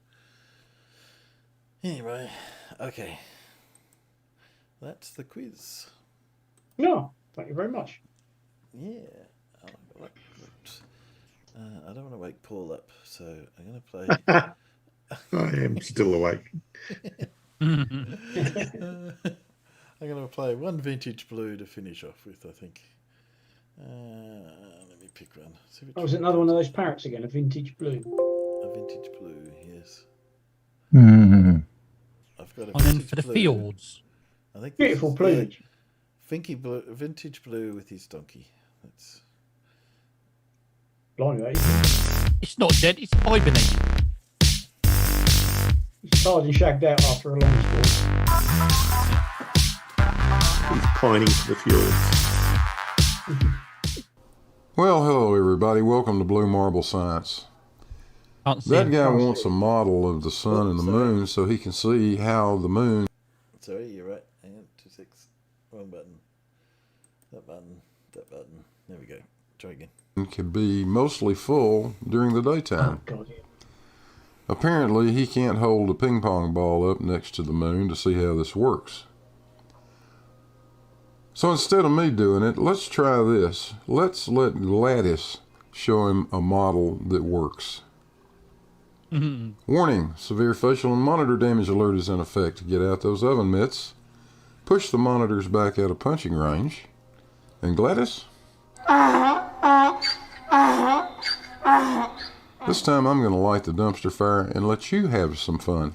Speaker 2: Anyway, okay. That's the quiz.
Speaker 4: No, thank you very much.
Speaker 2: Yeah. I don't want to wake Paul up, so I'm going to play...
Speaker 1: I am still awake.
Speaker 2: I'm going to play one Vintage Blue to finish off with, I think. Let me pick one.
Speaker 4: Oh, is it another one of those parrots again? A Vintage Blue?
Speaker 2: A Vintage Blue, yes.
Speaker 3: Mm-hmm.
Speaker 2: I've got a
Speaker 9: And then
Speaker 2: Vintage
Speaker 9: for the
Speaker 2: Blue.
Speaker 9: fields.
Speaker 2: I think
Speaker 4: Beautiful plumage.
Speaker 2: Vintage Blue with his donkey. That's...
Speaker 4: Blimey, mate.
Speaker 9: It's not dead, it's hibernating.
Speaker 4: He's tired and shagged out after a long sport.
Speaker 1: He's pining for the fjords.
Speaker 14: Well, hello everybody. Welcome to Blue Marble Science.
Speaker 9: Can't see
Speaker 14: That
Speaker 9: him.
Speaker 14: guy wants a model of the sun and the moon so he can see how the moon...
Speaker 2: Sorry, you're right. Hang on, 2 6. Wrong button. That button. That button. There we go. Try again.
Speaker 14: can be mostly full during the daytime.
Speaker 4: Oh, God, yeah.
Speaker 14: Apparently, he can't hold a ping pong ball up next to the moon to see how this works. So instead of me doing it, let's try this. Let's let Gladys show him a model that works. Warning, severe facial and monitor damage alert is in effect. Get out those oven mitts. Push the monitors back out of punching range. And Gladys? This time I'm going to light the dumpster fire and let you have some fun.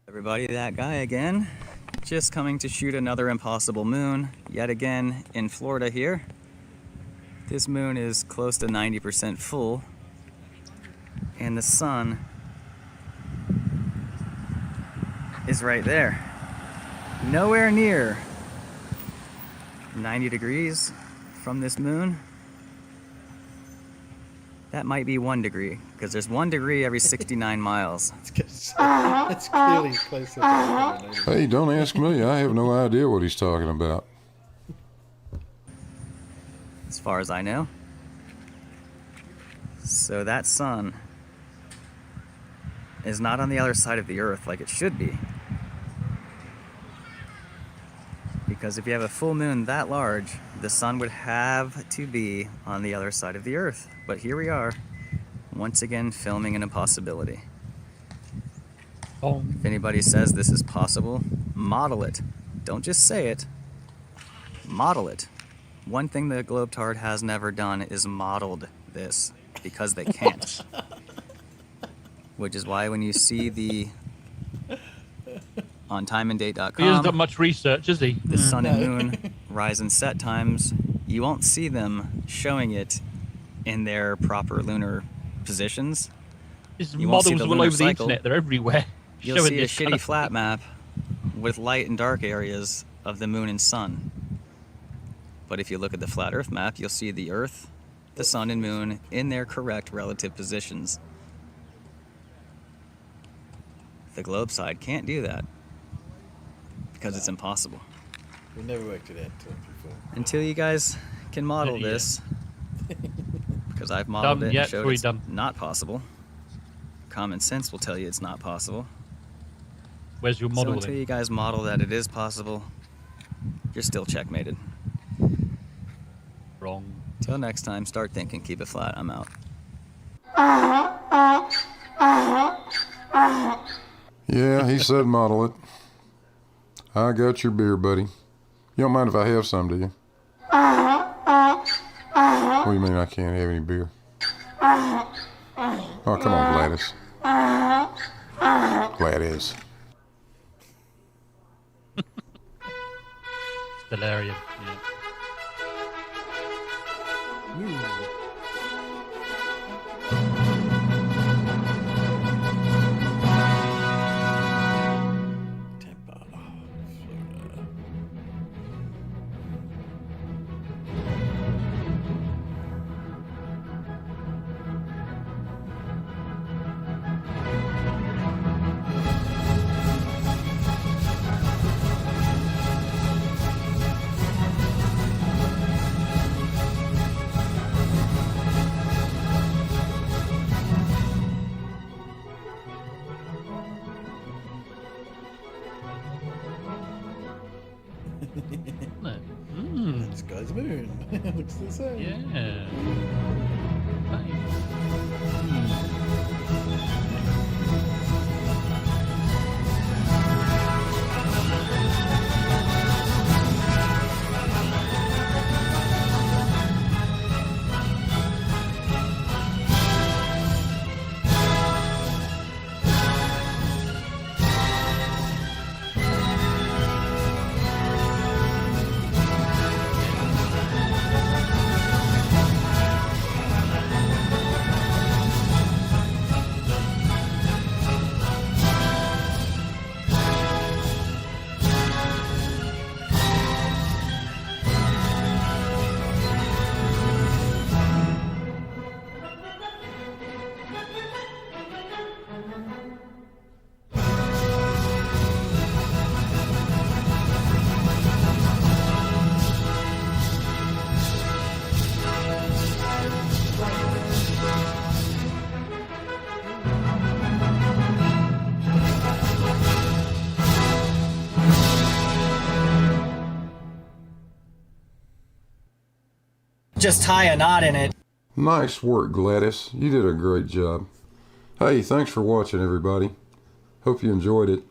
Speaker 15: Everybody, that guy again. Just coming to shoot another impossible moon, yet again in Florida here. This moon is close to 90% full, and the sun is right there. Nowhere near 90 degrees from this moon. That might be 1 degree, because there's 1 degree every 69 miles.
Speaker 2: It's clearly closer to
Speaker 14: Hey, don't ask me. I have no idea what he's talking about.
Speaker 15: As far as I know. So that sun is not on the other side of the Earth like it should be. Because if you have a full moon that large, the sun would have to be on the other side of the Earth. But here we are, once again filming an impossibility. If anybody says this is possible, model it. Don't just say it, model it. One thing the Globetard has never done is modeled this, because they can't. Which is why when you see the on timeanddate.com,
Speaker 9: He hasn't done much research, has he?
Speaker 15: the sun and moon rise and set times, you won't see them showing it in their proper lunar positions.
Speaker 9: There's
Speaker 15: You won't see
Speaker 9: models
Speaker 15: the
Speaker 9: all
Speaker 15: lunar
Speaker 9: over the
Speaker 15: cycle.
Speaker 9: internet. They're everywhere.
Speaker 15: You'll
Speaker 9: showing
Speaker 15: see a
Speaker 9: this kind
Speaker 15: shitty
Speaker 9: of
Speaker 15: flat
Speaker 9: thing.
Speaker 15: map with light and dark areas of the moon and sun. But if you look at the flat Earth map, you'll see the Earth, the sun, and moon in their correct relative positions. The globe side can't do that because it's impossible.
Speaker 2: We've never worked it out before.
Speaker 15: Until you guys can model
Speaker 9: Yeah.
Speaker 15: this, because I've modeled it
Speaker 9: yet,
Speaker 15: and showed
Speaker 9: fully
Speaker 15: it's
Speaker 9: done.
Speaker 15: not possible. Common sense will tell you it's not possible.
Speaker 9: Where's your
Speaker 15: So
Speaker 9: model?
Speaker 15: until
Speaker 9: then?
Speaker 15: you guys model that it is possible, you're still checkmated.
Speaker 9: Wrong.
Speaker 15: Till next time, start thinking, keep it flat. I'm out.
Speaker 14: Yeah, he said model it. I got your beer, buddy. You don't mind if I have some, do you? What do you mean I can't have any beer? Oh, come on, Gladys. Gladys.
Speaker 9: Stellarium. Yeah.
Speaker 2: Tampa, Florida. This guy's moon. Looks the same.
Speaker 9: Yeah.
Speaker 15: just tie a knot in it.
Speaker 14: Nice work, Gladys. You did a great job. Hey, thanks for watching, everybody. Hope you enjoyed it.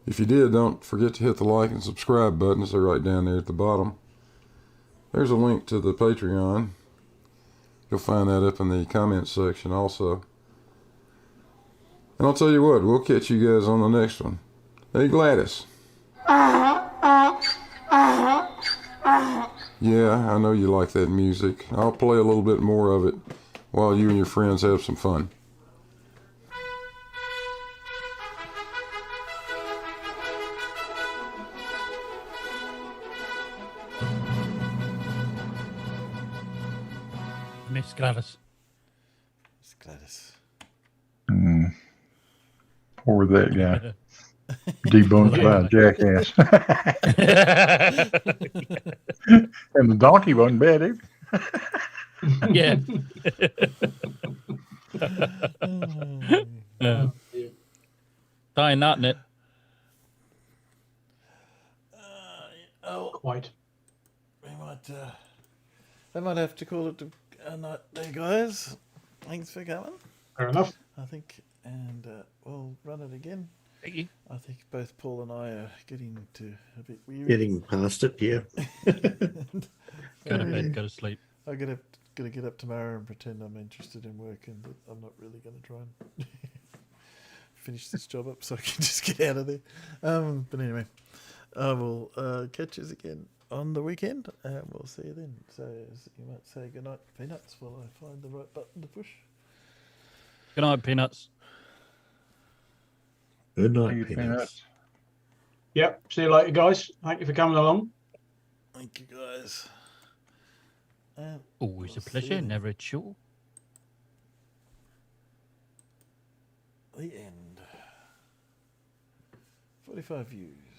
Speaker 14: If you did, don't forget to hit the like and subscribe buttons. They're right down there at the bottom. There's a link to the Patreon. You'll find that up in the comments section also. And I'll tell you what, we'll catch you guys on the next one. Hey, Gladys. Yeah, I know you like that music. I'll play a little bit more of it while you and your friends have some fun.
Speaker 9: Miss Gladys.
Speaker 2: Miss Gladys.
Speaker 3: Poor that guy. Debunked by a jackass. And the donkey wasn't bad either.
Speaker 9: Yeah. Tying knot in it.
Speaker 4: Quite.
Speaker 2: I might have to call it a night there, guys. Thanks for coming.
Speaker 4: Fair enough.
Speaker 2: I think, and we'll run it again.
Speaker 9: Thank you.
Speaker 2: I think both Paul and I are getting to a bit weary.
Speaker 1: Getting past it, yeah.
Speaker 9: Go to bed, go to sleep.
Speaker 2: I'm gonna get up tomorrow and pretend I'm interested in working, but I'm not really gonna try and finish this job up so I can just get out of there. But anyway, I will catch you again on the weekend, and we'll see you then. So you might say goodnight, Peanuts, while I find the right button to push.
Speaker 9: Good night, Peanuts.
Speaker 1: Good night,
Speaker 3: Thank you, Peanuts.
Speaker 4: Yep. See you later, guys. Thank you for coming along.
Speaker 2: Thank you, guys.
Speaker 9: Always a
Speaker 2: We'll see
Speaker 9: pleasure,
Speaker 2: you.
Speaker 9: never a chore.
Speaker 2: The end. 45 views.